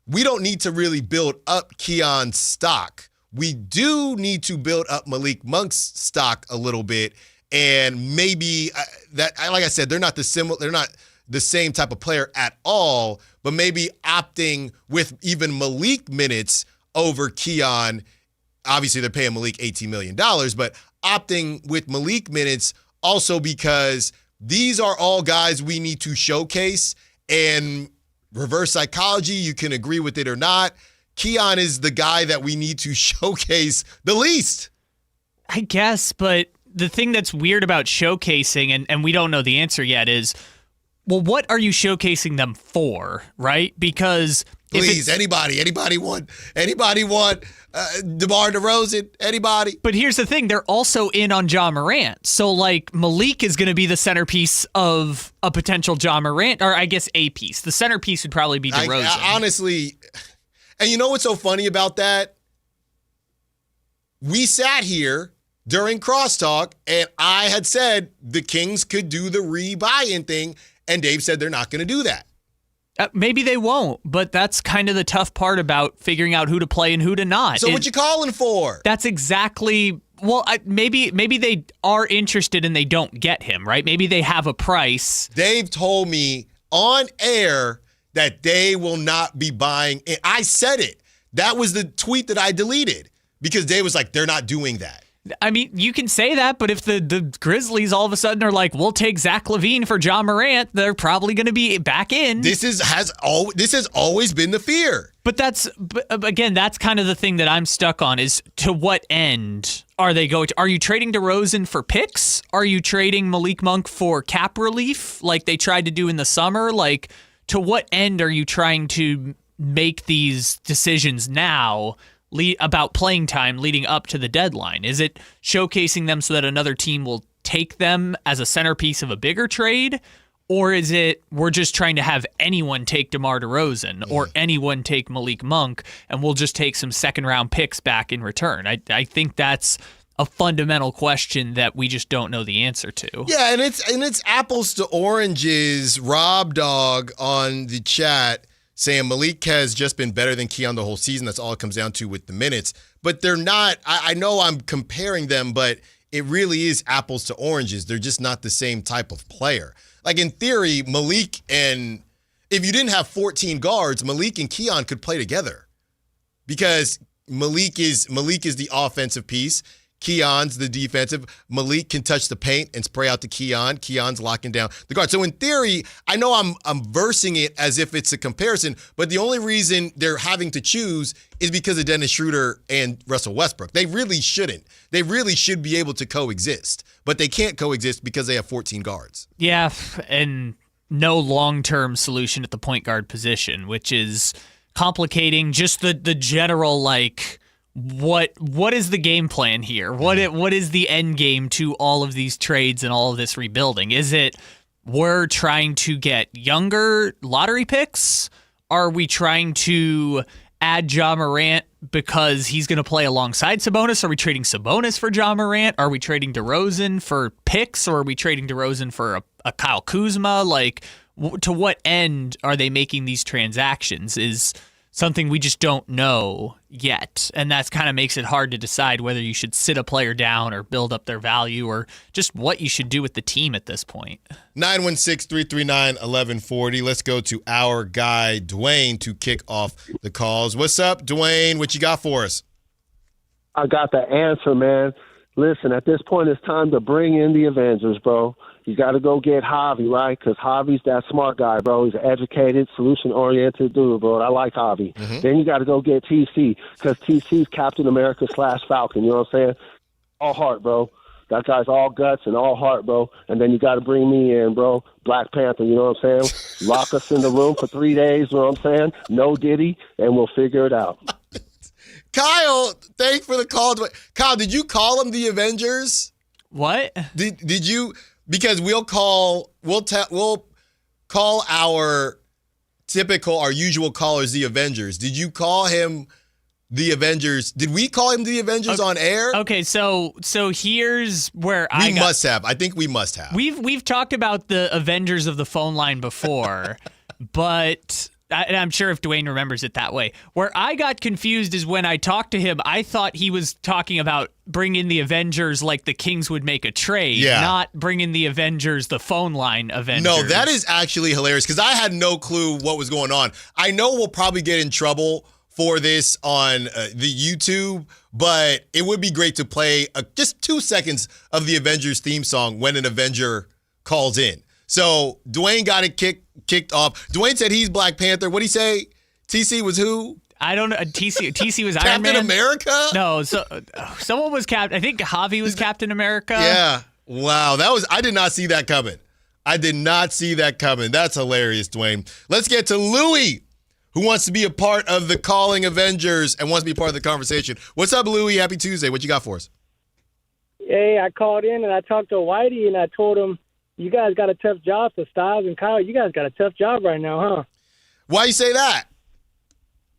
we don't need to really build up Keon's stock. We do need to build up Malik Monk's stock a little bit, and maybe like I said, they're not the same type of player at all. But maybe opting with even Malik minutes over Keon. Obviously, they're paying Malik $18 million, but opting with Malik minutes also because these are all guys we need to showcase. And reverse psychology, you can agree with it or not, Keon is the guy that we need to showcase the least. I guess, but the thing that's weird about showcasing, and we don't know the answer yet, is, well, what are you showcasing them for, right? Because please, anybody want DeMar DeRozan? Anybody? But here's the thing: they're also in on Ja Morant, so like Malik is going to be the centerpiece of a potential Ja Morant, or I guess a piece. The centerpiece would probably be DeRozan. Honestly. And you know what's so funny about that? We sat here during Crosstalk, and I had said the Kings could do the re-buy-in thing, and Dave said they're not going to do that. Maybe they won't, but that's kind of the tough part about figuring out who to play and who to not. So what you calling for? That's exactly... Well, maybe they are interested and they don't get him, right? Maybe they have a price. Dave told me on air that they will not be buying it. I said it. That was the tweet that I deleted because Dave was like, they're not doing that. I mean, you can say that, but if the Grizzlies all of a sudden are like, we'll take Zach LaVine for Ja Morant, they're probably going to be back in. This has always been the fear. But again, that's kind of the thing that I'm stuck on is to what end are they going to? Are you trading DeRozan for picks? Are you trading Malik Monk for cap relief like they tried to do in the summer? Like, to what end are you trying to make these decisions now about playing time leading up to the deadline? Is it showcasing them so that another team will take them as a centerpiece of a bigger trade? Or is it we're just trying to have anyone take DeMar DeRozan or anyone take Malik Monk and we'll just take some second-round picks back in return? I think that's a fundamental question that we just don't know the answer to. Yeah, and it's apples to oranges. Rob Dog on the chat saying Malik has just been better than Keon the whole season. That's all it comes down to with the minutes. But they're not, I know I'm comparing them, but it really is apples to oranges. They're just not the same type of player. Like in theory, Malik and, if you didn't have 14 guards, Malik and Keon could play together. Because Malik is the offensive piece. Keon's the defensive. Malik can touch the paint and spray out to Keon. Keon's locking down the guard. So in theory, I know I'm versing it as if it's a comparison, but the only reason they're having to choose is because of Dennis Schroeder and Russell Westbrook. They really shouldn't. They really should be able to coexist, but they can't coexist because they have 14 guards. Yeah, and no long-term solution at the point guard position, which is complicating just the general, like, what is the game plan here? What is the end game to all of these trades and all of this rebuilding? Is it we're trying to get younger lottery picks? Are we trying to add Ja Morant because he's going to play alongside Sabonis? Are we trading Sabonis for Ja Morant? Are we trading DeRozan for picks, or are we trading DeRozan for a Kyle Kuzma? Like, to what end are they making these transactions is something we just don't know yet. And that kind of makes it hard to decide whether you should sit a player down or build up their value, or just what you should do with the team at this point. 916-339-1140. Let's go to our guy, Dwayne, to kick off the calls. What's up, Dwayne? What you got for us? I got the answer, man. Listen, at this point, it's time to bring in the Avengers, bro. You got to go get Javi, right? Because Javi's that smart guy, bro. He's an educated, solution-oriented dude, bro. I like Javi. Mm-hmm. Then you got to go get TC, because TC's Captain America / Falcon. You know what I'm saying? All heart, bro. That guy's all guts and all heart, bro. And then you got to bring me in, bro. Black Panther, you know what I'm saying? Lock us in the room for 3 days, you know what I'm saying? No Diddy, and we'll figure it out. Cole, thanks for the call. Kyle, did you call them the Avengers? What? Did you? Because we'll call our usual callers the Avengers. Did you call him the Avengers? Did we call him the Avengers on air? Okay, so here's where we must have. I think we must have. We've talked about the Avengers of the phone line before, but I'm sure if Dwayne remembers it that way. Where I got confused is when I talked to him, I thought he was talking about bringing the Avengers like the Kings would make a trade, not bringing the Avengers, the phone line Avengers. No, that is actually hilarious because I had no clue what was going on. I know we'll probably get in trouble for this on the YouTube, but it would be great to play just 2 seconds of the Avengers theme song when an Avenger calls in. So Dwayne got it kicked off. Dwayne said he's Black Panther. What'd he say? TC was who? I don't know. TC was Iron Man. Captain America? No, so someone was Captain. I think Javi was Captain America. Yeah. Wow. I did not see that coming. That's hilarious, Dwayne. Let's get to Louie, who wants to be a part of the Calling Avengers and wants to be part of the conversation. What's up, Louie? Happy Tuesday. What you got for us? Hey, I called in and I talked to Whitey and I told him, you guys got a tough job. So Styles and Kyle, you guys got a tough job right now, huh? Why you say that?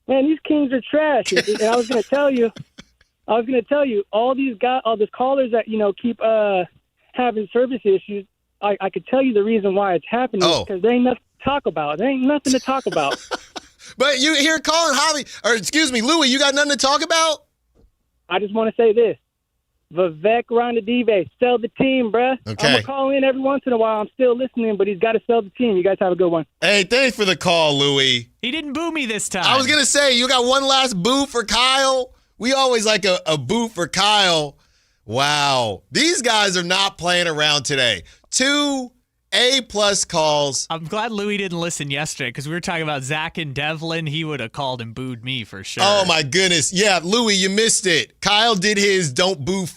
Man, these Kings are trash. And I was going to tell you, all these guys, all these callers that, keep having service issues, I could tell you the reason why it's happening because there ain't nothing to talk about. There ain't nothing to talk about. But you hear Louie, you got nothing to talk about? I just want to say this. Vivek Ranadive, sell the team, bruh. Okay. I'm going to call in every once in a while. I'm still listening, but he's got to sell the team. You guys have a good one. Hey, thanks for the call, Louie. He didn't boo me this time. I was going to say, you got one last boo for Kyle? We always like a boo for Kyle. Wow. These guys are not playing around today. 2 A-plus calls. I'm glad Louie didn't listen yesterday because we were talking about Zach and Devlin. He would have called and booed me for sure. Oh, my goodness. Yeah, Louie, you missed it. Kyle did his don't boo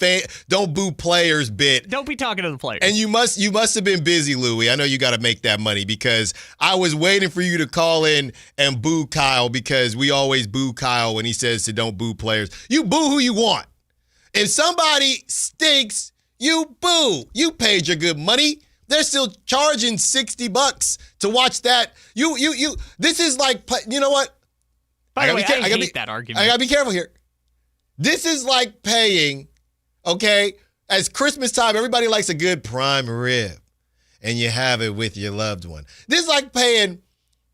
players bit. Don't be talking to the players. And you must have been busy, Louie. I know you got to make that money because I was waiting for you to call in and boo Kyle because we always boo Kyle when he says to don't boo players. You boo who you want. If somebody stinks, you boo. You paid your good money. They're still charging $60 to watch that. This is like, you know what? By the way, I hate that argument. I got to be careful here. This is like paying, okay, as Christmas time, everybody likes a good prime rib, and you have it with your loved one. This is like paying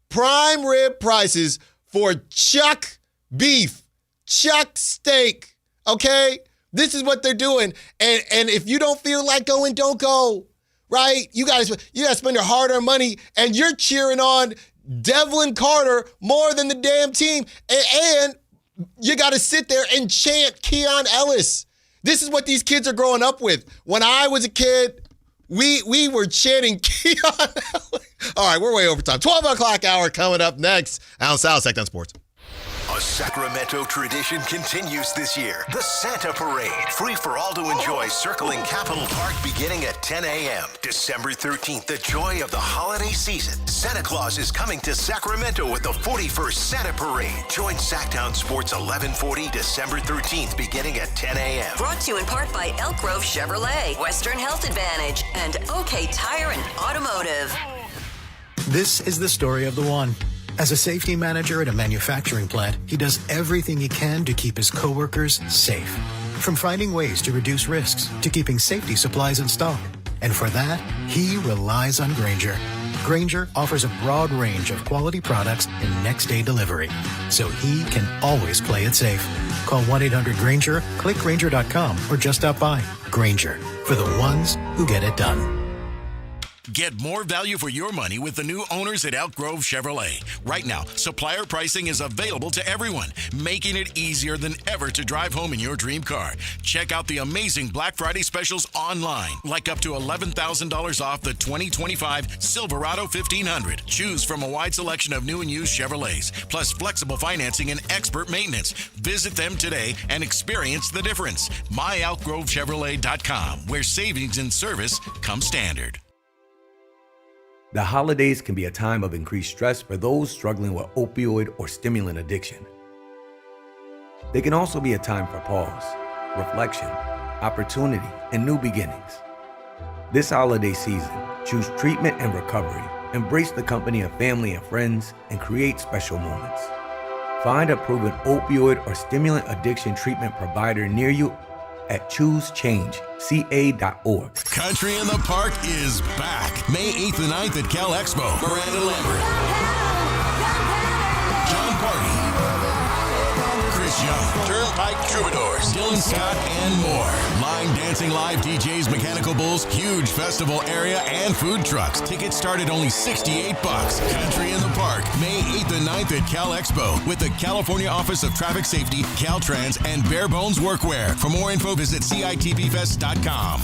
prime rib prices for chuck beef, chuck steak, okay? This is what they're doing. And if you don't feel like going, don't go. Right? You gotta spend your hard-earned money, and you're cheering on Devlin Carter more than the damn team. And you got to sit there and chant Keon Ellis. This is what these kids are growing up with. When I was a kid, we were chanting Keon Allen. All right, we're way over time. 12 o'clock hour coming up next. Allen Stiles, Sactown Sports. A Sacramento tradition continues this year. The Santa Parade. Free for all to enjoy, circling Capitol Park beginning at 10 a.m. December 13th, the joy of the holiday season. Santa Claus is coming to Sacramento with the 41st Santa Parade. Join Sactown Sports 1140 December 13th beginning at 10 a.m. Brought to you in part by Elk Grove Chevrolet, Western Health Advantage, and OK Tire and Automotive. This is the story of the one. As a safety manager at a manufacturing plant, he does everything he can to keep his coworkers safe. From finding ways to reduce risks to keeping safety supplies in stock. And for that, he relies on Grainger. Grainger offers a broad range of quality products and next-day delivery, so he can always play it safe. Call 1-800-GRAINGER, click Grainger.com, or just stop by. Grainger, for the ones who get it done. Get more value for your money with the new owners at Elk Grove Chevrolet. Right now, supplier pricing is available to everyone, making it easier than ever to drive home in your dream car. Check out the amazing Black Friday specials online, like up to $11,000 off the 2025 Silverado 1500. Choose from a wide selection of new and used Chevrolets, plus flexible financing and expert maintenance. Visit them today and experience the difference. MyElkGroveChevrolet.com, where savings and service come standard. The holidays can be a time of increased stress for those struggling with opioid or stimulant addiction. They can also be a time for pause, reflection, opportunity, and new beginnings. This holiday season, choose treatment and recovery. Embrace the company of family and friends and create special moments. Find a proven opioid or stimulant addiction treatment provider near you at choosechangeca.org. Country in the Park is back. May 8th and 9th at Cal Expo. Miranda Lambert, John Party, Chris Young, Turnpike Troubadours, Dylan Scott, and more. Line dancing, live DJs, mechanical bulls, huge festival area, and food trucks. Tickets start at only $68. Country in the Park, May 8th and 9th at Cal Expo with the California Office of Traffic Safety, Caltrans, and Bare Bones Workwear. For more info, visit CITPFest.com.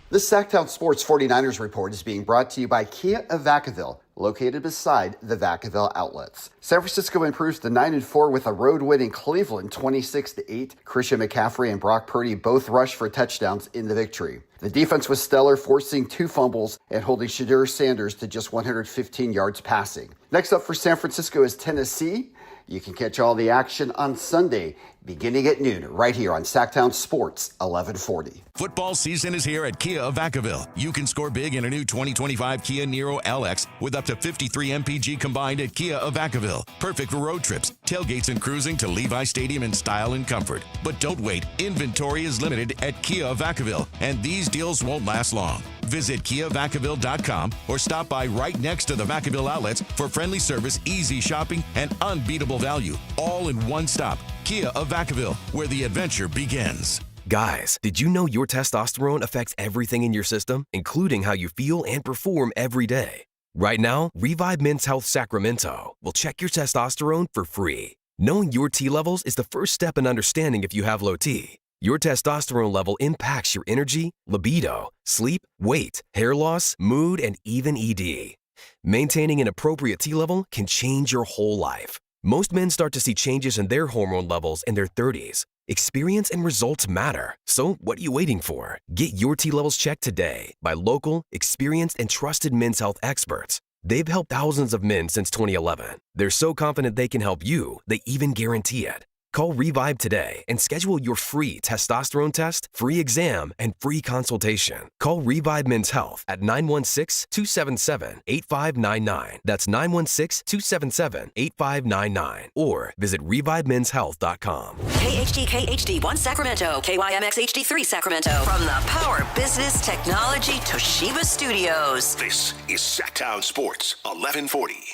The Sactown Sports 49ers Report is being brought to you by Kia of Vacaville, located beside the Vacaville outlets. San Francisco improves to 9-4 with a road win in Cleveland, 26-8. Christian McCaffrey and Brock Purdy both rushed for touchdowns in the victory. The defense was stellar, forcing 2 fumbles and holding Shadur Sanders to just 115 yards passing. Next up for San Francisco is Tennessee. You can catch all the action on Sunday, beginning at noon, right here on Sactown Sports 1140. Football season is here at Kia of Vacaville. You can score big in a new 2025 Kia Niro LX with up to 53 MPG combined at Kia of Vacaville. Perfect for road trips, tailgates, and cruising to Levi Stadium in style and comfort. But don't wait. Inventory is limited at Kia of Vacaville, and these deals won't last long. Visit KiaVacaville.com or stop by right next to the Vacaville outlets for friendly service, easy shopping, and unbeatable value. All in one stop. Kia of Vacaville, where the adventure begins. Guys, did you know your testosterone affects everything in your system, including how you feel and perform every day? Right now, Revive Men's Health Sacramento will check your testosterone for free. Knowing your T levels is the first step in understanding if you have low T. Your testosterone level impacts your energy, libido, sleep, weight, hair loss, mood, and even ED. Maintaining an appropriate T level can change your whole life. Most men start to see changes in their hormone levels in their 30s. Experience and results matter. So what are you waiting for? Get your T levels checked today by local, experienced, and trusted men's health experts. They've helped thousands of men since 2011. They're so confident they can help you, they even guarantee it. Call Revive today and schedule your free testosterone test, free exam, and free consultation. Call Revive Men's Health at 916-277-8599. That's 916-277-8599. Or visit ReviveMen'sHealth.com. KHD1 Sacramento, KYMX HD3 Sacramento. From the Power Business Technology Toshiba Studios. This is Sactown Sports 1140.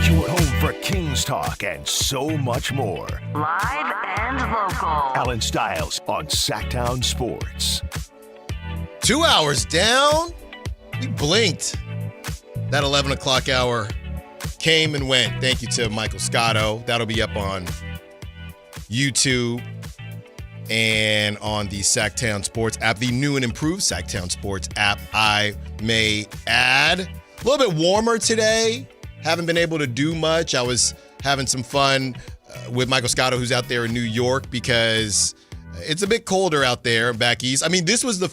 Your home for Kings talk and so much more. Live and local. Allen Stiles on Sactown Sports. 2 hours down. We blinked. That 11 o'clock hour came and went. Thank you to Michael Scotto. That'll be up on YouTube and on the Sactown Sports app, the new and improved Sactown Sports app, I may add. A little bit warmer today. Haven't been able to do much. I was having some fun with Michael Scotto, who's out there in New York, because it's a bit colder out there back east. I mean, one of the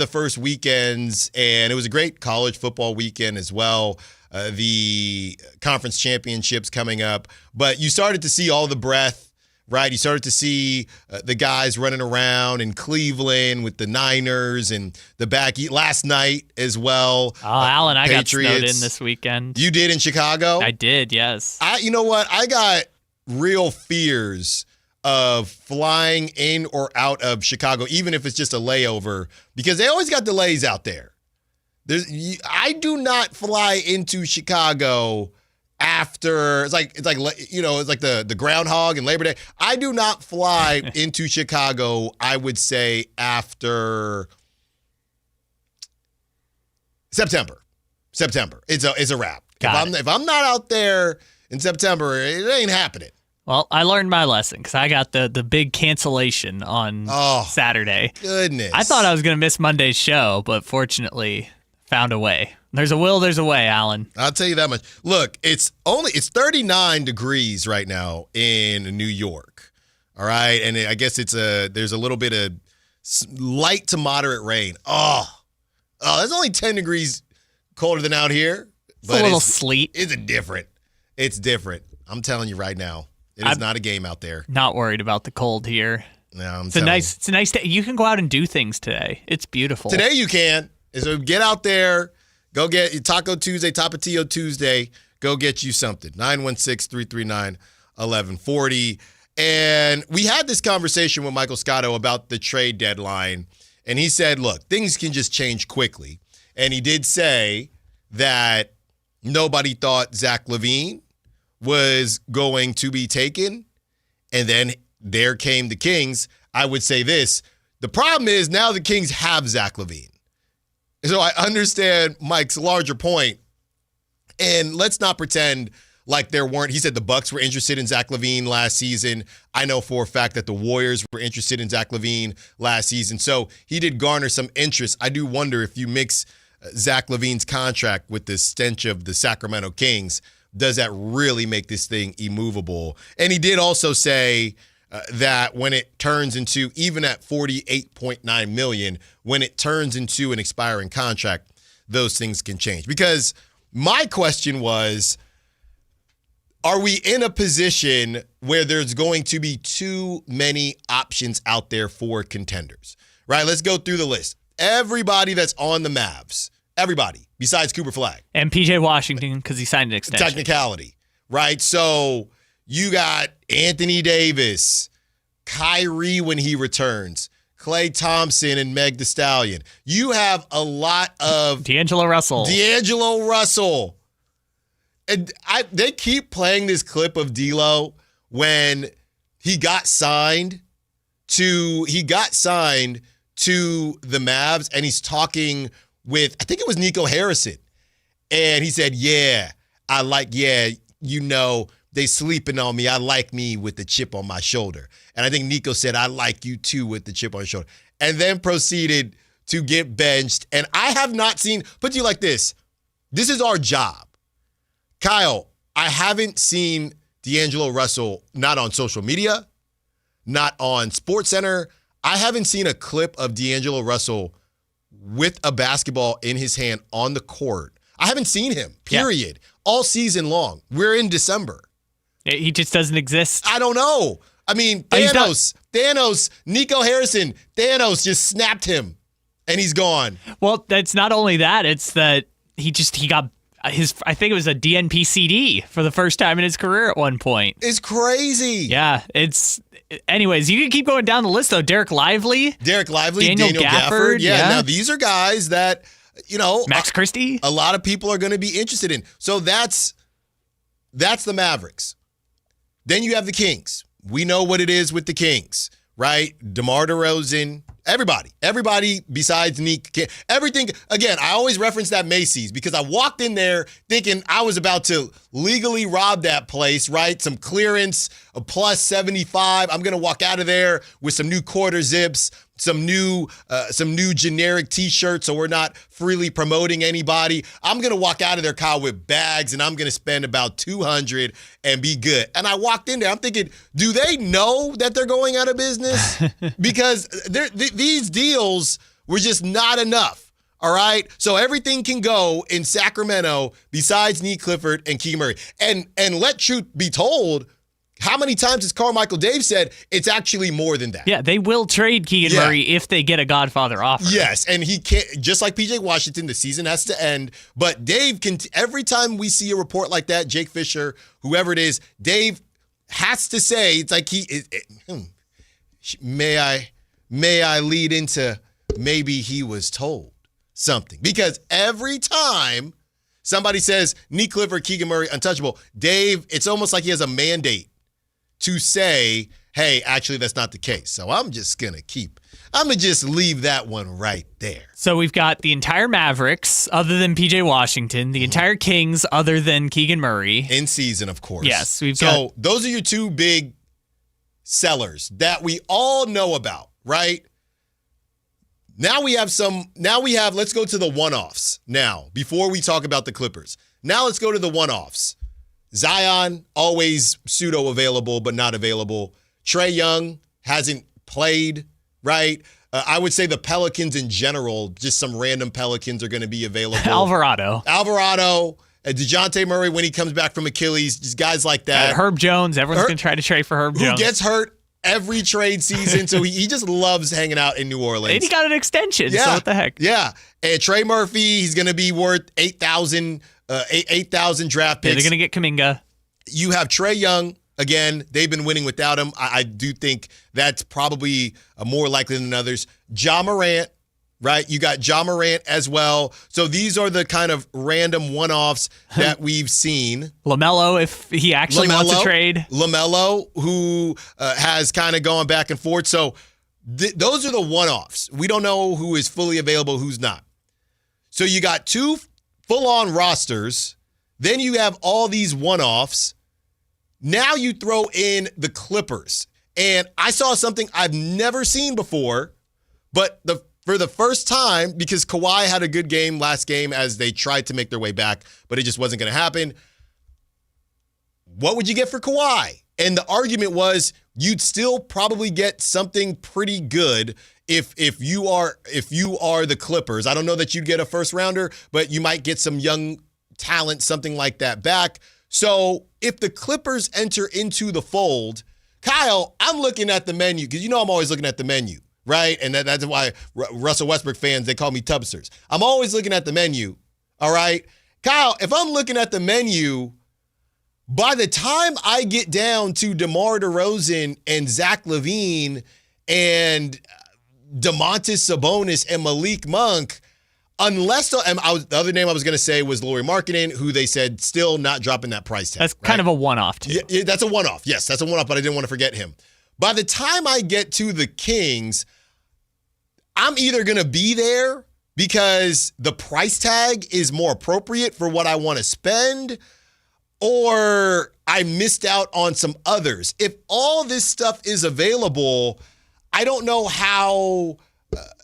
first weekends, and it was a great college football weekend as well. The conference championships coming up, but you started to see all the breath, right? You started to see the guys running around in Cleveland with the Niners and the back last night as well. Oh, Allen, I got Patriots. snowed in this weekend. You did in Chicago? I did, yes. You know what? I got real fears of flying in or out of Chicago, even if it's just a layover, because they always got delays out there. I do not fly into Chicago after it's like the groundhog and Labor Day. I do not fly into Chicago, I would say, after September. It's a wrap. If I'm not out there in September, it ain't happening. Well, I learned my lesson because I got the big cancellation on Saturday. Goodness. I thought I was going to miss Monday's show, but fortunately found a way. There's a will, there's a way, Allen. I'll tell you that much. Look, it's 39 degrees right now in New York. All right, and I guess there's a little bit of light to moderate rain. Oh, that's only 10 degrees colder than out here. It's a little sleet. It's different. It's different. I'm telling you right now. It is not a game out there. Not worried about the cold here. No, it's a nice day. You can go out and do things today. It's beautiful. Today you can. So get out there. Go get your Taco Tuesday, Tapatio Tuesday. Go get you something. 916-339-1140. And we had this conversation with Michael Scotto about the trade deadline. And he said, look, things can just change quickly. And he did say that nobody thought Zach LaVine was going to be taken, and then there came the Kings. I would say this. The problem is now the Kings have Zach LaVine. So I understand Mike's larger point, and let's not pretend like there weren't. He said the Bucks were interested in Zach LaVine last season. I know for a fact that the Warriors were interested in Zach LaVine last season. So he did garner some interest. I do wonder if you mix Zach LaVine's contract with the stench of the Sacramento Kings, does that really make this thing immovable? And he did also say that when it turns into, even at $48.9 million, when it turns into an expiring contract, those things can change. Because my question was, are we in a position where there's going to be too many options out there for contenders? Right? Let's go through the list. Everybody that's on the Mavs. Everybody, besides Cooper Flagg. And P.J. Washington, because he signed an extension. Technicality, right? So you got Anthony Davis, Kyrie when he returns, Klay Thompson and Meg Thee Stallion. You have a lot of... D'Angelo Russell. And they keep playing this clip of D'Lo when he got signed to the Mavs, and he's talking with, I think it was Nico Harrison. And he said, they sleeping on me. I like me with the chip on my shoulder. And I think Nico said, I like you too with the chip on your shoulder. And then proceeded to get benched. And I have not seen, put to you like this. This is our job. Kyle, I haven't seen D'Angelo Russell, not on social media, not on SportsCenter. I haven't seen a clip of D'Angelo Russell with a basketball in his hand on the court. I haven't seen him, period, all season long. We're in December. He just doesn't exist. I don't know. I mean, Thanos, Nico Harrison, Thanos just snapped him, and he's gone. Well, that's not only that. It's that he got his, I think it was a DNP CD for the first time in his career at one point. It's crazy. Yeah, anyways, you can keep going down the list, though. Derek Lively, Daniel Gafford. Yeah, now these are guys that, Max Christie. A lot of people are going to be interested in. So that's the Mavericks. Then you have the Kings. We know what it is with the Kings, right? DeMar DeRozan Everybody besides Nick. Everything. Again, I always reference that Macy's because I walked in there thinking I was about to legally rob that place, right? Some clearance, a plus 75. I'm going to walk out of there with some new quarter zips, some new generic T-shirts, so we're not freely promoting anybody. I'm going to walk out of there, Kyle, with bags, and I'm going to spend about $200 and be good. And I walked in there. I'm thinking, do they know that they're going out of business? Because these deals were just not enough, all right? So everything can go in Sacramento besides Nick Clifford and Keegan Murray. And let truth be told, how many times has Carmichael Dave said it's actually more than that? Yeah, they will trade Keegan Murray if they get a Godfather offer. Yes, and he can't, just like PJ Washington, the season has to end. But Dave can, every time we see a report like that, Jake Fisher, whoever it is, Dave has to say, it's like may I lead into maybe he was told something. Because every time somebody says Nick Clifford, Keegan Murray, untouchable, Dave, it's almost like he has a mandate to say, hey, actually, that's not the case. So I'm just going to just leave that one right there. So we've got the entire Mavericks, other than PJ Washington, the entire Kings, other than Keegan Murray. In season, of course. Yes. So those are your two big sellers that we all know about, right? Now we have, let's go to the one-offs now, before we talk about the Clippers. Now let's go to the one-offs. Zion, always pseudo-available, but not available. Trae Young hasn't played, right? I would say the Pelicans in general, just some random Pelicans are going to be available. Alvarado, DeJounte Murray when he comes back from Achilles, just guys like that. Herb Jones, everyone's going to try to trade for Herb Jones. Who gets hurt every trade season, so he just loves hanging out in New Orleans. And he got an extension, so what the heck? Yeah, and Trey Murphy, he's going to be worth 8,000 draft picks. Yeah, they're going to get Kuminga. You have Trae Young. Again, they've been winning without him. I do think that's probably more likely than others. Ja Morant, right? You got Ja Morant as well. So these are the kind of random one-offs that we've seen. LaMelo, if he actually wants to trade. LaMelo, who has kind of gone back and forth. So those are the one-offs. We don't know who is fully available, who's not. So you got two full-on rosters. Then you have all these one-offs. Now you throw in the Clippers. And I saw something I've never seen before, but for the first time, because Kawhi had a good game last game as they tried to make their way back, but it just wasn't going to happen. What would you get for Kawhi? And the argument was you'd still probably get something pretty good if you are the Clippers. I don't know that you'd get a first rounder, but you might get some young talent, something like that back. So if the Clippers enter into the fold, Kyle, I'm looking at the menu because I'm always looking at the menu, right? And that's why Russell Westbrook fans, they call me Tubsters. I'm always looking at the menu, all right? Kyle, if I'm looking at the menu, by the time I get down to DeMar DeRozan and Zach LaVine and Domantas Sabonis and Malik Monk, unless the other name I was going to say was Lauri Markkanen, who they said still not dropping that price tag. That's kind of a one-off, too. Yeah, that's a one-off. Yes, that's a one-off, but I didn't want to forget him. By the time I get to the Kings, I'm either going to be there because the price tag is more appropriate for what I want to spend, or I missed out on some others. If all this stuff is available, I don't know how...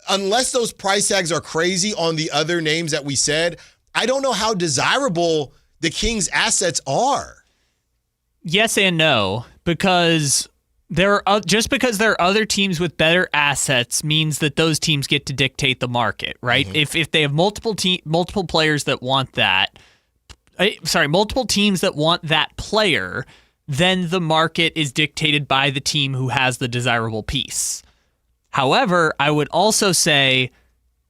unless those price tags are crazy on the other names that we said, I don't know how desirable the Kings' assets are. Yes and no, because just because there are other teams with better assets means that those teams get to dictate the market, right? Mm-hmm. If they have multiple players that want that, multiple teams that want that player, then the market is dictated by the team who has the desirable piece. However, I would also say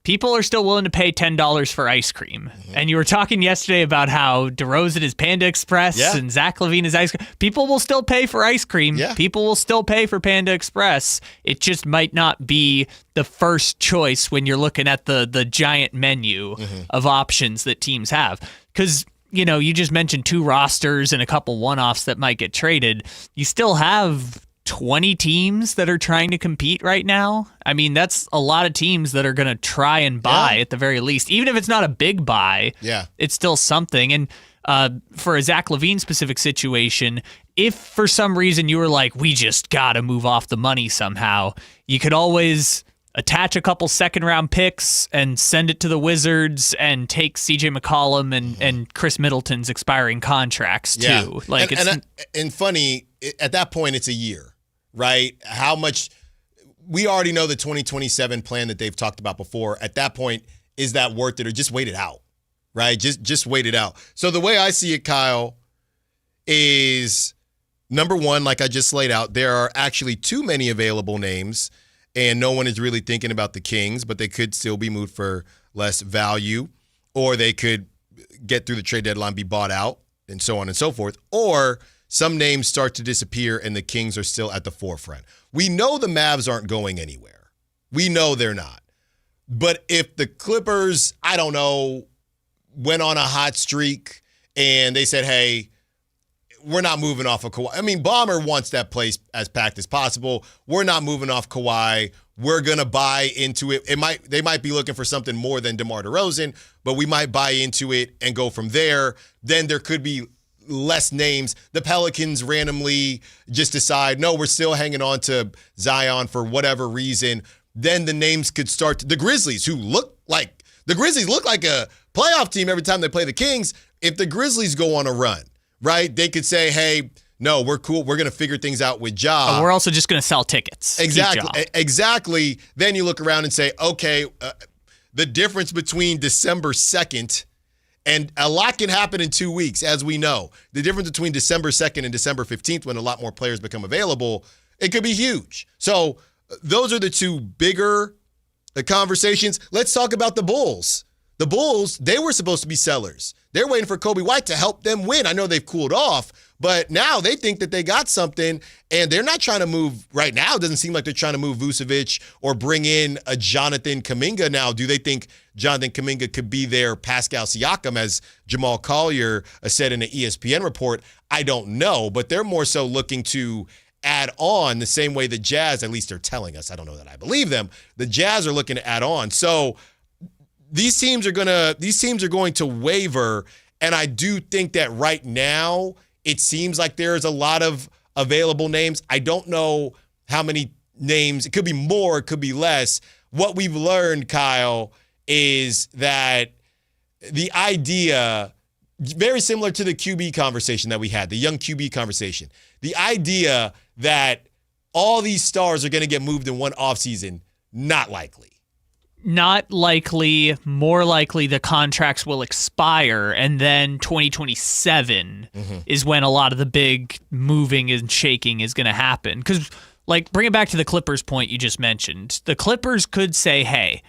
people are still willing to pay $10 for ice cream. Mm-hmm. And you were talking yesterday about how DeRozan is Panda Express and Zach LaVine is ice cream. People will still pay for ice cream. Yeah. People will still pay for Panda Express. It just might not be the first choice when you're looking at the giant menu of options that teams have. Because, you just mentioned two rosters and a couple one-offs that might get traded. You still have 20 teams that are trying to compete right now. I mean, that's a lot of teams that are going to try and buy at the very least. Even if it's not a big buy, it's still something. And for a Zach LaVine specific situation, if for some reason you were like, we just got to move off the money somehow, you could always attach a couple second-round picks and send it to the Wizards and take C.J. McCollum and Chris Middleton's expiring contracts too. Yeah. Like, and funny, at that point, it's a year, right? How much we already know the 2027 plan that they've talked about before. At that point, is that worth it, or just wait it out, right? Just wait it out. So the way I see it, Kyle, is number one, like I just laid out, there are actually too many available names. And no one is really thinking about the Kings, but they could still be moved for less value, or they could get through the trade deadline, be bought out, and so on and so forth. Or some names start to disappear and the Kings are still at the forefront. We know the Mavs aren't going anywhere. We know they're not. But if the Clippers, I don't know, went on a hot streak and they said, hey, we're not moving off of Kawhi. I mean, Ballmer wants that place as packed as possible. We're not moving off Kawhi. We're going to buy into it. They might be looking for something more than DeMar DeRozan, but we might buy into it and go from there. Then there could be less names. The Pelicans randomly just decide, no, we're still hanging on to Zion for whatever reason. Then the names could start the Grizzlies, who look like a playoff team every time they play the Kings. If the Grizzlies go on a run, right, they could say, hey, no, we're cool. We're going to figure things out with Ja. We're also just going to sell tickets. Exactly. Then you look around and say, okay, the difference between December 2nd and a lot can happen in 2 weeks, as we know. The difference between December 2nd and December 15th, when a lot more players become available, it could be huge. So those are the two bigger conversations. Let's talk about the Bulls. The Bulls, they were supposed to be sellers. They're waiting for Kobe White to help them win. I know they've cooled off, but now they think that they got something, and they're not trying to move right now. It doesn't seem like they're trying to move Vucevic or bring in a Jonathan Kuminga now. Do they think Jonathan Kuminga could be their Pascal Siakam, as Jamal Collier said in an ESPN report? I don't know, but they're more so looking to add on the same way the Jazz, at least they're telling us. I don't know that I believe them. The Jazz are looking to add on. So these teams are going to waver, and I do think that right now it seems like there's a lot of available names. I don't know how many names. It could be more, it could be less. What we've learned, Kyle, is that the idea, very similar to the QB conversation that we had, the young QB conversation, the idea that all these stars are going to get moved in one offseason, not likely. Not likely. More likely the contracts will expire, and then 2027 is when a lot of the big moving and shaking is going to happen. Because, like, bring it back to the Clippers point you just mentioned. The Clippers could say, hey,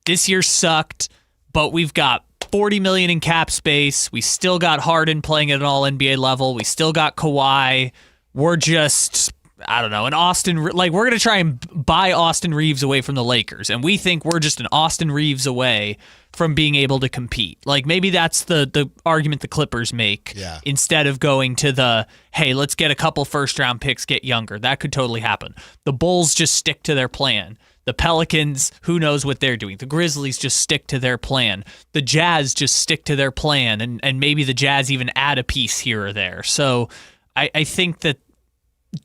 this year sucked, but we've got $40 million in cap space. We still got Harden playing at an all-NBA level. We still got Kawhi. We're just, I don't know, we're going to try and buy Austin Reeves away from the Lakers. And we think we're just an Austin Reeves away from being able to compete. Like, maybe that's the argument the Clippers make instead of going to the, hey, let's get a couple first-round picks, get younger. That could totally happen. The Bulls just stick to their plan. The Pelicans, who knows what they're doing. The Grizzlies just stick to their plan. The Jazz just stick to their plan, and maybe the Jazz even add a piece here or there. So I think that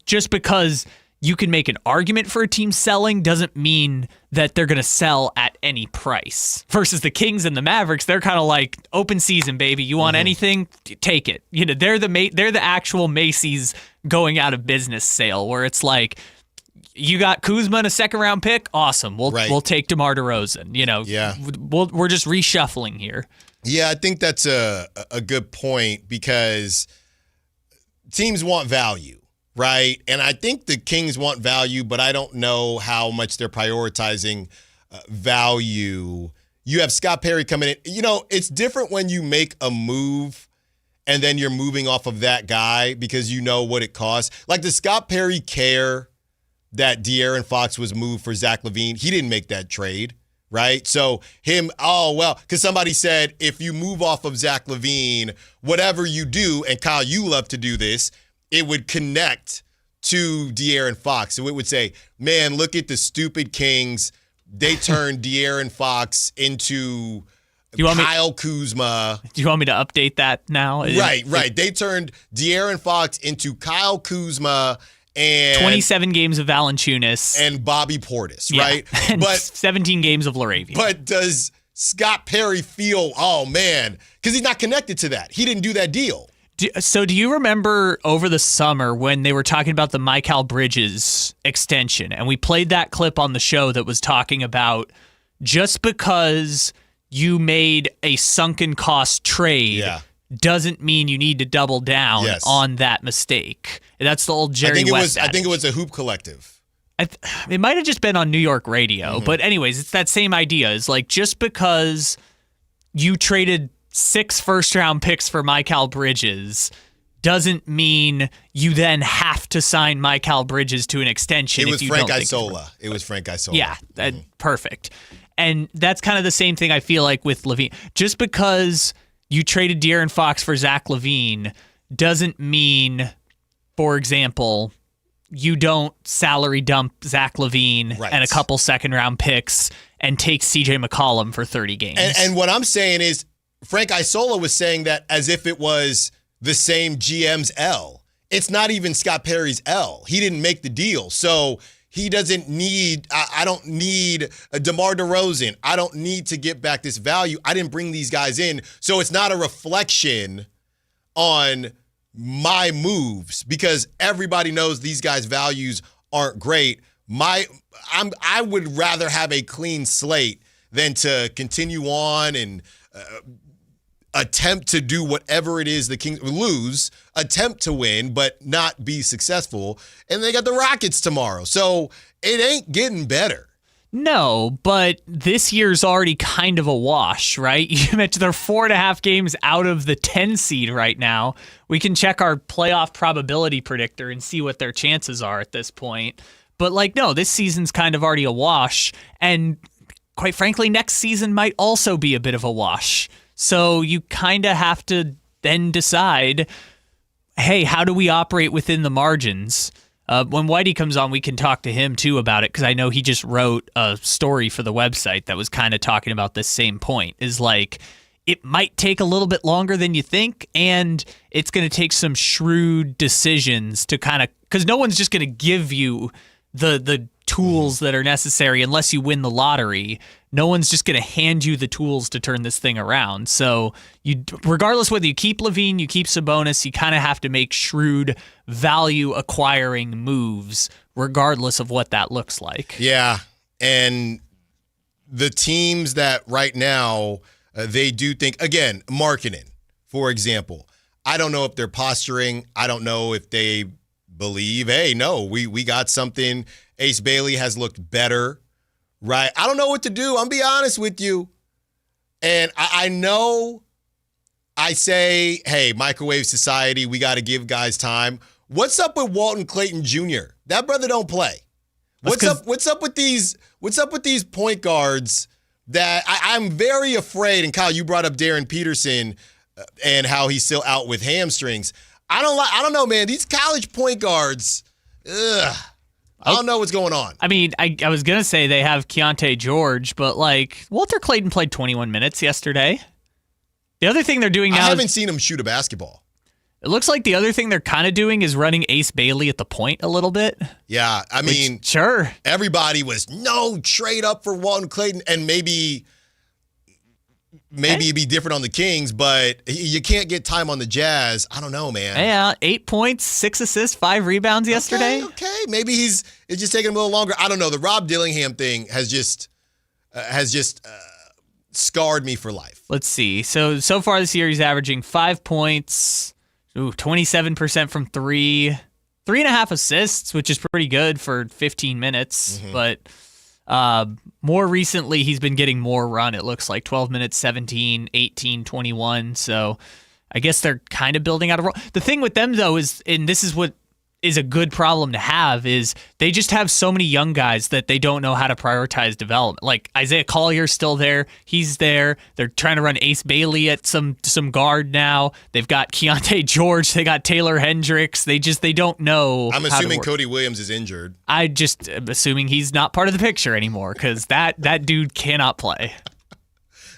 just because you can make an argument for a team selling doesn't mean that they're going to sell at any price. Versus the Kings and the Mavericks, they're kind of like open season, baby. You want anything? Take it. You know, they're the actual Macy's going out of business sale, where it's like, you got Kuzma and a second-round pick? Awesome. We'll take DeMar DeRozan. You know, we're just reshuffling here. Yeah, I think that's a good point, because teams want value, right? And I think the Kings want value, but I don't know how much they're prioritizing value. You have Scott Perry coming in. You know, it's different when you make a move and then you're moving off of that guy because you know what it costs. Like, does Scott Perry care that De'Aaron Fox was moved for Zach LaVine? He didn't make that trade, right? So because somebody said, if you move off of Zach LaVine, whatever you do, and Kyle, you love to do this, it would connect to De'Aaron Fox. So it would say, man, look at the stupid Kings. They turned De'Aaron Fox into Kyle Kuzma. Do you want me to update that now? Right. They turned De'Aaron Fox into Kyle Kuzma and 27 games of Valanciunas and Bobby Portis, yeah. right? And but 17 games of LaRavia. But does Scott Perry feel, oh man, because he's not connected to that. He didn't do that deal. So do you remember over the summer when they were talking about the Mikal Bridges extension, and we played that clip on the show that was talking about just because you made a sunken cost trade doesn't mean you need to double down on that mistake. That's the old Jerry West I think it was a Hoop Collective. It might have just been on New York radio, but anyways, it's that same idea. It's like just because you traded 6 first-round picks for Mikal Bridges doesn't mean you then have to sign Mikal Bridges to an extension. It was Frank Isola. Yeah, perfect. And that's kind of the same thing I feel like with LaVine. Just because you traded De'Aaron Fox for Zach LaVine doesn't mean, for example, you don't salary dump Zach LaVine and a couple second-round picks and take CJ McCollum for 30 games. And what I'm saying is Frank Isola was saying that as if it was the same GM's L. It's not even Scott Perry's L. He didn't make the deal. So he doesn't need, I don't need a DeMar DeRozan. I don't need to get back this value. I didn't bring these guys in. So it's not a reflection on my moves because everybody knows these guys' values aren't great. I would rather have a clean slate than to continue on and attempt to do whatever it is the Kings lose, attempt to win, but not be successful. And they got the Rockets tomorrow. So it ain't getting better. No, but this year's already kind of a wash, right? You mentioned they're 4.5 games out of the 10 seed right now. We can check our playoff probability predictor and see what their chances are at this point. But no, this season's kind of already a wash. And quite frankly, next season might also be a bit of a wash. So you kind of have to then decide, hey, how do we operate within the margins? When Whitey comes on, we can talk to him too about it because I know he just wrote a story for the website that was kind of talking about this same point. Is it might take a little bit longer than you think, and it's going to take some shrewd decisions to kind of, because no one's just going to give you the tools that are necessary unless you win the lottery. No one's just going to hand you the tools to turn this thing around. So you, regardless whether you keep LaVine, you keep Sabonis, you kind of have to make shrewd value acquiring moves regardless of what that looks like. Yeah. And the teams that right now they do think, again, Markkanen, for example, I don't know if they're posturing. I don't know if they believe, hey, no, we got something. Ace Bailey has looked better, right? I don't know what to do. I'm be honest with you. And I know I say, hey, microwave society, we got to give guys time. What's up with Walton Clayton Jr.? That brother don't play. What's up with these point guards that I'm very afraid, and Kyle, you brought up Darren Peterson and how he's still out with hamstrings. I don't know, man. These college point guards, I don't know what's going on. I mean, I was going to say they have Keontae George, but Walter Clayton played 21 minutes yesterday. The other thing they're doing now, I haven't seen him shoot a basketball. It looks like the other thing they're kind of doing is running Ace Bailey at the point a little bit. Yeah, I mean, sure. Everybody was no trade up for Walton Clayton, and maybe it'd be different on the Kings, but you can't get time on the Jazz. I don't know, man. Yeah, 8 points, 6 assists, 5 rebounds yesterday. Okay. Maybe it's just taking him a little longer. I don't know. The Rob Dillingham thing has just scarred me for life. Let's see. So far this year, he's averaging 5 points, 27% from 3, 3.5 assists, which is pretty good for 15 minutes. Mm-hmm. But more recently, he's been getting more run. It looks like 12 minutes, 17, 18, 21. So I guess they're kind of building out a role. The thing with them, though, is is a good problem to have is they just have so many young guys that they don't know how to prioritize development. Like Isaiah Collier's still there. He's there. They're trying to run Ace Bailey at some guard now. They've got Keontae George. They got Taylor Hendricks. They don't know. I'm assuming Cody Williams is injured. I just am assuming he's not part of the picture anymore because that dude cannot play.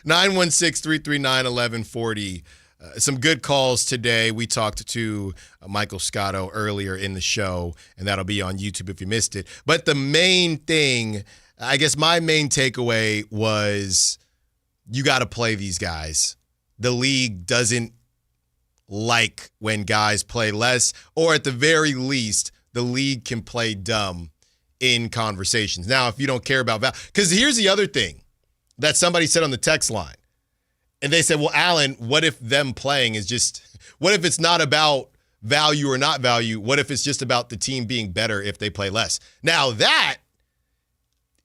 916-339-1140. Some good calls today. We talked to Michael Scotto earlier in the show, and that'll be on YouTube if you missed it. But the main thing, I guess my main takeaway was you got to play these guys. The league doesn't like when guys play less, or at the very least, the league can play dumb in conversations. Now, if you don't care about value, because here's the other thing that somebody said on the text line. And they said, well, Allen, what if them playing is just, what if it's not about value or not value? What if it's just about the team being better if they play less? Now, that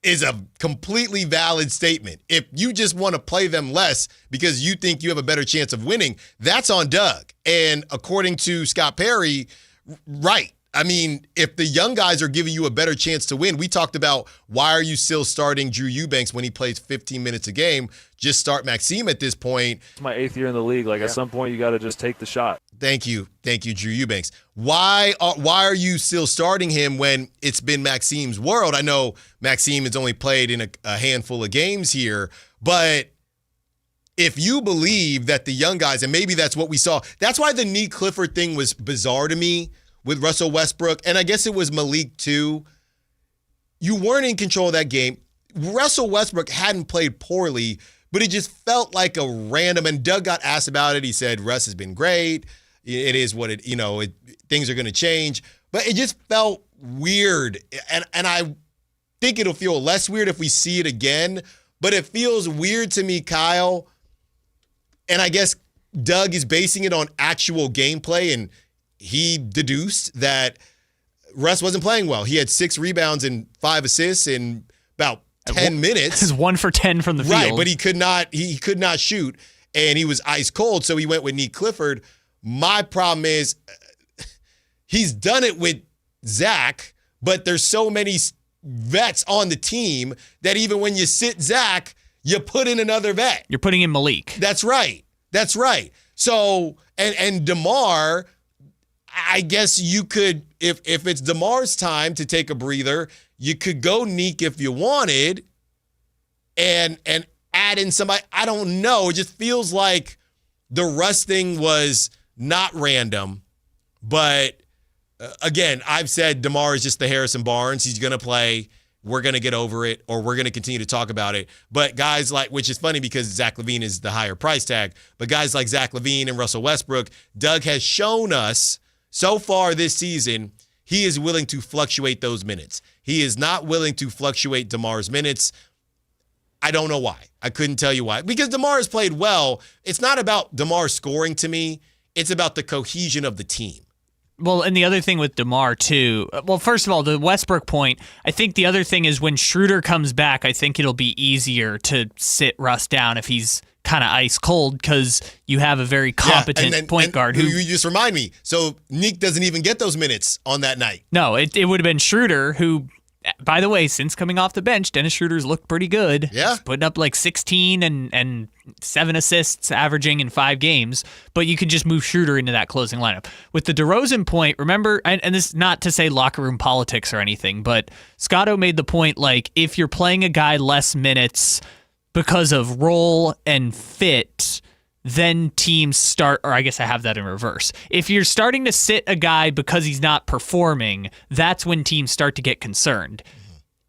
is a completely valid statement. If you just want to play them less because you think you have a better chance of winning, that's on Doug. And according to Scott Perry, right. I mean, if the young guys are giving you a better chance to win, we talked about why are you still starting Drew Eubanks when he plays 15 minutes a game? Just start Maxime at this point. It's my 8th year in the league. At some point, you got to just take the shot. Thank you, Drew Eubanks. Why are you still starting him when it's been Maxime's world? I know Maxime has only played in a handful of games here, but if you believe that the young guys, and maybe that's what we saw, that's why the Nick Clifford thing was bizarre to me. With Russell Westbrook, and I guess it was Malik too, you weren't in control of that game. Russell Westbrook hadn't played poorly, but it just felt like a random, and Doug got asked about it. He said, Russ has been great. It is what things are going to change. But it just felt weird, and I think it'll feel less weird if we see it again, but it feels weird to me, Kyle, and I guess Doug is basing it on actual gameplay, and he deduced that Russ wasn't playing well. He had 6 rebounds and 5 assists in about 10 minutes. This is 1 for 10 from the field. Right, but he could not shoot, and he was ice cold, so he went with Nick Clifford. My problem is he's done it with Zach, but there's so many vets on the team that even when you sit Zach, you put in another vet. You're putting in Malik. That's right. So, and DeMar, I guess you could, if it's DeMar's time to take a breather, you could go Neek if you wanted and add in somebody. I don't know. It just feels like the Russ thing was not random. But, again, I've said DeMar is just the Harrison Barnes. He's going to play. We're going to get over it, or we're going to continue to talk about it. But guys like, which is funny because Zach LaVine is the higher price tag, but guys like Zach LaVine and Russell Westbrook, Doug has shown us so far this season, he is willing to fluctuate those minutes. He is not willing to fluctuate DeMar's minutes. I don't know why. I couldn't tell you why. Because DeMar has played well. It's not about DeMar scoring to me. It's about the cohesion of the team. Well, and the other thing with DeMar, too, well, first of all, the Westbrook point, I think the other thing is when Schroeder comes back, I think it'll be easier to sit Russ down if he's kind of ice cold because you have a very competent point guard. Who you just remind me. So Nick doesn't even get those minutes on that night. No, it would have been Schroeder who, by the way, since coming off the bench, Dennis Schroeder's looked pretty good. Yeah. He's putting up like 16 and 7 assists averaging in 5 games, but you could just move Schroeder into that closing lineup. With the DeRozan point, remember, and this is not to say locker room politics or anything, but Scotto made the point, like, if you're playing a guy less minutes because of role and fit, then teams start, or I guess I have that in reverse. If you're starting to sit a guy because he's not performing, that's when teams start to get concerned.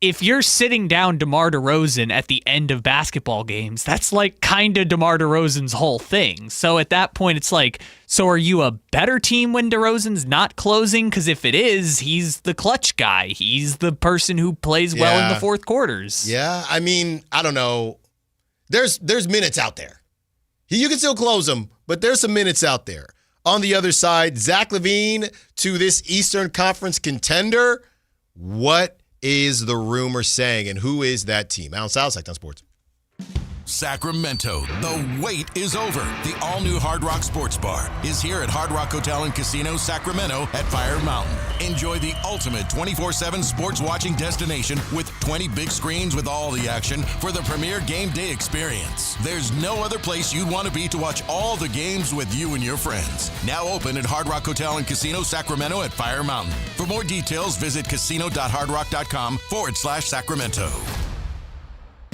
If you're sitting down DeMar DeRozan at the end of basketball games, that's like kind of DeMar DeRozan's whole thing. So at that point, it's like, so are you a better team when DeRozan's not closing? Because if it is, he's the clutch guy. He's the person who plays well in the fourth quarters. Yeah, I mean, I don't know. There's minutes out there. You can still close them, but there's some minutes out there. On the other side, Zach LaVine to this Eastern Conference contender. What is the rumor saying, and who is that team? Allen Stiles, Sactown Sports. Sacramento, the wait is over. The all-new Hard Rock Sports Bar is here at Hard Rock Hotel and Casino Sacramento at Fire Mountain. Enjoy the ultimate 24/7 sports watching destination with 20 big screens with all the action for the premier game day experience. There's no other place you'd want to be to watch all the games with you and your friends. Now open at Hard Rock Hotel and Casino Sacramento at Fire Mountain. For more details, visit casino.hardrock.com/Sacramento.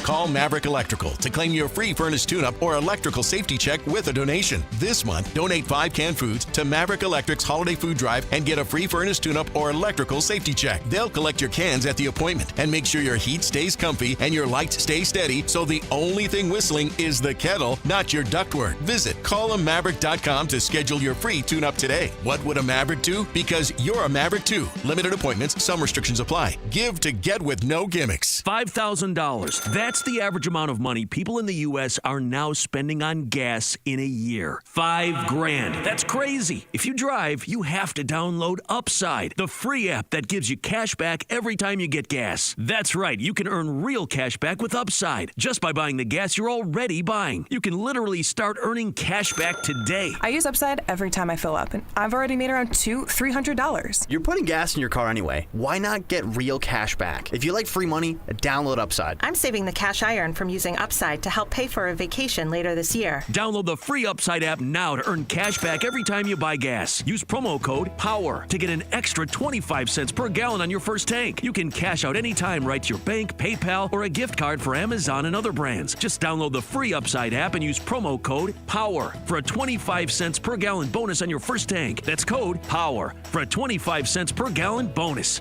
Call Maverick Electrical to claim your free furnace tune-up or electrical safety check with a donation. This month, donate 5 canned foods to Maverick Electric's Holiday Food Drive and get a free furnace tune-up or electrical safety check. They'll collect your cans at the appointment and make sure your heat stays comfy and your lights stay steady, so the only thing whistling is the kettle, not your ductwork. Visit callamaverick.com to schedule your free tune-up today. What would a Maverick do? Because you're a Maverick too. Limited appointments, some restrictions apply. Give to get with no gimmicks. $5,000. That's the average amount of money people in the U.S. are now spending on gas in a year. $5,000. That's crazy. If you drive, you have to download Upside, the free app that gives you cash back every time you get gas. That's right. You can earn real cash back with Upside just by buying the gas you're already buying. You can literally start earning cash back today. I use Upside every time I fill up, and I've already made around $300. You're putting gas in your car anyway. Why not get real cash back? If you like free money, download Upside. I'm saving the cash I earn from using Upside to help pay for a vacation later this year. Download the free Upside app now to earn cash back every time you buy gas. Use promo code POWER to get an extra 25 cents per gallon on your first tank. You can cash out anytime right to your bank, PayPal, or a gift card for Amazon and other brands. Just download the free Upside app and use promo code POWER for a 25 cents per gallon bonus on your first tank. That's code POWER for a 25 cents per gallon bonus.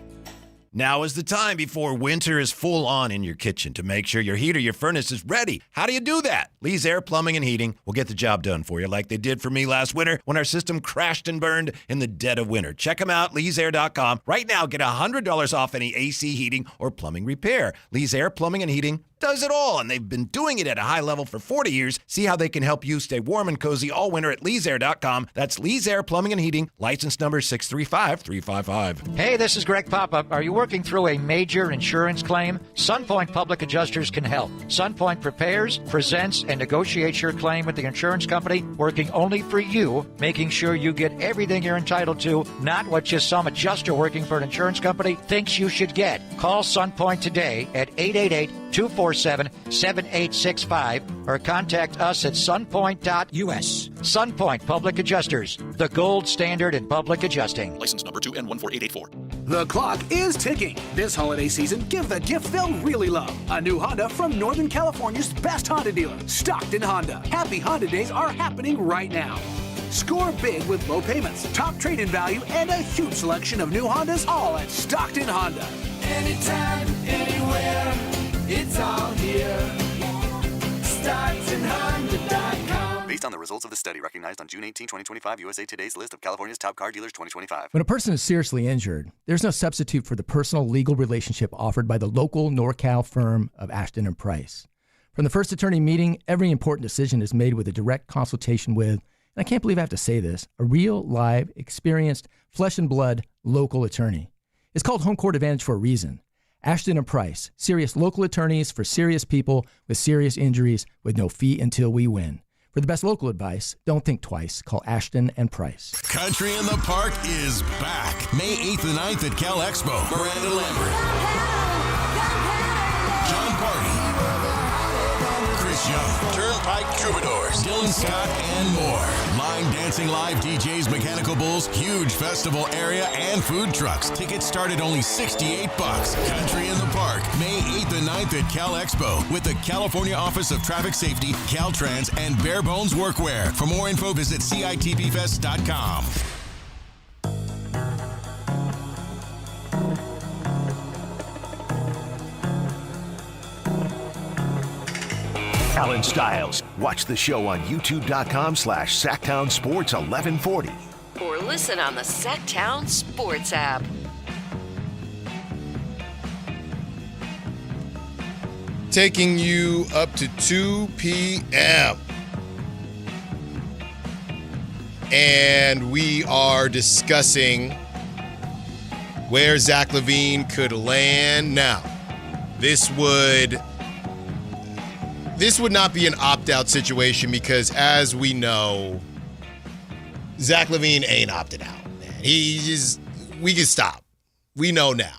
Now is the time before winter is full on in your kitchen to make sure your heat or your furnace is ready. How do you do that? Lee's Air Plumbing and Heating will get the job done for you like they did for me last winter when our system crashed and burned in the dead of winter. Check them out, leesair.com. Right now, get $100 off any AC heating or plumbing repair. Lee's Air Plumbing and Heating does it all, and they've been doing it at a high level for 40 years. See how they can help you stay warm and cozy all winter at leesair.com. That's Lee's Air Plumbing and Heating, license number 635355. Hey, this is Greg Papa. Are you working through a major insurance claim? SunPoint Public Adjusters can help. SunPoint prepares, presents, and negotiates your claim with the insurance company, working only for you, making sure you get everything you're entitled to, not what just some adjuster working for an insurance company thinks you should get. Call SunPoint today at 888-247-7865 or contact us at sunpoint.us. SunPoint Public Adjusters, the gold standard in public adjusting. License number 2N14884. The clock is ticking. This holiday season, give the gift they'll really love. A new Honda from Northern California's best Honda dealer, Stockton Honda. Happy Honda days are happening right now. Score big with low payments, top trade-in value, and a huge selection of new Hondas, all at Stockton Honda. Anytime, anywhere, it's all here. StocktonHonda.com. Based on the results of the study recognized on June 18, 2025, USA Today's list of California's top car dealers 2025. When a person is seriously injured, there's no substitute for the personal legal relationship offered by the local NorCal firm of Ashton and Price. From the first attorney meeting, every important decision is made with a direct consultation with, and I can't believe I have to say this, a real, live, experienced, flesh and blood local attorney. It's called Home Court Advantage for a reason. Ashton and Price, serious local attorneys for serious people with serious injuries with no fee until we win. For the best local advice, don't think twice. Call Ashton and Price. Country in the Park is back. May 8th and 9th at Cal Expo. Miranda Lambert. John Party. Chris Young. Turnpike Troubadours. Dylan Scott and more. Line dancing live DJs, Mechanical Bulls, huge festival area, and food trucks. Tickets start at only $68. Country in the Park. May 8th and 9th at Cal Expo with the California Office of Traffic Safety, Caltrans, and Bare Bones Workwear. For more info, visit CITPFest.com. Allen Stiles. Watch the show on youtube.com/Sactown Sports 1140. Or listen on the Sactown Sports app. Taking you up to 2 p.m. And we are discussing where Zach LaVine could land. Now, this would this would not be an opt-out situation because, as we know, Zach LaVine ain't opted out, man. We can stop. We know now.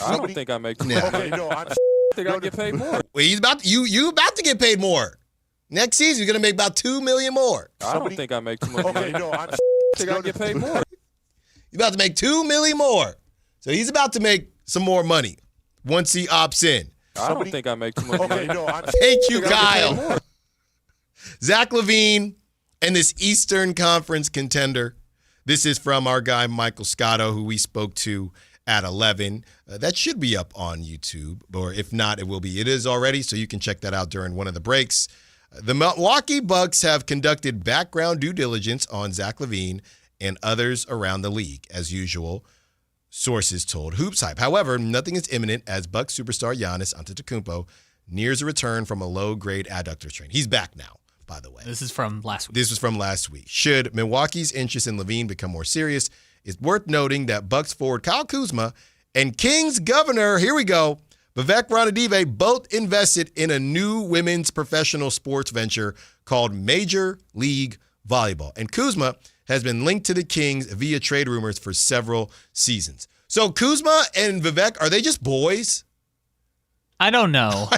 I don't think I make too much money. I think I get paid more. Well, you about to get paid more. Next season, you're going to make about $2 million more. I don't think I make too much money. I think I get paid more. You're about to make $2 million more. So he's about to make some more money once he opts in. I don't think I make too much money. Thank you, Kyle. Zach LaVine and this Eastern Conference contender. This is from our guy, Michael Scotto, who we spoke to at 11. That should be up on YouTube, or if not, it will be. It is already, so you can check that out during one of the breaks. The Milwaukee Bucks have conducted background due diligence on Zach LaVine and others around the league, as usual, sources told Hoops Hype. However, nothing is imminent as Bucks superstar Giannis Antetokounmpo nears a return from a low-grade adductor strain. He's back now, by the way. This is from last week. This was from last week. Should Milwaukee's interest in LaVine become more serious, it's worth noting that Bucks forward Kyle Kuzma and Kings governor, here we go, Vivek Ranadive both invested in a new women's professional sports venture called Major League Volleyball. And Kuzma has been linked to the Kings via trade rumors for several seasons. So Kuzma and Vivek, are they just boys? I don't know.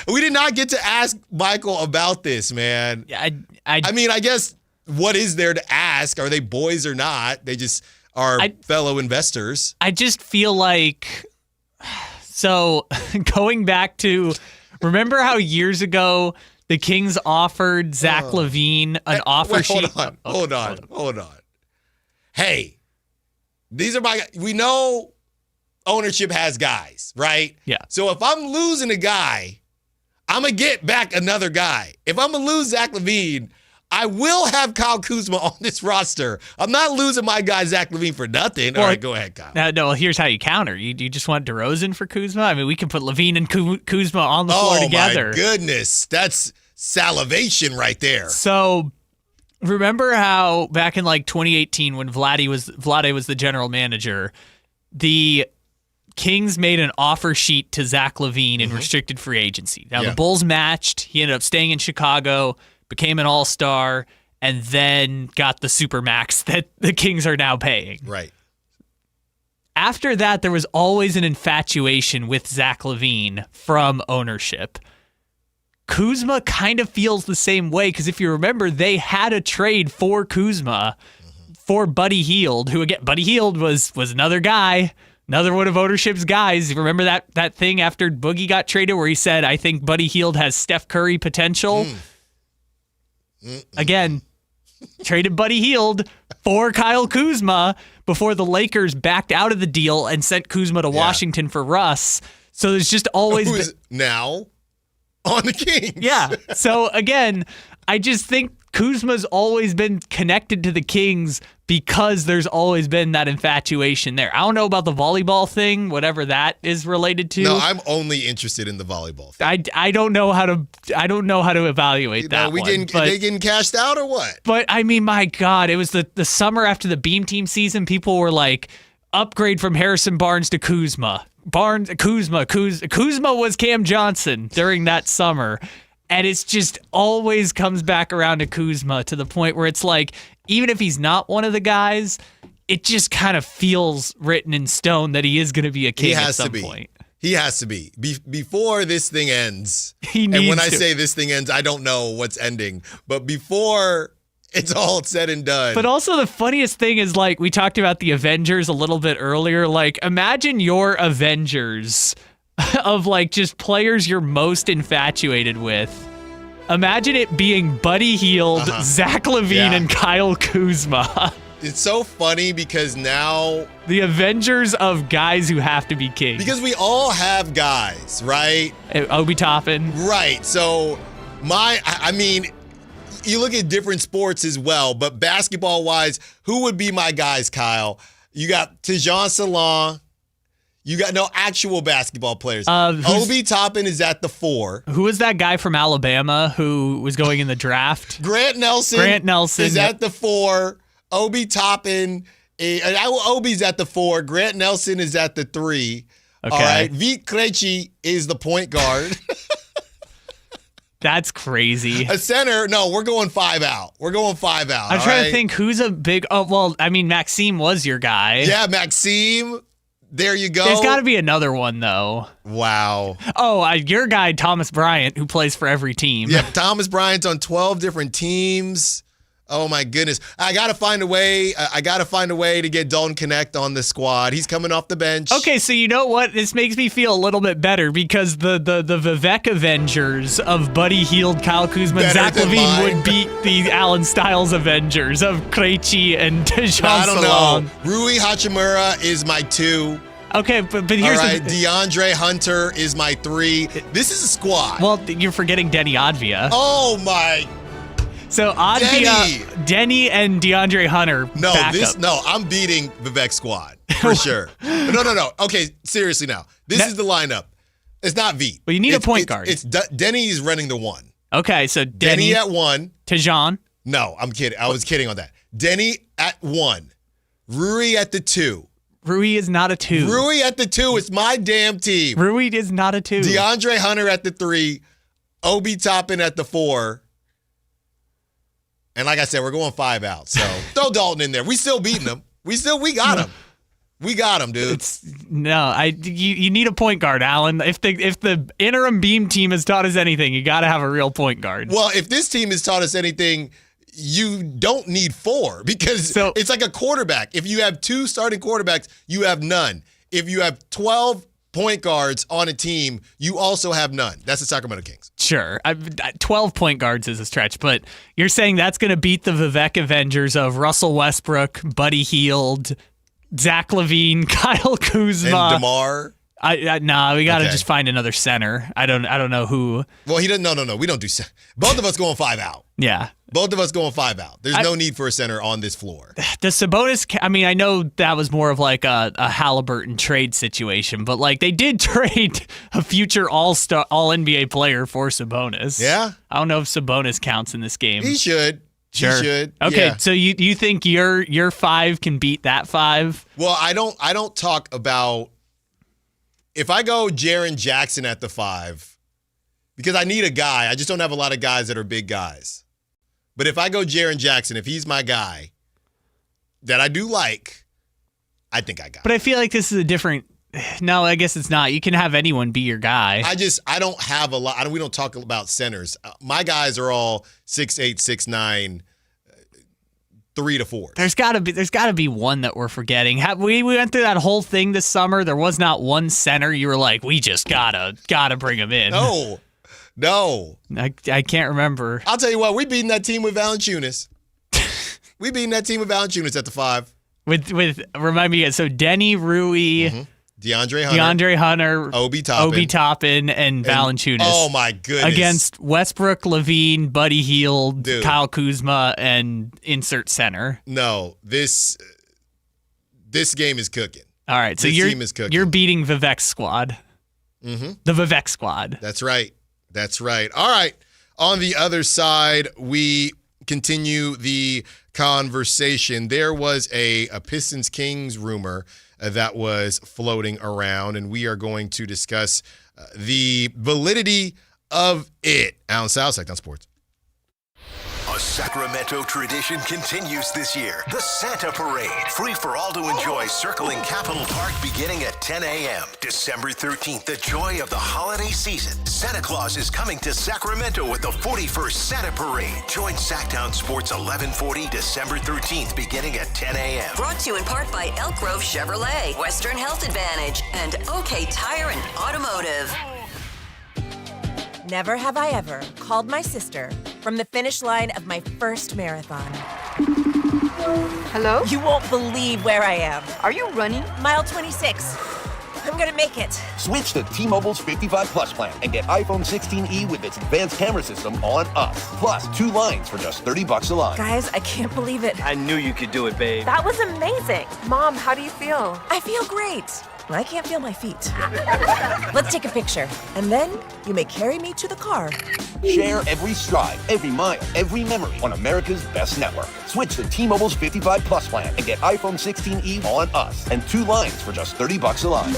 We did not get to ask Michael about this, man. I mean, I guess what is there to ask? Are they boys or not? They just are fellow investors. I just feel like, so going back to, remember how years ago the Kings offered Zach LaVine an offer sheet? Hold on. Hey, these are we know ownership has guys, right? Yeah. So if I'm losing a guy, I'm going to get back another guy. If I'm going to lose Zach LaVine, I will have Kyle Kuzma on this roster. I'm not losing my guy Zach LaVine for nothing. Well, all right, go ahead, Kyle. No, here's how you counter. You just want DeRozan for Kuzma? I mean, we can put LaVine and Kuzma on the floor together. Oh, my goodness. That's salivation right there. So remember how back in like 2018 when Vlade was the general manager, the Kings made an offer sheet to Zach LaVine in restricted free agency. Now, the Bulls matched. He ended up staying in Chicago, became an all-star, and then got the supermax that the Kings are now paying. Right. After that, there was always an infatuation with Zach LaVine from ownership. Kuzma kind of feels the same way because if you remember, they had a trade for Kuzma for Buddy Hield, who, again, Buddy Hield was another guy, another one of ownership's guys. You remember that thing after Boogie got traded where he said, I think Buddy Hield has Steph Curry potential? Again, traded Buddy Hield for Kyle Kuzma before the Lakers backed out of the deal and sent Kuzma to Washington for Russ. So there's just always... Who is now on the Kings. Yeah. So again, I just think Kuzma's always been connected to the Kings because there's always been that infatuation there. I don't know about the volleyball thing, whatever that is related to. No, I'm only interested in the volleyball thing. I don't know how to evaluate that. They getting cashed out or what? But I mean, my God, it was the summer after the Beam Team season. People were like, upgrade from Harrison Barnes to Kuzma. Kuzma was Cam Johnson during that summer. And it's just always comes back around to Kuzma to the point where it's like, even if he's not one of the guys, it just kind of feels written in stone that he is going to be a King at some point. He has to be. Before this thing ends. And when I say this thing ends, I don't know what's ending. But before it's all said and done. But also the funniest thing is, like, we talked about the Avengers a little bit earlier. Like, imagine your Avengers of like just players you're most infatuated with. Imagine it being Buddy Hield, Zach LaVine, and Kyle Kuzma. It's so funny because now the Avengers of guys who have to be Kings. Because we all have guys, right? Obi Toppin. Right. So I mean, you look at different sports as well, but basketball wise, who would be my guys, Kyle? You got Tejan Salon. You got no actual basketball players. Obi Toppin is at the 4. Who was that guy from Alabama who was going in the draft? Grant Nelson is at the 4. Obi Toppin, Obi's at the 4. Grant Nelson is at the 3. Okay. All right. Vit Krejci is the point guard. That's crazy. A center, no, we're going 5 out. We're going 5 out. I'm trying to think who's a big. Oh, well, I mean, Maxime was your guy. Yeah, Maxime. There you go. There's got to be another one, though. Wow. Oh, your guy, Thomas Bryant, who plays for every team. Yeah, Thomas Bryant's on 12 different teams. Oh, my goodness. I got to find a way. To get Dalton Connect on the squad. He's coming off the bench. Okay, so you know what? This makes me feel a little bit better because the Vivek Avengers of Buddy Hield, Kyle Kuzma, and Zach LaVine would beat the Allen Stiles Avengers of Krejci and Tejan I don't Salon. know. Rui Hachimura is my 2. Okay, but here's all right. DeAndre Hunter is my 3. This is a squad. Well, you're forgetting Denny Advia. Oh, my. So Advia, Denny, and DeAndre Hunter. No, backup. I'm beating Vivek's squad for sure. No. Okay, seriously now. This is the lineup. It's not V. Well, you need a point guard. Denny is running the 1. Okay, so Denny at 1. Tejan. No, I'm kidding. I was kidding on that. Denny at 1. Rui at the 2. Rui is not a 2. Rui at the 2. It's my damn team. Rui is not a 2. DeAndre Hunter at the 3. Obi Toppin at the 4. And like I said, we're going 5 out. So throw Dalton in there. We still beating him. We got him. We got him, dude. You need a point guard, Allen. If the interim beam team has taught us anything, you got to have a real point guard. Well, if this team has taught us anything, you don't need 4 because it's like a quarterback. If you have 2 starting quarterbacks, you have none. If you have 12 point guards on a team, you also have none. That's the Sacramento Kings. Sure. 12 point guards is a stretch, but you're saying that's going to beat the Vivek Avengers of Russell Westbrook, Buddy Hield, Zach LaVine, Kyle Kuzma. And DeMar? We got to just find another center. I don't know who. Well, he doesn't. No. We don't do center. Both of us going 5 out. Yeah. Both of us going 5 out. There's no need for a center on this floor. The Sabonis, I mean, I know that was more of like a Halliburton trade situation, but like they did trade a future all-star, all-NBA player for Sabonis. Yeah? I don't know if Sabonis counts in this game. He should. Sure. He should. Okay, yeah. so you think your 5 can beat that 5? Well, I don't talk about if I go Jaren Jackson at the 5, because I need a guy. I just don't have a lot of guys that are big guys. But if I go Jaren Jackson, if he's my guy that I do like, I think I got But it. I feel like this is a different. No, I guess it's not. You can have anyone be your guy. I don't have a lot. We don't talk about centers. My guys are all 6'8", 6'9", 3 to 4. There's got to be one that we're forgetting. We went through that whole thing this summer. There was not one center you were like, we just gotta bring him in. No. I can't remember. I'll tell you what, we beating that team with Valanciunas. We beating that team with Valanciunas at the 5. With remind me again. So Denny, Rui, DeAndre Hunter, Obi Toppin, and Valanciunas. Oh my goodness! Against Westbrook, LaVine, Buddy Hield, Kyle Kuzma, and insert center. No, this game is cooking. All right, so team is cooking. You're beating Vivek's squad. Mm-hmm. The Vivek squad. That's right. All right. On the other side, we continue the conversation. There was a Pistons Kings rumor that was floating around, and we are going to discuss the validity of it. Allen Stiles, Sactown Sports. A Sacramento tradition continues this year. The Santa Parade. Free for all to enjoy circling Capitol Park beginning at 10 a.m. December 13th, the joy of the holiday season. Santa Claus is coming to Sacramento with the 41st Santa Parade. Join Sactown Sports 1140 December 13th beginning at 10 a.m. Brought to you in part by Elk Grove Chevrolet, Western Health Advantage, and OK Tire and Automotive. Never have I ever called my sister from the finish line of my first marathon. Hello? You won't believe where I am. Are you running? Mile 26. I'm gonna make it. Switch to T-Mobile's 55 Plus plan and get iPhone 16e with its advanced camera system on us. Plus, 2 lines for just $30 a line. Guys, I can't believe it. I knew you could do it, babe. That was amazing. Mom, how do you feel? I feel great. I can't feel my feet. Let's take a picture, and then you may carry me to the car. Share every stride, every mile, every memory on America's best network. Switch to T-Mobile's 55 Plus plan and get iPhone 16e on us and 2 lines for just $30 a line.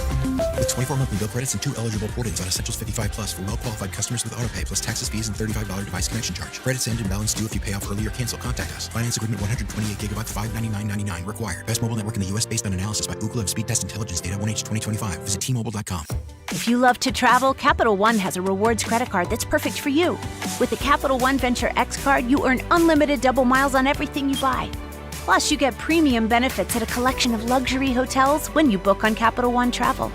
With 24 monthly bill credits and 2 eligible port-ins on Essentials 55 Plus for well-qualified customers with autopay plus taxes, fees, and $35 device connection charge. Credits end and balance due if you pay off early or cancel. Contact us. Finance agreement 128 gigabytes, $599.99 required. Best mobile network in the U.S. based on analysis by Ookla of Speed Test Intelligence data 1H 2025. Visit T-Mobile.com. If you love to travel, Capital One has a rewards credit card that's perfect for you. With the Capital One Venture X card, you earn unlimited double miles on everything you buy. Plus, you get premium benefits at a collection of luxury hotels when you book on Capital One Travel.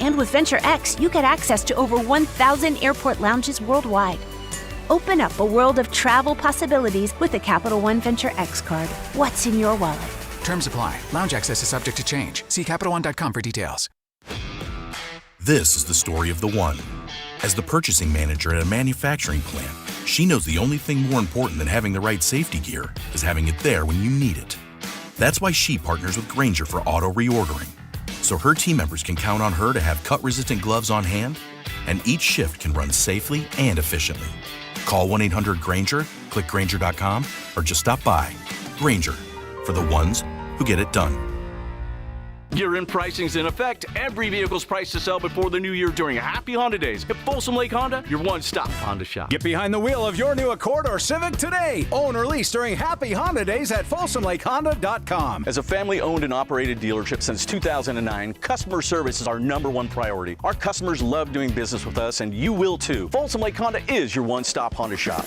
And with Venture X, you get access to over 1,000 airport lounges worldwide. Open up a world of travel possibilities with the Capital One Venture X card. What's in your wallet? Terms apply. Lounge access is subject to change. See CapitalOne.com for details. This is the story of the one. As the purchasing manager at a manufacturing plant, she knows the only thing more important than having the right safety gear is having it there when you need it. That's why she partners with Grainger for auto reordering, so her team members can count on her to have cut-resistant gloves on hand, and each shift can run safely and efficiently. Call 1-800-GRAINGER, click Grainger.com, or just stop by. Grainger, for the ones who get it done. Year-end pricing's in effect. Every vehicle's priced to sell before the new year during Happy Honda Days. At Folsom Lake Honda, your one-stop Honda shop. Get behind the wheel of your new Accord or Civic today. Own or lease during Happy Honda Days at FolsomLakeHonda.com. As a family-owned and operated dealership since 2009, customer service is our #1 priority. Our customers love doing business with us, and you will too. Folsom Lake Honda is your one-stop Honda shop.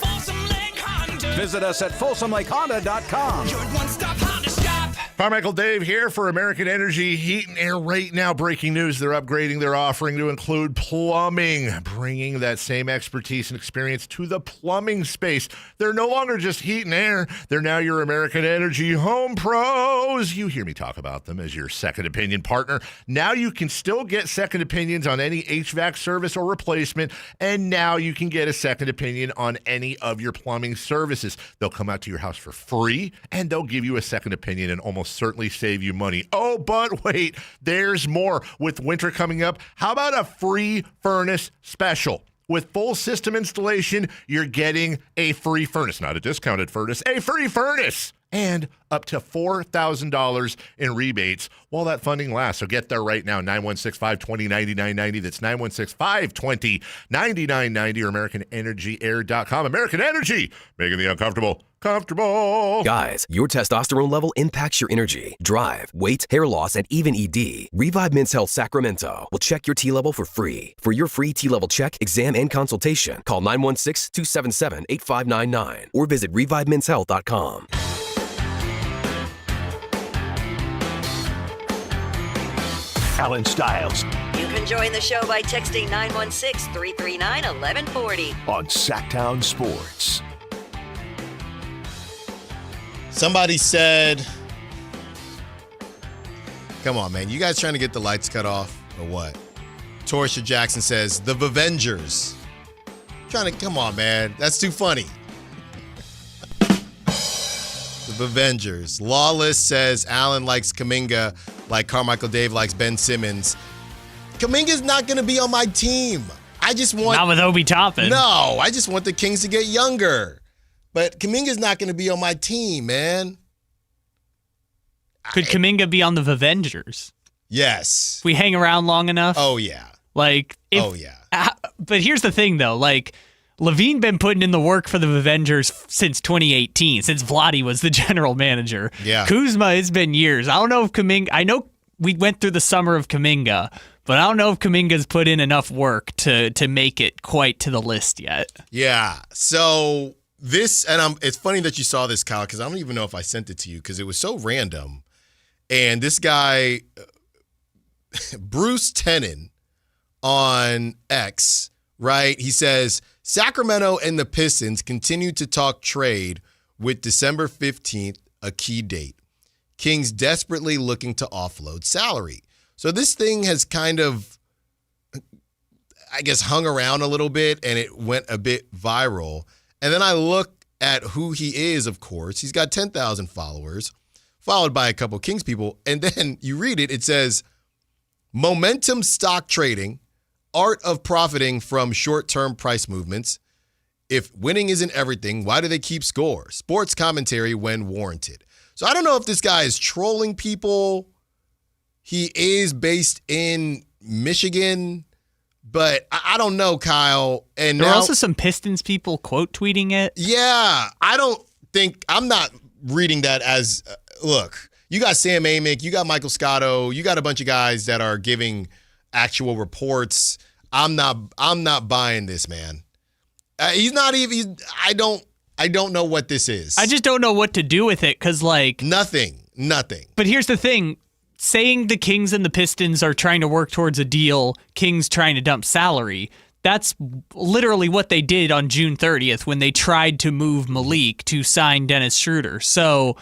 Visit us at FolsomLakeHonda.com. Your one-stop Honda shop. Carmichael Dave here for American Energy Heat and Air. Right now, breaking news, they're upgrading their offering to include plumbing, bringing that same expertise and experience to the plumbing space. They're no longer just heat and air. They're now your American Energy Home Pros. You hear me talk about them as your second opinion partner. Now you can still get second opinions on any HVAC service or replacement, and now you can get a second opinion on any of your plumbing services. They'll come out to your house for free, and they'll give you a second opinion and almost certainly save you money. Oh, but wait, there's more. With winter coming up, how about a free furnace special? With full system installation, you're getting a free furnace, not a discounted furnace, a free furnace, and up to $4,000 in rebates while that funding lasts. So get there right now, 916-520-9990. That's 916-520-9990 or AmericanEnergyAir.com. American Energy, making the uncomfortable comfortable. Guys, your testosterone level impacts your energy, drive, weight, hair loss, and even ED. Revive Men's Health Sacramento will check your T level for free. For your free T level check, exam, and consultation, call 916-277-8599 or visit ReviveMen'sHealth.com. Allen Stiles You can join the show by texting 916-339-1140 on Sactown Sports. Somebody said, come on, man. You guys trying to get the lights cut off or what? Torsha Jackson says, the Avengers. Trying to, come on, man. That's too funny. The Avengers. Lawless says, Allen likes Kuminga like Carmichael Dave likes Ben Simmons. Kuminga's not going to be on my team. I just want... Not with Obi Toppin. No, I just want the Kings to get younger. But Kuminga's not going to be on my team, man. Could Kuminga be on the Avengers? Yes. If we hang around long enough? Oh, yeah. Like, if, oh, yeah. But here's the thing, though. Like, Levine been putting in the work for the Avengers since 2018, since Vlade was the general manager. Yeah. Kuzma, it's been years. I don't know if Kuminga... I know we went through the summer of Kuminga, but I don't know if Kuminga's put in enough work to make it quite to the list yet. Yeah. So... This, and it's funny that you saw this, Kyle, because I don't even know if I sent it to you because it was so random. And this guy, Bruce Tenen on X, right? He says, Sacramento and the Pistons continue to talk trade with December 15th, a key date. Kings desperately looking to offload salary. So this thing has kind of, I guess, hung around a little bit and it went a bit viral. And then I look at who he is, of course. He's got 10,000 followers, followed by a couple Kings people. And then you read it, it says, Momentum stock trading, art of profiting from short-term price movements. If winning isn't everything, why do they keep score? Sports commentary when warranted. So I don't know if this guy is trolling people. He is based in Michigan, but I don't know, Kyle. And there are also some Pistons people quote tweeting it. Yeah, I'm not reading that as, look, you got Sam Amick, you got Michael Scotto, you got a bunch of guys that are giving actual reports. I'm not buying this, man. He's not even. I don't know what this is. I just don't know what to do with it because, like, nothing. But here's the thing: saying the Kings and the Pistons are trying to work towards a deal, Kings trying to dump salary. That's literally what they did on June 30th when they tried to move Malik to sign Dennis Schroeder. So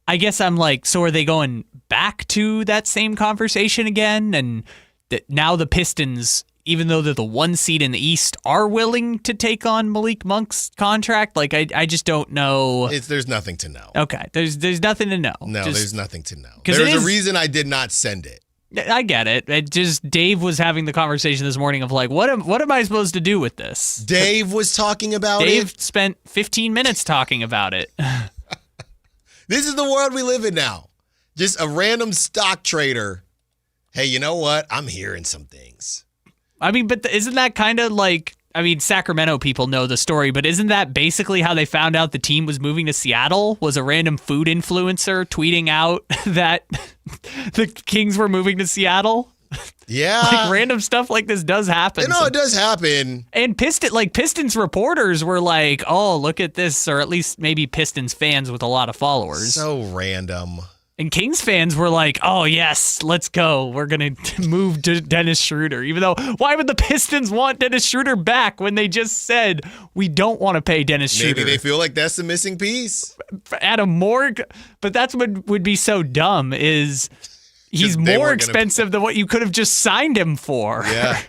I guess I'm like, so are they going back to that same conversation again? And that now the Pistons, even though they're the 1 seed in the East, are willing to take on Malik Monk's contract? Like, I just don't know. There's nothing to know. Okay, there's nothing to know. No, there's nothing to know. There's a reason I did not send it. I get it. It just, Dave was having the conversation this morning of like, what am I supposed to do with this? Dave was talking about it. Dave spent 15 minutes talking about it. This is the world we live in now. Just a random stock trader. Hey, you know what? I'm hearing some things. I mean, but isn't that kind of like, I mean, Sacramento people know the story, but isn't that basically how they found out the team was moving to Seattle? Was a random food influencer tweeting out that the Kings were moving to Seattle? Yeah. Like, random stuff like this does happen. No, it does happen. And Pistons reporters were like, oh, look at this, or at least maybe Pistons fans with a lot of followers. So random. And Kings fans were like, oh, yes, let's go. We're going to move to Dennis Schroeder. Even though, why would the Pistons want Dennis Schroeder back when they just said, we don't want to pay Dennis Schroeder? Maybe they feel like that's the missing piece. At a morgue. But that's what would be so dumb is he's more expensive than what you could have just signed him for. Yeah.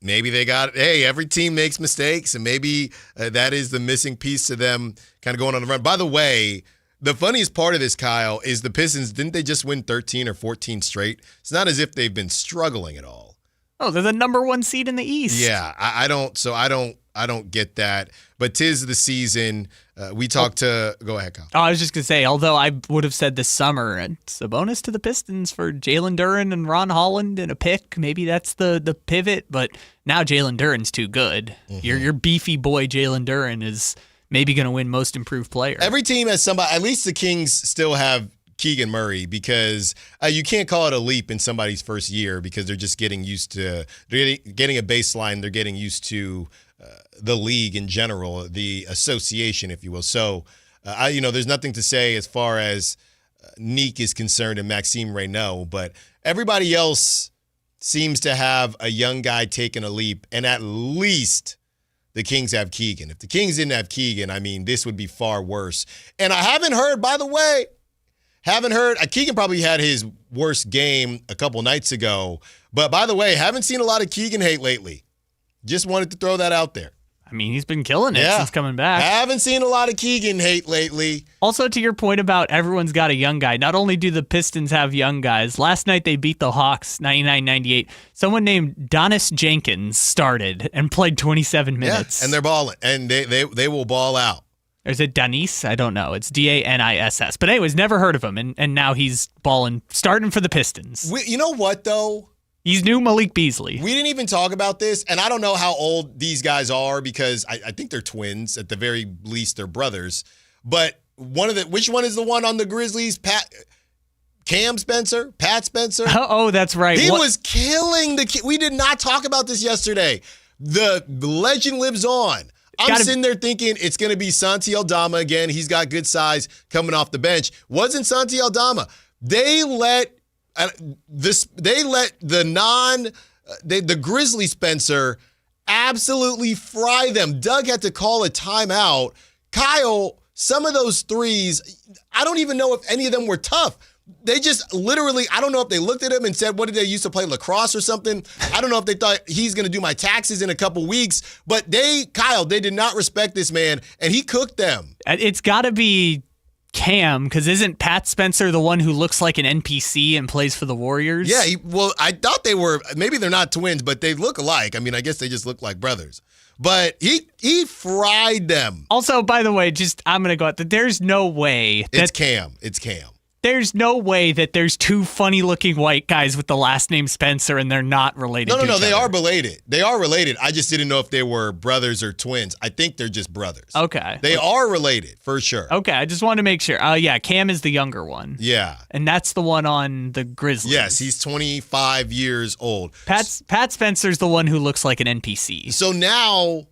Maybe they got, hey, every team makes mistakes, and maybe that is the missing piece to them kind of going on the run. By the way, the funniest part of this, Kyle, is the Pistons, didn't they just win 13 or 14 straight? It's not as if they've been struggling at all. Oh, they're the number 1 seed in the East. Yeah, I don't get that. But 'tis the season. We talked to, go ahead, Kyle. Oh, I was just going to say, although I would have said this summer, it's a bonus to the Pistons for Jalen Duren and Ron Holland and a pick. Maybe that's the pivot, but now Jalen Duren's too good. Mm-hmm. Your beefy boy Jalen Duren is maybe going to win most improved player. Every team has somebody. At least the Kings still have Keegan Murray because you can't call it a leap in somebody's first year because they're just getting used to getting a baseline. They're getting used to the league in general, the association, if you will. So, there's nothing to say as far as Neek is concerned and Maxime Reynaud, but everybody else seems to have a young guy taking a leap, and at least the Kings have Keegan. If the Kings didn't have Keegan, I mean, this would be far worse. And I haven't heard, by the way, Keegan probably had his worst game a couple nights ago. But by the way, haven't seen a lot of Keegan hate lately. Just wanted to throw that out there. I mean, he's been killing it since coming back. Haven't seen a lot of Keegan hate lately. Also, to your point about everyone's got a young guy, not only do the Pistons have young guys, last night they beat the Hawks 99-98. Someone named Donis Jenkins started and played 27 minutes. Yeah, and they're balling, and they will ball out. Or is it Danis? I don't know. It's Daniss. But anyways, never heard of him, and now he's balling, starting for the Pistons. You know what, though? He's new Malik Beasley. We didn't even talk about this, and I don't know how old these guys are because I think they're twins. At the very least, they're brothers. But which one is the one on the Grizzlies? Pat Spencer? Oh, that's right. He was killing the kid. We did not talk about this yesterday. The legend lives on. I'm sitting there thinking it's going to be Santi Aldama again. He's got good size coming off the bench. Wasn't Santi Aldama. They let the Grizzly Spencer absolutely fry them. Doug had to call a timeout. Kyle, some of those threes, I don't even know if any of them were tough. They just literally, I don't know if they looked at him and said, what did they used to play, lacrosse or something? I don't know if they thought he's going to do my taxes in a couple weeks. But they did not respect this man, and he cooked them. It's got to be Cam, because isn't Pat Spencer the one who looks like an NPC and plays for the Warriors? Yeah, I thought they were, maybe they're not twins, but they look alike. I mean, I guess they just look like brothers. But he fried them. Also, by the way, I'm going to go out there. There's no way that... It's Cam. There's no way that there's two funny-looking white guys with the last name Spencer and they're not related to each other. They are related. They are related. I just didn't know if they were brothers or twins. I think they're just brothers. Okay. They are related, for sure. Okay, I just wanted to make sure. Yeah, Cam is the younger one. Yeah. And that's the one on the Grizzlies. Yes, he's 25 years old. Pat Spencer's the one who looks like an NPC. So now,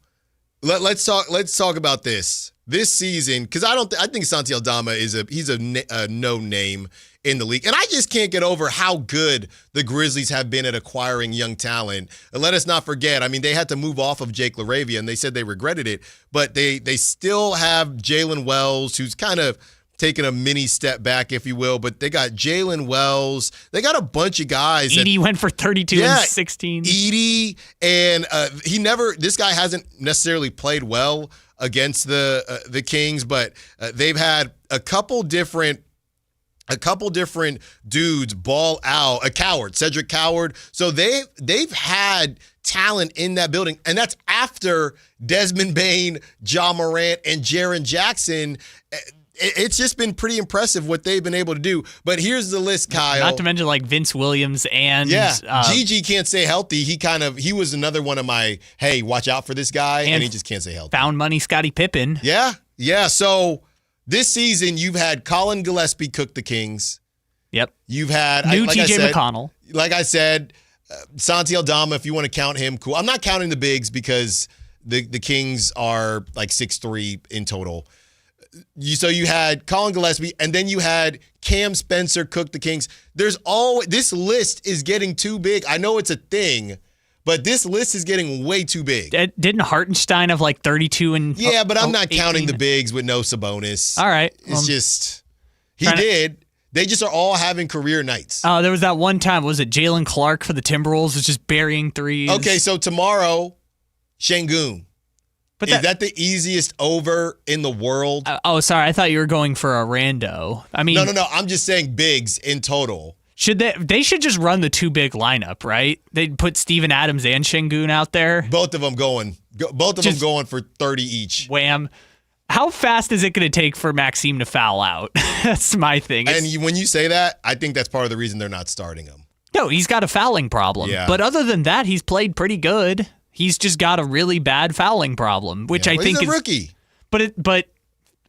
let's talk about this. This season, because I think Santi Aldama he's a no name in the league, and I just can't get over how good the Grizzlies have been at acquiring young talent. And let us not forget, I mean, they had to move off of Jake LaRavia, and they said they regretted it, but they still have Jalen Wells, who's kind of taking a mini step back, if you will, but they got Jalen Wells. They got a bunch of guys. Edie went for 32 and 16. Edie, and this guy hasn't necessarily played well against the Kings, but they've had a couple different dudes ball out. Cedric Coward. So they've had talent in that building, and that's after Desmond Bane, Ja Morant, and Jaren Jackson. It's just been pretty impressive what they've been able to do. But here's the list, Kyle. Not to mention like Vince Williams and Gigi can't stay healthy. He was another one of my, hey, watch out for this guy, and he just can't stay healthy. Found money Scottie Pippen. Yeah. So this season you've had Colin Gillespie cook the Kings. Yep. You've had TJ McConnell. Like I said, Santi Aldama, if you want to count him, cool. I'm not counting the bigs because the Kings are like 6'3" in total. So you had Colin Gillespie, and then you had Cam Spencer cook the Kings. This list is getting too big. I know it's a thing, but this list is getting way too big. Didn't Hartenstein have like 32 and yeah, but I'm not counting the bigs with no Sabonis. All right, it's just he did. They just are all having career nights. Oh, there was that one time. Was it Jalen Clark for the Timberwolves was just burying threes? Okay, so tomorrow, Şengün. But is that the easiest over in the world? Sorry. I thought you were going for a rando. I mean, no. I'm just saying bigs in total. They should just run the two big lineup, right? They'd put Steven Adams and Şengün out there. Both of them going. Both of them going for 30 each. Wham. How fast is it going to take for Maxime to foul out? That's my thing. And when you say that, I think that's part of the reason they're not starting him. No, he's got a fouling problem. Yeah. But other than that, he's played pretty good. He's just got a really bad fouling problem, which I think he's a rookie. But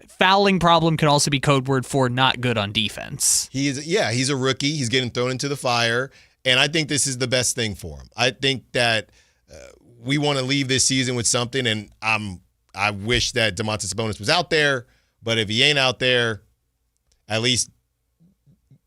fouling problem can also be code word for not good on defense. He's a rookie. He's getting thrown into the fire, and I think this is the best thing for him. I think that we want to leave this season with something, and I wish that Domantas Sabonis was out there, but if he ain't out there, at least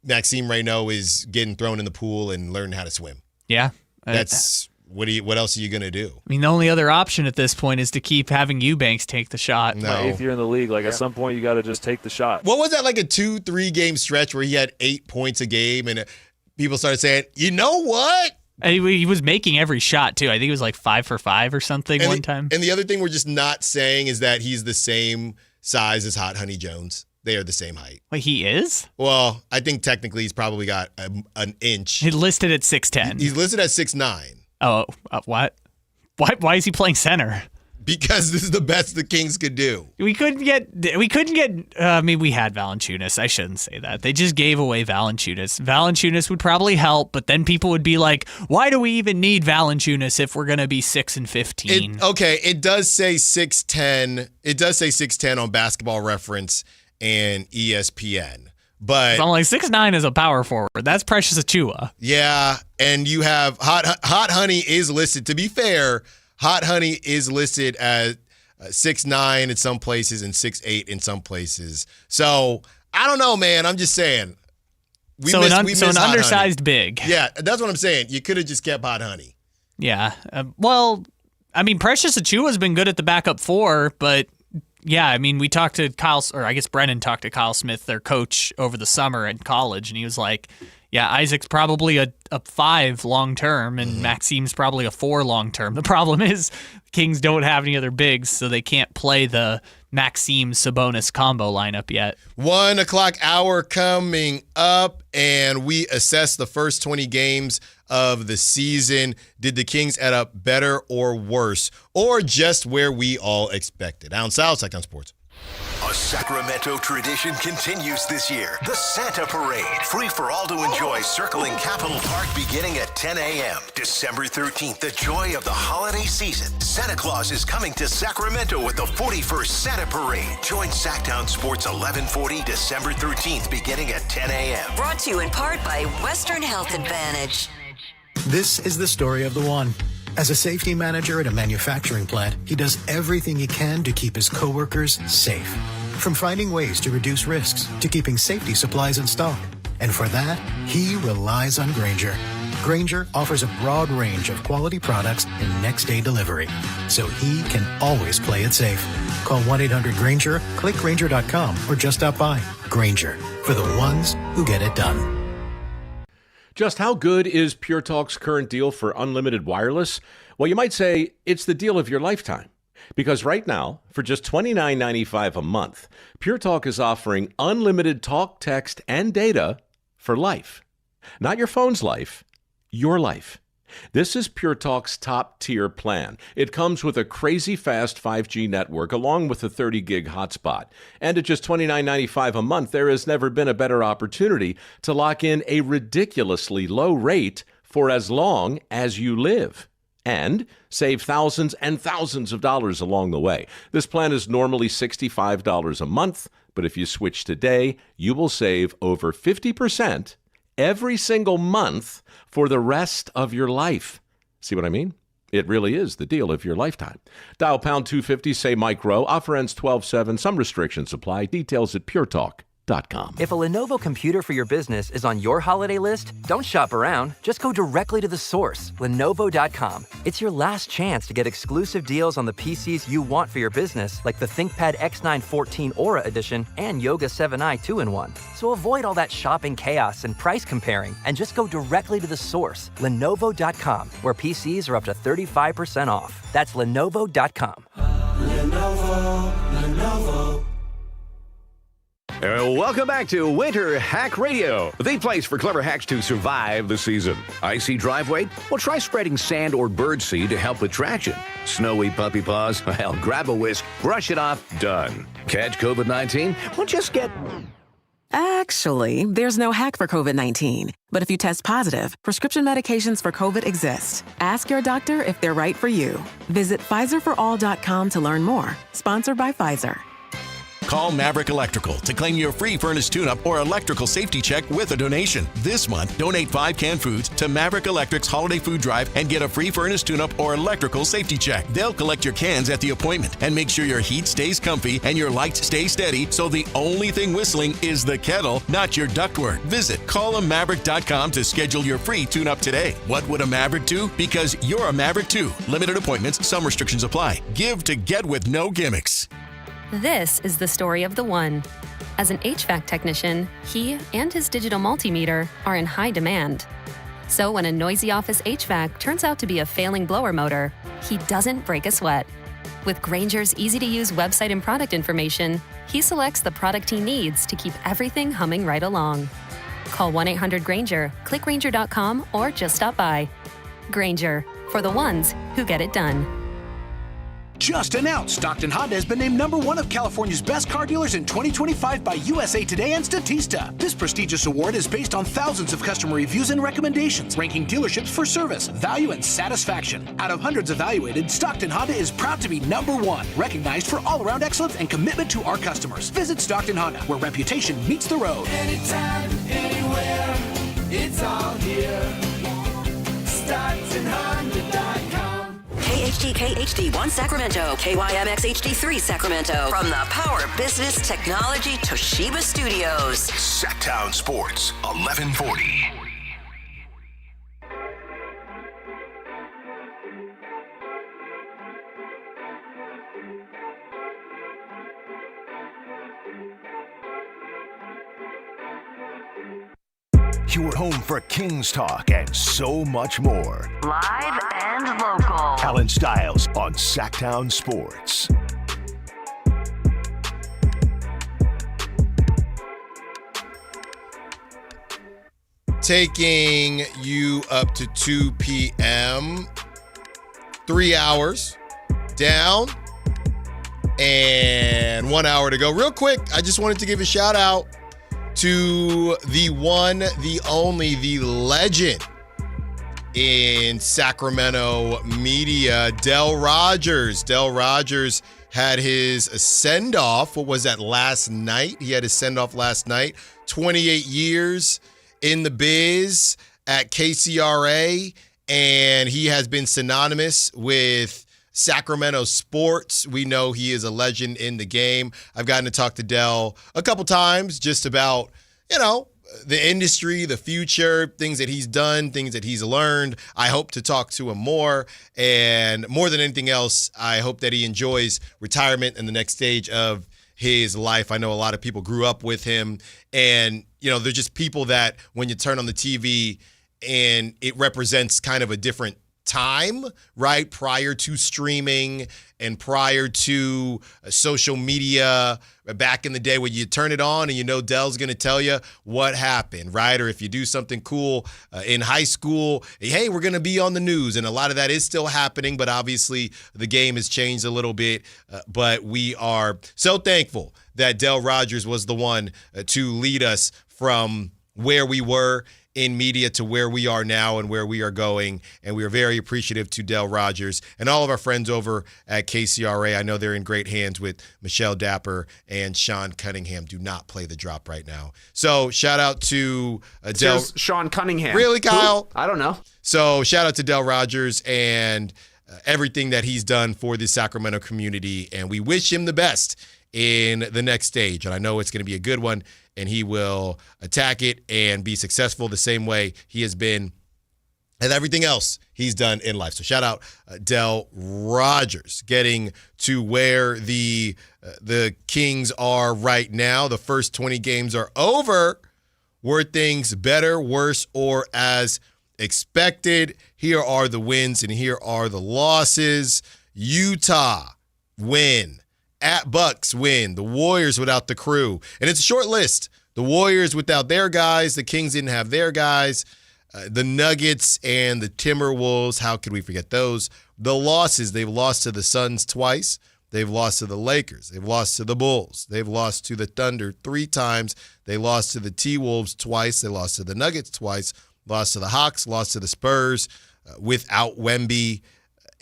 Maxime Reynaud is getting thrown in the pool and learning how to swim. Yeah. That's what else are you going to do? I mean, the only other option at this point is to keep having Eubanks take the shot. No. If you're in the league, at some point you got to just take the shot. What was that, like a 2-3 game stretch where he had 8 points a game and people started saying, you know what? He was making every shot, too. I think it was like 5 for 5 or something one time. And the other thing we're just not saying is that he's the same size as Hot Honey Jones. They are the same height. Wait, he is? Well, I think technically he's probably got an inch. He's listed at 6'10". He's listed at 6'9". Oh, what? Why is he playing center? Because this is the best the Kings could do. We couldn't get. I mean, we had Valanciunas. I shouldn't say that. They just gave away Valanciunas. Valanciunas would probably help, but then people would be like, "Why do we even need Valanciunas if we're gonna be 6 and 15?" It does say 6'10". It does say 6'10" on Basketball Reference and ESPN. But I'm like 6'9" is a power forward. That's Precious Achiuwa. Yeah, and you have Hot Honey is listed. To be fair, Hot Honey is listed as 6'9" in some places and 6'8" in some places. So I don't know, man. I'm just saying. An undersized big. Yeah, that's what I'm saying. You could have just kept Hot Honey. Yeah. Well, I mean, Precious Achiuwa's been good at the backup 4, but. Yeah, I mean, we talked to Brennan talked to Kyle Smith, their coach, over the summer in college, and he was like, Yeah, Isaac's probably a 5 long-term, and Maxime's probably a 4 long-term. The problem is the Kings don't have any other bigs, so they can't play the Maxime-Sabonis combo lineup yet. 1 o'clock hour coming up, and we assess the first 20 games of the season. Did the Kings add up better or worse, or just where we all expected? Allen Stiles, Sactown Sports. A Sacramento tradition continues this year. The Santa Parade. Free for all to enjoy, circling Capitol Park beginning at 10 a.m. December 13th, the joy of the holiday season. Santa Claus is coming to Sacramento with the 41st Santa Parade. Join Sactown Sports 1140 December 13th beginning at 10 a.m. Brought to you in part by Western Health Advantage. This is the story of the one. As a safety manager at a manufacturing plant, he does everything he can to keep his coworkers safe. From finding ways to reduce risks to keeping safety supplies in stock. And for that, he relies on Grainger. Grainger offers a broad range of quality products and next-day delivery, so he can always play it safe. Call 1-800-GRAINGER, click Grainger.com, or just stop by. Grainger, for the ones who get it done. Just how good is Pure Talk's current deal for unlimited wireless? Well, you might say it's the deal of your lifetime. Because right now, for just $29.95 a month, Pure Talk is offering unlimited talk, text, and data for life. Not your phone's life, your life. This is Pure Talk's top-tier plan. It comes with a crazy fast 5G network along with a 30-gig hotspot. And at just $29.95 a month, there has never been a better opportunity to lock in a ridiculously low rate for as long as you live. And save thousands and thousands of dollars along the way. This plan is normally $65 a month, but if you switch today, you will save over 50% every single month for the rest of your life. See what I mean? It really is the deal of your lifetime. Dial pound 250, say Mike Rowe. Offer ends 12/7. Some restrictions apply. Details at puretalk.com. If a Lenovo computer for your business is on your holiday list, don't shop around. Just go directly to the source, Lenovo.com. It's your last chance to get exclusive deals on the PCs you want for your business, like the ThinkPad X9 14 Aura Edition and Yoga 7i 2-in-1. So avoid all that shopping chaos and price comparing, and just go directly to the source, Lenovo.com, where PCs are up to 35% off. That's Lenovo.com. Lenovo. Welcome back to Winter Hack Radio, the place for clever hacks to survive the season. Icy driveway? Well, try spreading sand or birdseed to help with traction. Snowy puppy paws? Well, grab a whisk, brush it off, done. Catch COVID-19? Well, just get... Actually, there's no hack for COVID-19. But if you test positive, prescription medications for COVID exist. Ask your doctor if they're right for you. Visit PfizerForAll.com to learn more. Sponsored by Pfizer. Call Maverick Electrical to claim your free furnace tune-up or electrical safety check with a donation. This month, donate 5 canned foods to Maverick Electric's Holiday Food Drive and get a free furnace tune-up or electrical safety check. They'll collect your cans at the appointment and make sure your heat stays comfy and your lights stay steady, so the only thing whistling is the kettle, not your ductwork. Visit callaMaverick.com to schedule your free tune-up today. What would a Maverick do? Because you're a Maverick too. Limited appointments, some restrictions apply. Give to get with no gimmicks. This is the story of the one. As an HVAC technician, he and his digital multimeter are in high demand. So when a noisy office HVAC turns out to be a failing blower motor, he doesn't break a sweat. With Grainger's easy-to-use website and product information, he selects the product he needs to keep everything humming right along. Call 1-800-GRAINGER, click Grainger.com, or just stop by. Grainger, for the ones who get it done. Just announced, Stockton Honda has been named #1 of California's best car dealers in 2025 by USA Today and Statista. This prestigious award is based on thousands of customer reviews and recommendations, ranking dealerships for service, value, and satisfaction. Out of hundreds evaluated, Stockton Honda is proud to be #1, recognized for all-around excellence and commitment to our customers. Visit Stockton Honda, where reputation meets the road. Anytime, anywhere, it's all here. StocktonHonda.com. KHD1 Sacramento, KYMX HD3 Sacramento. From the Power Business Technology Toshiba Studios. Sactown Sports, 1140. your home for Kings talk and so much more. Live and local. Allen Stiles on Sactown Sports. Taking you up to 2 p.m., 3 hours down, and 1 hour to go. Real quick, I just wanted to give a shout out to the one, the only, the legend in Sacramento media, Del Rogers. Del Rogers had his send-off. What was that, last night? He had his send-off last night. 28 years in the biz at KCRA, and he has been synonymous with Sacramento sports. We know he is a legend in the game. I've gotten to talk to Del a couple times just about, the industry, the future, things that he's done, things that he's learned. I hope to talk to him more, and more than anything else, I hope that he enjoys retirement and the next stage of his life. I know a lot of people grew up with him, and they're just people that when you turn on the TV and it represents kind of a different time, right? Prior to streaming and prior to social media, back in the day when you turn it on and Del's going to tell you what happened, right? Or if you do something cool in high school, hey, we're going to be on the news. And a lot of that is still happening, but obviously the game has changed a little bit. But we are so thankful that Del Rogers was the one to lead us from where we were in media to where we are now and where we are going. And we are very appreciative to Del Rogers and all of our friends over at KCRA. I know they're in great hands with Michelle Dapper and Sean Cunningham. Do not play the drop right now. So shout out to Del. Sean Cunningham. Really, Kyle? Who? I don't know. So shout out to Del Rogers and everything that he's done for the Sacramento community. And we wish him the best in the next stage. And I know it's going to be a good one, and he will attack it and be successful the same way he has been and everything else he's done in life. So shout out Del Rogers. Getting to where the Kings are right now. The first 20 games are over. Were things better, worse, or as expected? Here are the wins and here are the losses. Utah win. At Bucks win. The Warriors without the crew. And it's a short list. The Warriors without their guys. The Kings didn't have their guys. The Nuggets and the Timberwolves. How could we forget those? The losses. They've lost to the Suns twice. They've lost to the Lakers. They've lost to the Bulls. They've lost to the Thunder 3 times. They lost to the T-Wolves twice. They lost to the Nuggets twice. Lost to the Hawks. Lost to the Spurs without Wemby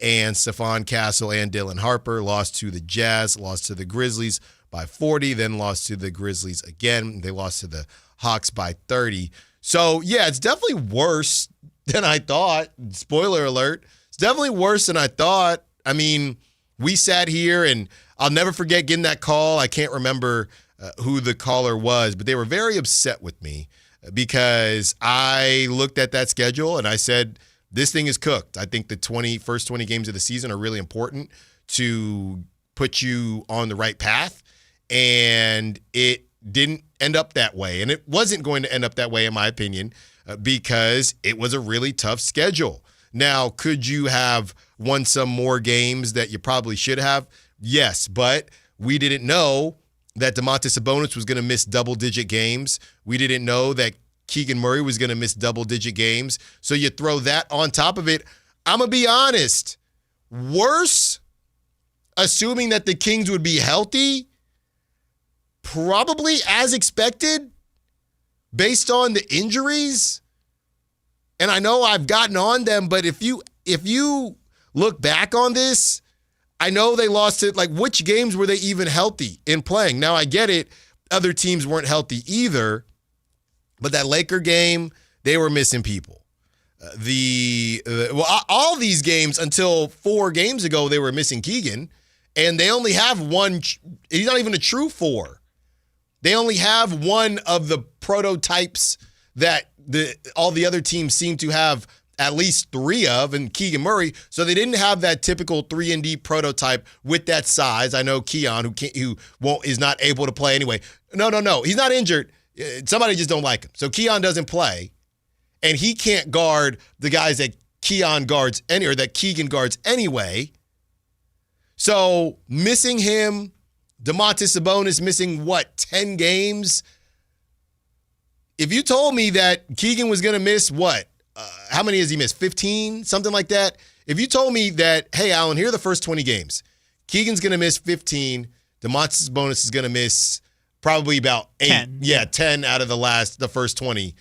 and Stephon Castle and Dylan Harper. Lost to the Jazz, lost to the Grizzlies by 40, then lost to the Grizzlies again. They lost to the Hawks by 30. So, yeah, it's definitely worse than I thought. Spoiler alert. It's definitely worse than I thought. I mean, we sat here, and I'll never forget getting that call. I can't remember who the caller was, but they were very upset with me because I looked at that schedule and I said, this thing is cooked. I think the first 20 games of the season are really important to put you on the right path, and it didn't end up that way. And it wasn't going to end up that way, in my opinion, because it was a really tough schedule. Now, could you have won some more games that you probably should have? Yes, but we didn't know that Domantas Sabonis was going to miss double-digit games. We didn't know that Keegan Murray was going to miss double-digit games. So you throw that on top of it. I'm going to be honest. Worse, assuming that the Kings would be healthy, probably as expected, based on the injuries. And I know I've gotten on them, but if you look back on this, I know they lost it. Like, which games were they even healthy in playing? Now, I get it. Other teams weren't healthy either. But that Laker game, they were missing people. All these games until 4 games ago, they were missing Keegan. And they only have one. He's not even a true 4. They only have one of the prototypes that all the other teams seem to have at least 3 of, and Keegan Murray. So they didn't have that typical 3-and-D prototype with that size. I know Keon, is not able to play anyway. No. He's not injured. Somebody just don't like him. So Keon doesn't play. and he can't guard the guys that Keegan guards anyway. So missing him, Domantas Sabonis missing 10 games? If you told me that Keegan was going to miss how many has he missed? 15? Something like that? If you told me that, hey, Allen, here are the first 20 games. Keegan's going to miss 15. Domantas Sabonis is going to miss probably about 8. 10. Yeah, 10 out of the first 20.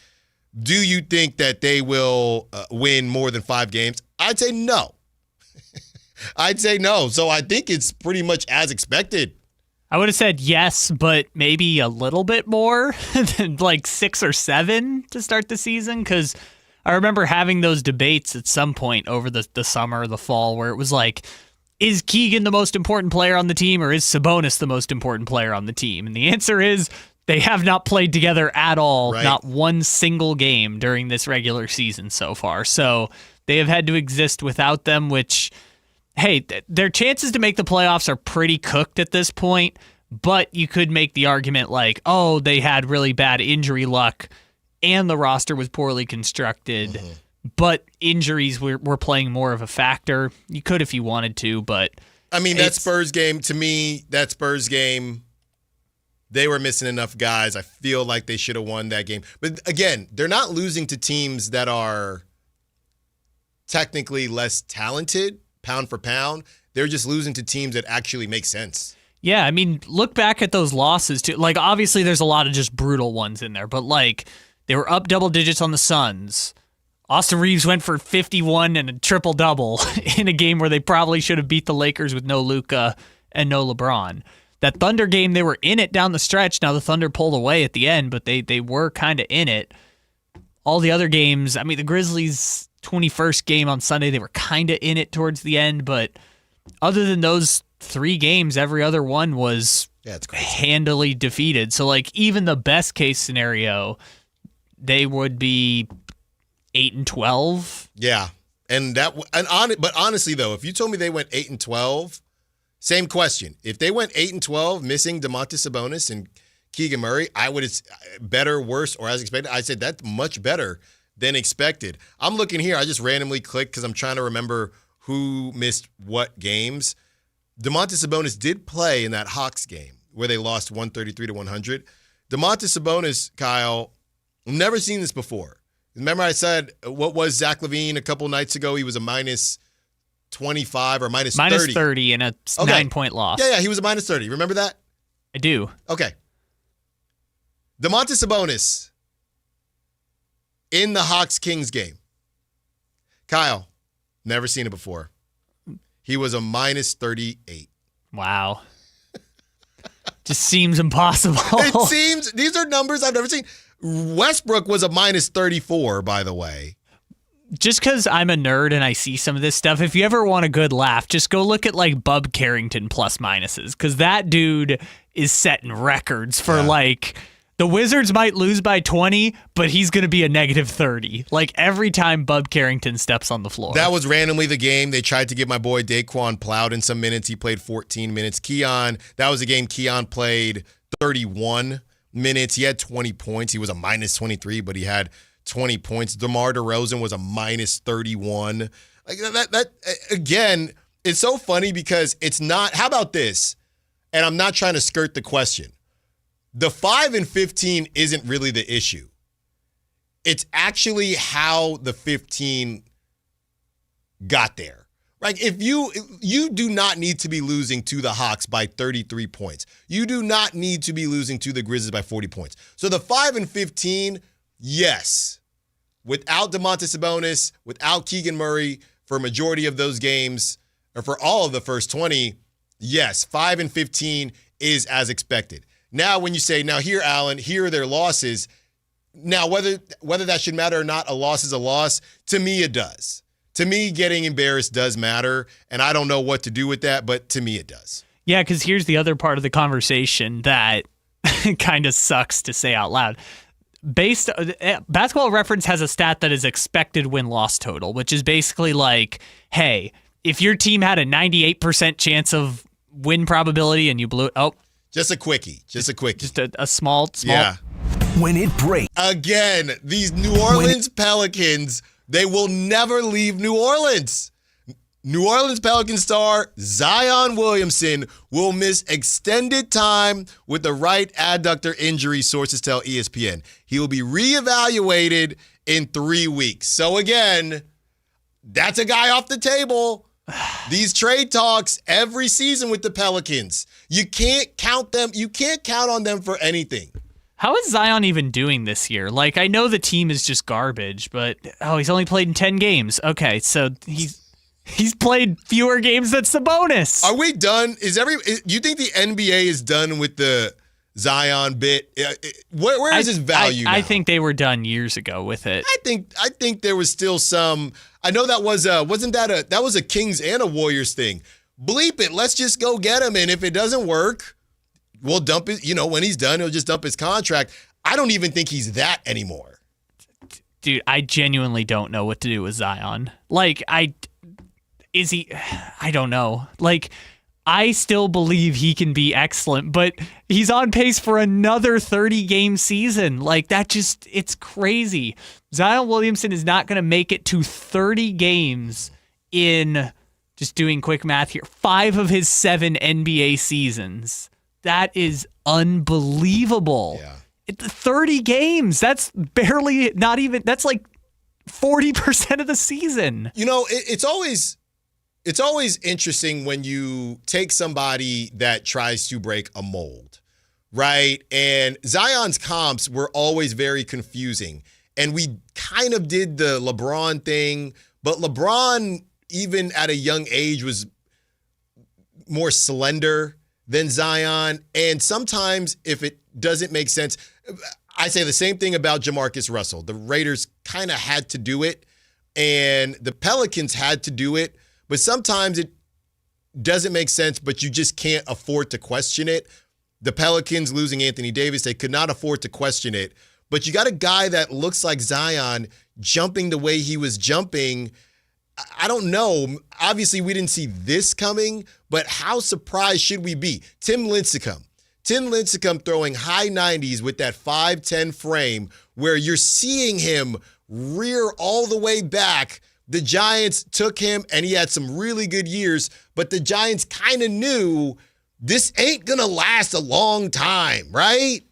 Do you think that they will win more than 5 games? I'd say no. I'd say no. So I think it's pretty much as expected. I would have said yes, but maybe a little bit more than 6 or 7 to start the season, because I remember having those debates at some point over the summer or the fall where it was like, is Keegan the most important player on the team, or is Sabonis the most important player on the team? And the answer is they have not played together at all, right. Not one single game during this regular season so far. So they have had to exist without them, which, hey, their chances to make the playoffs are pretty cooked at this point, but you could make the argument they had really bad injury luck and the roster was poorly constructed. Mm-hmm. But injuries were playing more of a factor. You could if you wanted to, but... I mean, that Spurs game, they were missing enough guys. I feel like they should have won that game. But again, they're not losing to teams that are technically less talented, pound for pound. They're just losing to teams that actually make sense. Yeah, I mean, look back at those losses, too. Obviously, there's a lot of just brutal ones in there, but, they were up double digits on the Suns. Austin Reeves went for 51 and a triple-double in a game where they probably should have beat the Lakers with no Luka and no LeBron. That Thunder game, they were in it down the stretch. Now the Thunder pulled away at the end, but they were kind of in it. All the other games, I mean, the Grizzlies' 21st game on Sunday, they were kind of in it towards the end, but other than those 3 games, every other one was handily defeated. So, even the best-case scenario, they would be 8-12. Yeah, but honestly though, if you told me they went 8-12, same question. If they went 8-12, missing Domantas Sabonis and Keegan Murray, I would have better, worse, or as expected. I said that's much better than expected. I'm looking here. I just randomly clicked because I'm trying to remember who missed what games. Domantas Sabonis did play in that Hawks game where they lost 133-100. Domantas Sabonis, Kyle, I've never seen this before. Remember I said, what was Zach LaVine a couple nights ago? He was a minus 25 or minus 30. Minus 30 in a 9-point loss. Yeah, he was a minus 30. Remember that? I do. Okay. Domantas Sabonis in the Hawks-Kings game. Kyle, never seen it before. He was a minus 38. Wow. Just seems impossible. It seems. These are numbers I've never seen. Westbrook was a minus 34, by the way. Just because I'm a nerd and I see some of this stuff, if you ever want a good laugh, just go look at Bub Carrington plus minuses, because that dude is setting records for the Wizards might lose by 20, but he's going to be a negative 30. Every time Bub Carrington steps on the floor. That was randomly the game. They tried to get my boy Daquan Plowed in some minutes. He played 14 minutes. Keon, that was a game Keon played 31 minutes. He had 20 points. He was a minus 23, but he had 20 points. DeMar DeRozan was a minus 31. That again, it's so funny because it's not. How about this? And I'm not trying to skirt the question. The 5-15 isn't really the issue. It's actually how the 15 got there. If you do not need to be losing to the Hawks by 33 points. You do not need to be losing to the Grizzlies by 40 points. So the 5-15, yes. Without Domantas Sabonis, without Keegan Murray for a majority of those games, or for all of the first 20, yes, 5-15 is as expected. Now, when you say, now here, Allen, here are their losses. Now, whether that should matter or not, a loss is a loss. To me, it does. To me, getting embarrassed does matter, and I don't know what to do with that, but to me, it does. Yeah, because here's the other part of the conversation that kind of sucks to say out loud. Basketball Reference has a stat that is expected win-loss total, which is basically hey, if your team had a 98% chance of win probability and you blew it, Just a quickie. Just a small. Yeah. when it breaks. Again, these New Orleans Pelicans, they will never leave New Orleans. New Orleans Pelicans star Zion Williamson will miss extended time with the right adductor injury, sources tell ESPN. He will be reevaluated in 3 weeks. So again, that's a guy off the table. These trade talks every season with the Pelicans. You can't count them. You can't count on them for anything. How is Zion even doing this year? Like, I know the team is just garbage, but he's only played in 10 games. Okay, so he's played fewer games. That's the bonus. Are we done? Do you think the NBA is done with the Zion bit? Where is his value now? I think they were done years ago with it. I think there was still some. I know that was that was a Kings and a Warriors thing. Bleep it. Let's just go get him, and if it doesn't work, we'll dump it. When he's done, he'll just dump his contract. I don't even think he's that anymore. Dude, I genuinely don't know what to do with Zion. Is he? I don't know. I still believe he can be excellent, but he's on pace for another 30-game season. It's crazy. Zion Williamson is not going to make it to 30 games in, just doing quick math here, 5 of his 7 NBA seasons. That is unbelievable. Yeah. 30 games. That's barely, not even, that's like 40% of the season. It's always interesting when you take somebody that tries to break a mold, right? And Zion's comps were always very confusing. And we kind of did the LeBron thing, but LeBron, even at a young age, was more slender than Zion. And sometimes if it doesn't make sense, I say the same thing about Jamarcus Russell. The Raiders kind of had to do it, and the Pelicans had to do it. But sometimes it doesn't make sense, but you just can't afford to question it. The Pelicans losing Anthony Davis, they could not afford to question it. But you got a guy that looks like Zion jumping the way he was jumping. I don't know. Obviously, we didn't see this coming, but how surprised should we be? Tim Lincecum throwing high 90s with that 5'10 frame where you're seeing him rear all the way back. The Giants took him, and he had some really good years, but the Giants kind of knew this ain't going to last a long time, right?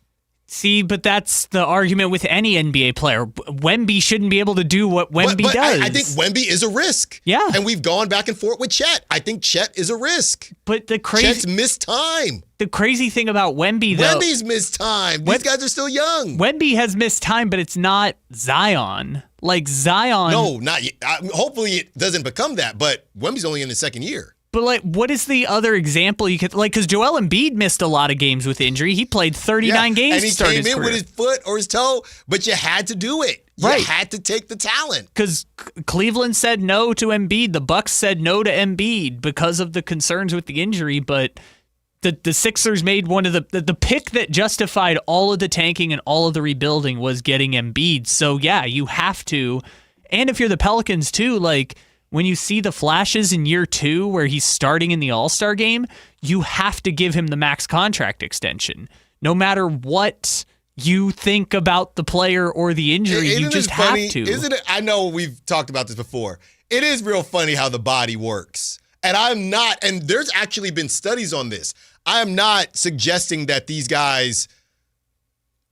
See, but that's the argument with any NBA player. Wemby shouldn't be able to do what Wemby does. I think Wemby is a risk. Yeah. And we've gone back and forth with Chet. I think Chet is a risk. But Chet's missed time. The crazy thing about Wemby, though. Wemby's missed time. These guys are still young. Wemby has missed time, but it's not Zion. Zion. No, not yet. Hopefully it doesn't become that, but Wemby's only in his second year. But what is the other example you could because Joel Embiid missed a lot of games with injury. He played 39 games. And he to start came his in career. with his foot or his toe, but you had to do it. You had to take the talent. Because Cleveland said no to Embiid. The Bucks said no to Embiid because of the concerns with the injury. But the Sixers made one of the pick that justified all of the tanking and all of the rebuilding was getting Embiid. So yeah, you have to. And if you're the Pelicans too, when you see the flashes in year 2 where he's starting in the All-Star game, you have to give him the max contract extension. No matter what you think about the player or the injury, you just have to. Isn't it? I know we've talked about this before. It is real funny how the body works. And there's actually been studies on this. I am not suggesting that these guys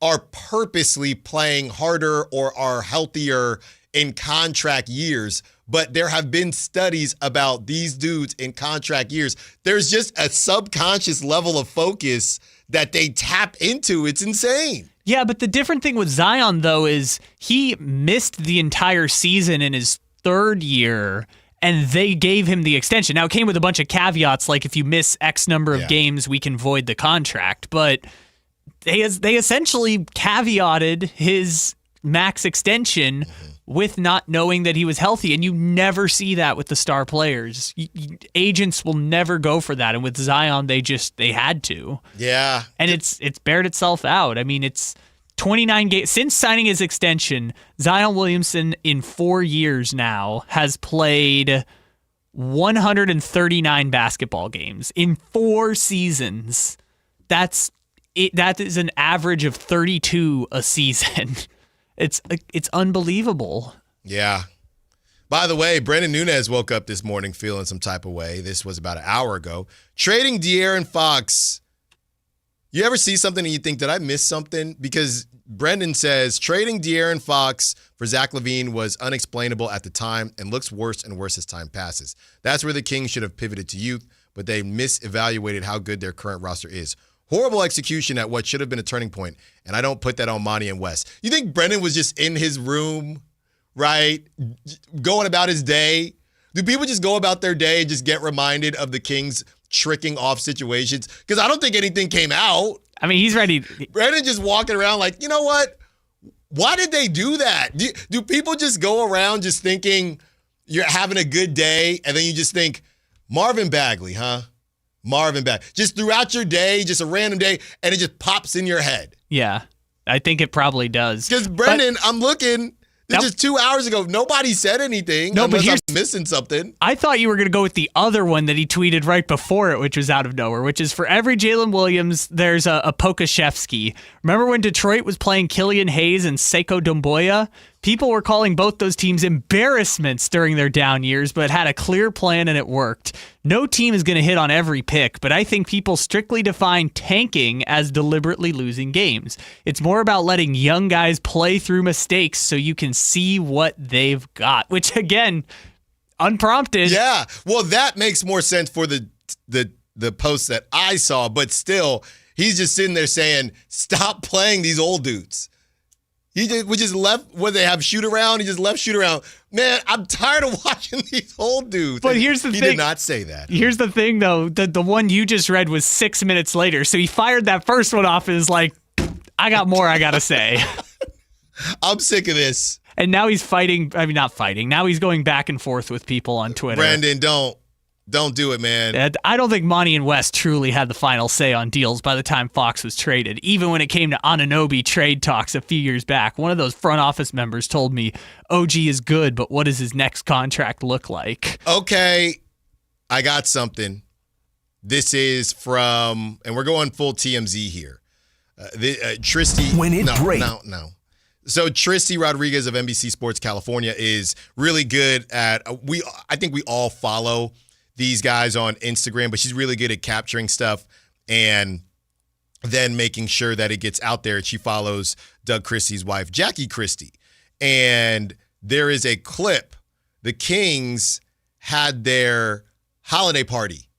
are purposely playing harder or are healthier in contract years, but there have been studies about these dudes in contract years. There's just a subconscious level of focus that they tap into. It's insane. Yeah, but the different thing with Zion, though, is he missed the entire season in his 3rd year, and they gave him the extension. Now, it came with a bunch of caveats, like if you miss X number of games, we can void the contract. But they essentially caveated his max extension with not knowing that he was healthy, and you never see that with the star players. Agents will never go for that, and with Zion, they had to. Yeah. And it's bared itself out. I mean, it's 29 games. Since signing his extension, Zion Williamson in 4 years now has played 139 basketball games in 4 seasons. That's that is an average of 32 a season. It's unbelievable. Yeah. By the way, Brendan Nunez woke up this morning feeling some type of way. This was about an hour ago. Trading De'Aaron Fox. You ever see something and you think, did I miss something? Because Brendan says trading De'Aaron Fox for Zach LaVine was unexplainable at the time and looks worse and worse as time passes. That's where the Kings should have pivoted to youth, but they misevaluated how good their current roster is. Horrible execution at what should have been a turning point, and I don't put that on Monty and Wes. You think Brendan was just in his room, right, going about his day? Do people just go about their day and just get reminded of the Kings tricking off situations? Because I don't think anything came out. I mean, he's ready. Brendan just walking around like, you know what? Why did they do that? Do people just go around just thinking you're having a good day, and then you just think, Marvin Bagley, huh? Marvin Bagley. Just throughout your day, just a random day, and it just pops in your head. Yeah, I think it probably does. Because Brendan, I'm looking, just 2 hours ago, nobody said anything. No, but I'm missing something. I thought you were going to go with the other one that he tweeted right before it, which was out of nowhere, which is for every Jalen Williams, there's a Pokashevsky. Remember when Detroit was playing Killian Hayes and Seiko Doumbouya? People were calling both those teams embarrassments during their down years, but had a clear plan and it worked. No team is going to hit on every pick, but I think people strictly define tanking as deliberately losing games. It's more about letting young guys play through mistakes so you can see what they've got, which again, unprompted. Yeah, well, that makes more sense for the post that I saw, but still, he's just sitting there saying, stop playing these old dudes. We just left, where they have shoot around, he just left shoot around. Man, I'm tired of watching these old dudes. But here's the thing. He did not say that. Here's the thing, though. The one you just read was 6 minutes later. So he fired that first one off and is like, I got more I got to say. I'm sick of this. And now he's fighting. I mean, not fighting. Now he's going back and forth with people on Twitter. Brandon, don't do it, man. I don't think Monty and West truly had the final say on deals by the time Fox was traded. Even when it came to Anunoby trade talks a few years back, one of those front office members told me, OG is good, but what does his next contract look like? Okay, I got something. This is from, and we're going full TMZ here. Tristy. When it breaks. No. So Tristy Rodriguez of NBC Sports California is really good at, I think we all follow these guys on Instagram, but she's really good at capturing stuff and then making sure that it gets out there. She follows Doug Christie's wife, Jackie Christie. And there is a clip. The Kings had their holiday party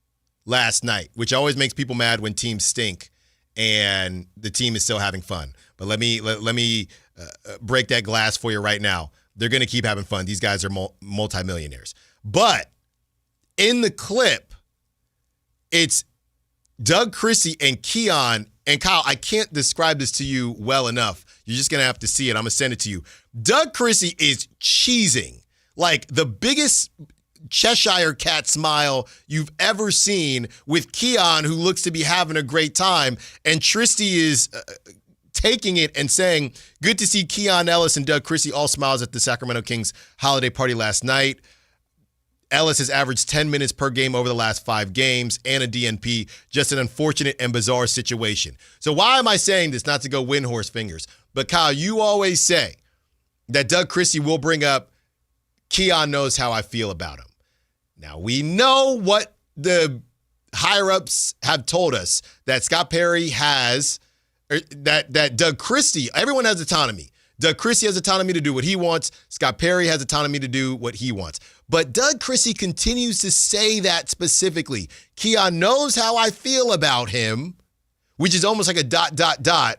last night, which always makes people mad when teams stink and the team is still having fun. But let me break that glass for you right now. They're going to keep having fun. These guys are multimillionaires. But in the clip, it's Doug Christie and Keon. And Kyle, I can't describe this to you well enough. You're just going to have to see it. I'm going to send it to you. Doug Christie is cheesing like the biggest Cheshire cat smile you've ever seen with Keon, who looks to be having a great time. And Tristy is taking it and saying, good to see Keon Ellis and Doug Christie all smiles at the Sacramento Kings holiday party last night. Ellis has averaged 10 minutes per game over the last 5 games and a DNP. Just an unfortunate and bizarre situation. So why am I saying this? Not to go Windhorse fingers. But Kyle, you always say that Doug Christie will bring up Keon knows how I feel about him. Now, we know what the higher-ups have told us, that Scott Perry has, that Doug Christie, everyone has autonomy. Doug Christie has autonomy to do what he wants. Scott Perry has autonomy to do what he wants. But Doug Christie continues to say that specifically. Keon knows how I feel about him, which is almost like a ...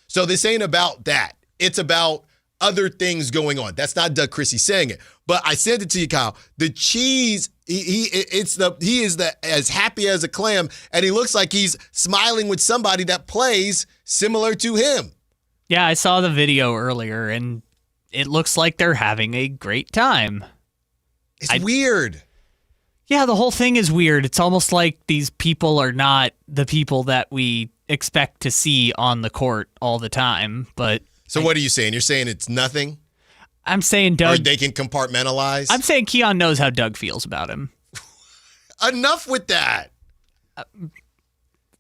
So this ain't about that. It's about other things going on. That's not Doug Christie saying it. But I sent it to you, Kyle. The cheese, he is as happy as a clam, and he looks like he's smiling with somebody that plays similar to him. Yeah, I saw the video earlier, and it looks like they're having a great time. It's weird. Yeah, the whole thing is weird. It's almost like these people are not the people that we expect to see on the court all the time. But so what are you saying? You're saying it's nothing? I'm saying Doug... Or they can compartmentalize? I'm saying Keon knows how Doug feels about him. Enough with that.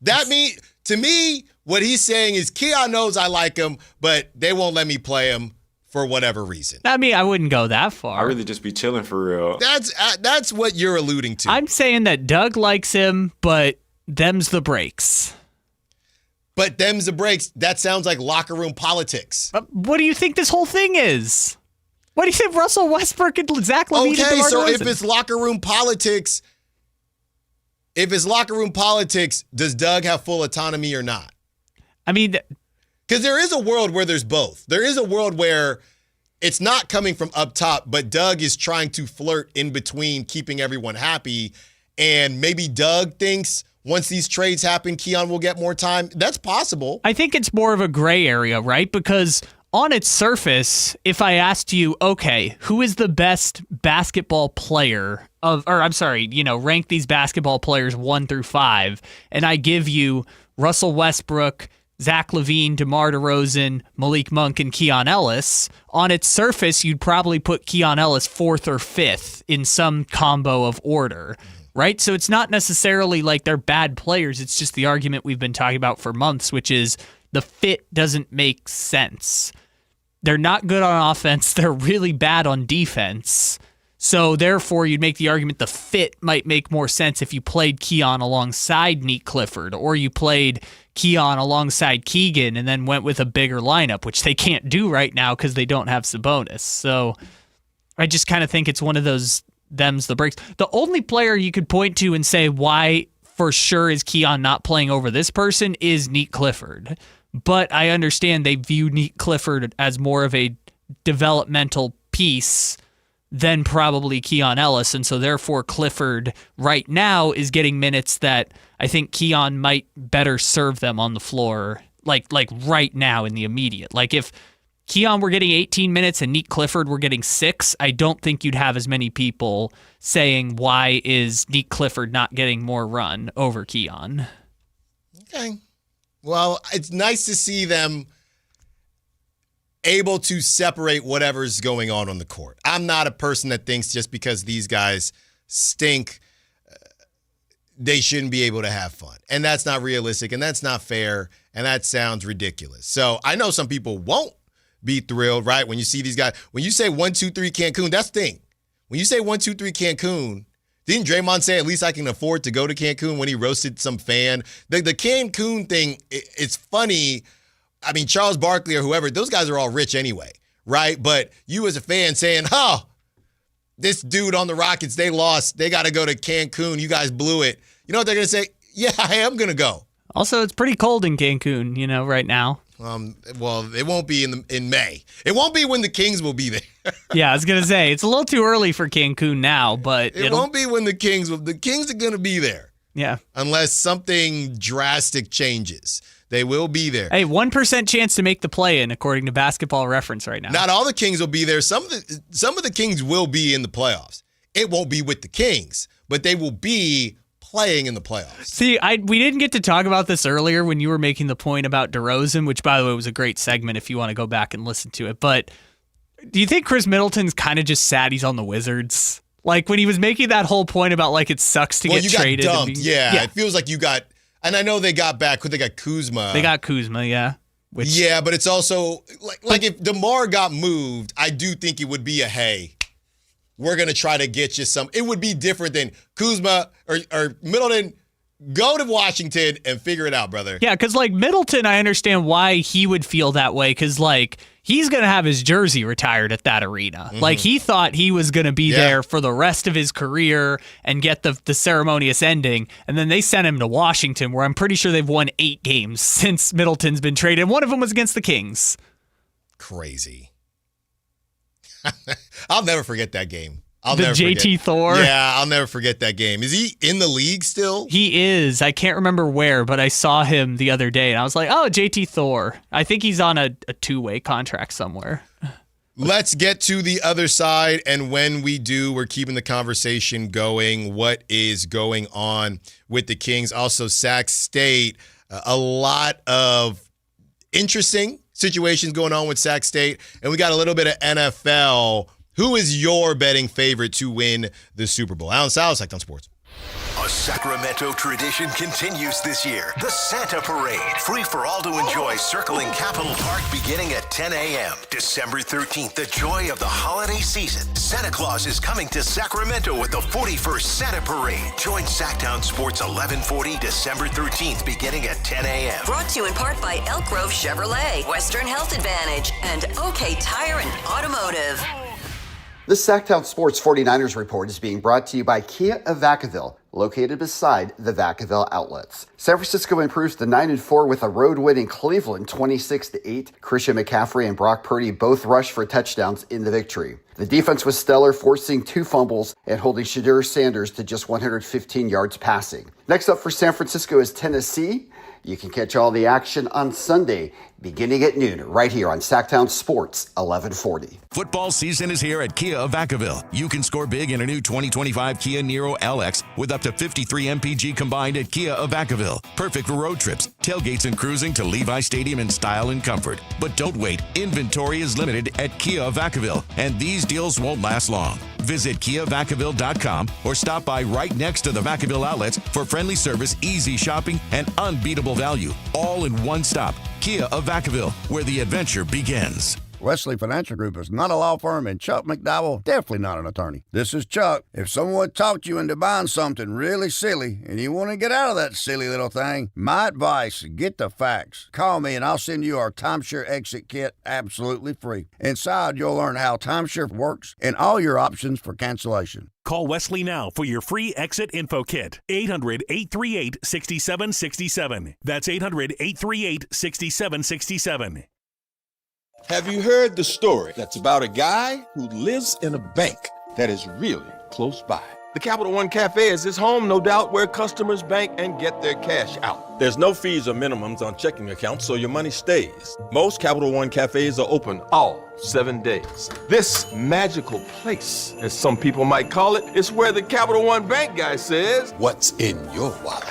To me, What he's saying is Keon knows I like him, but they won't let me play him for whatever reason. I mean, I wouldn't go that far. I really just be chilling for real. That's what you're alluding to. I'm saying that Doug likes him, but them's the breaks. But them's the breaks. That sounds like locker room politics. What do you think this whole thing is? What do you think Russell Westbrook and Zach LaVine and DeMar so DeRozan? if it's locker room politics, does Doug have full autonomy or not? I mean, because there is a world where there's both. There is a world where it's not coming from up top, but Doug is trying to flirt in between, keeping everyone happy. And maybe Doug thinks once these trades happen, Keon will get more time. That's possible. I think it's more of a gray area, right? Because on its surface, if I asked you, okay, who is the best basketball player rank these basketball players 1 through 5, and I give you Russell Westbrook, Zach LaVine, DeMar DeRozan, Malik Monk, and Keon Ellis, on its surface, you'd probably put Keon Ellis 4th or 5th in some combo of order, right? So it's not necessarily like they're bad players. It's just the argument we've been talking about for months, which is the fit doesn't make sense. They're not good on offense. They're really bad on defense. So therefore, you'd make the argument the fit might make more sense if you played Keon alongside Neat Clifford, or you played Keon alongside Keegan and then went with a bigger lineup, which they can't do right now because they don't have Sabonis. So I just kind of think it's one of those them's the breaks. The only player you could point to and say why for sure is Keon not playing over this person is Neat Clifford. But I understand they view Neat Clifford as more of a developmental piece than probably Keon Ellis. And so therefore Clifford right now is getting minutes that I think Keon might better serve them on the floor, like right now in the immediate. Like if Keon were getting 18 minutes and Neat Clifford were getting 6, I don't think you'd have as many people saying, why is Neat Clifford not getting more run over Keon? Okay. Well, it's nice to see them able to separate whatever's going on the court. I'm not a person that thinks just because these guys stink, they shouldn't be able to have fun. And that's not realistic, and that's not fair, and that sounds ridiculous. So I know some people won't be thrilled, right, when you see these guys. When you say 1, 2, 3 Cancun, that's the thing. When you say 1, 2, 3 Cancun, didn't Draymond say at least I can afford to go to Cancun when he roasted some fan? The Cancun thing, it's funny. I mean, Charles Barkley or whoever, those guys are all rich anyway, right? But you as a fan saying, oh, this dude on the Rockets, they lost. They got to go to Cancun. You guys blew it. You know what they're going to say? Yeah, I am going to go. Also, it's pretty cold in Cancun, right now. Well, it won't be in May. It won't be when the Kings will be there. Yeah, I was going to say, it's a little too early for Cancun now, but it won't be when the Kings are going to be there. Yeah. Unless something drastic changes. They will be there. Hey, 1% chance to make the play-in, according to Basketball Reference right now. Not all the Kings will be there. Some of the Kings will be in the playoffs. It won't be with the Kings, but they will be playing in the playoffs. See, we didn't get to talk about this earlier when you were making the point about DeRozan, which, by the way, was a great segment if you want to go back and listen to it. But do you think Chris Middleton's kind of just sad he's on the Wizards? Like, when he was making that whole point about, like, it sucks to get traded. Got dumped. Yeah, it feels like you got... And I know they got back. They got Kuzma. They got Kuzma, yeah. Yeah, but it's also... Like if DeMar got moved, I do think it would be a, hey, we're going to try to get you some... It would be different than Kuzma or Middleton... Go to Washington and figure it out, brother. Yeah, because, like, Middleton, I understand why he would feel that way, because, like, he's going to have his jersey retired at that arena. Mm-hmm. Like, he thought he was going to be there for the rest of his career and get the ceremonious ending, and then they sent him to Washington, where I'm pretty sure they've won 8 games since Middleton's been traded, and one of them was against the Kings. Crazy. I'll never forget that game. JT Thor? Yeah, I'll never forget that game. Is he in the league still? He is. I can't remember where, but I saw him the other day, and I was like, oh, JT Thor. I think he's on a 2-way contract somewhere. Let's get to the other side, and when we do, we're keeping the conversation going. What is going on with the Kings? Also, Sac State, a lot of interesting situations going on with Sac State, and we got a little bit of NFL. Who is your betting favorite to win the Super Bowl? Allen Stiles, Sactown Sports. A A Sacramento tradition continues this year. The Santa Parade. Free for all to enjoy circling Capitol Park beginning at 10 a.m. December 13th, the joy of the holiday season. Santa Claus is coming to Sacramento with the 41st Santa Parade. Join Sactown Sports 1140 December 13th beginning at 10 a.m. Brought to you in part by Elk Grove Chevrolet, Western Health Advantage, and OK Tire and Automotive. This Sactown Sports 49ers report is being brought to you by Kia of Vacaville, located beside the Vacaville outlets. San Francisco improves to 9-4 with a road win in Cleveland 26-8. Christian McCaffrey and Brock Purdy both rushed for touchdowns in the victory. The defense was stellar, forcing 2 fumbles and holding Shadur Sanders to just 115 yards passing. Next up for San Francisco is Tennessee. You can catch all the action on Sunday, beginning at noon, right here on Sactown Sports 1140. Football season is here at Kia of Vacaville. You can score big in a new 2025 Kia Niro LX with up to 53 MPG combined at Kia of Vacaville. Perfect for road trips, tailgates, and cruising to Levi Stadium in style and comfort. But don't wait. Inventory is limited at Kia of Vacaville, and these deals won't last long. Visit KiaVacaville.com or stop by right next to the Vacaville outlets for friendly service, easy shopping, and unbeatable value. All in one stop. Kia of Vacaville, where the adventure begins. Wesley Financial Group is not a law firm, and Chuck McDowell definitely not an attorney. This is Chuck. If someone talked you into buying something really silly and you want to get out of that silly little thing, my advice, get the facts. Call me and I'll send you our timeshare exit kit absolutely free. Inside, you'll learn how timeshare works and all your options for cancellation. Call Wesley now for your free exit info kit. 800-838-6767. That's 800-838-6767. Have you heard the story that's about a guy who lives in a bank that is really close by? The Capital One Cafe is his home, no doubt, where customers bank and get their cash out. There's no fees or minimums on checking accounts, so your money stays. Most Capital One Cafes are open all 7 days. This magical place, as some people might call it, is where the Capital One Bank guy says, "What's in your wallet?"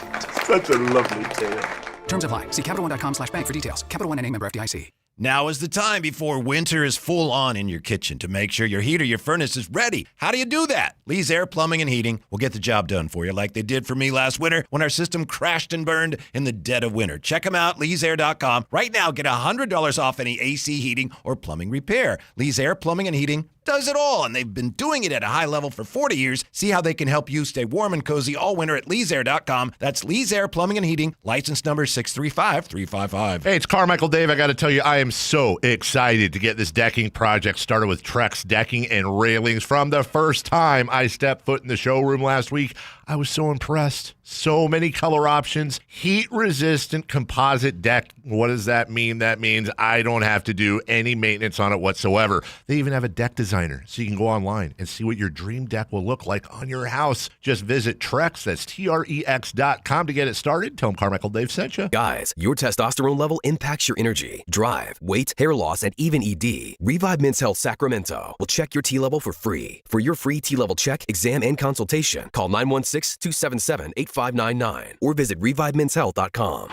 Such a lovely tale. Terms apply. See CapitalOne.com/bank for details. Capital One and a member FDIC. Now is the time before winter is full on in your kitchen to make sure your heat or your furnace is ready. How do you do that? Lee's Air Plumbing and Heating will get the job done for you like they did for me last winter when our system crashed and burned in the dead of winter. Check them out, leesair.com. Right now, get $100 off any AC heating or plumbing repair. Lee's Air Plumbing and Heating does it all, and they've been doing it at a high level for 40 years. See how they can help you stay warm and cozy all winter at leesair.com. That's Lee's Air Plumbing and Heating, license number 635355. Hey, it's Carmichael Dave. I got to tell you, I am so excited to get this decking project started with Trex Decking and Railings. From the first time I stepped foot in the showroom last week, I was so impressed. So many color options, heat-resistant composite deck. What does that mean? That means I don't have to do any maintenance on it whatsoever. They even have a deck designer, so you can go online and see what your dream deck will look like on your house. Just visit Trex, that's TREX.com to get it started. Tell them Carmichael Dave sent you. Guys, your testosterone level impacts your energy, drive, weight, hair loss, and even ED. Revive Men's Health Sacramento will check your T level for free. For your free T level check, exam, and consultation, call 916-277-8599 or visit ReviveMen'sHealth.com.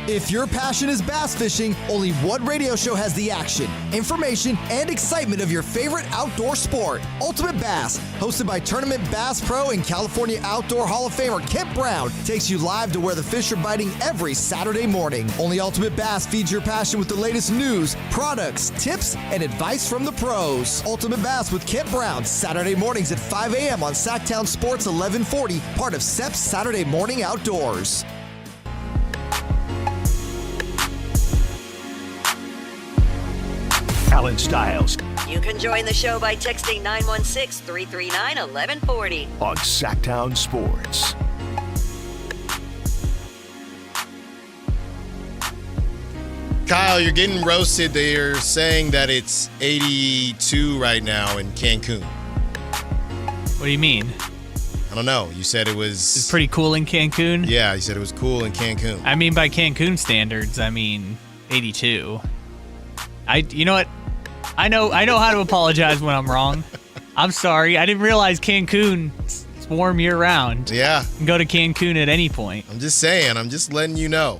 If your passion is bass fishing, only one radio show has the action, information, and excitement of your favorite outdoor sport. Ultimate Bass, hosted by Tournament Bass Pro and California Outdoor Hall of Famer Kent Brown, takes you live to where the fish are biting every Saturday morning. Only Ultimate Bass feeds your passion with the latest news, products, tips, and advice from the pros. Ultimate Bass with Kent Brown, Saturday mornings at 5 a.m. on Sactown Sports 1140, part of SEP's Saturday Morning Outdoors. Allen Stiles You can join the show by texting 916-339-1140 on Sactown Sports. Kyle, you're getting roasted. They're saying that it's 82 right now in Cancun. What do you mean? I don't know. You said it was... It's pretty cool in Cancun? Yeah, you said it was cool in Cancun. I mean, by Cancun standards, I mean 82. You know what? I know how to apologize when I'm wrong. I'm sorry. I didn't realize Cancun is warm year-round. Yeah. You can go to Cancun at any point. I'm just saying. I'm just letting you know.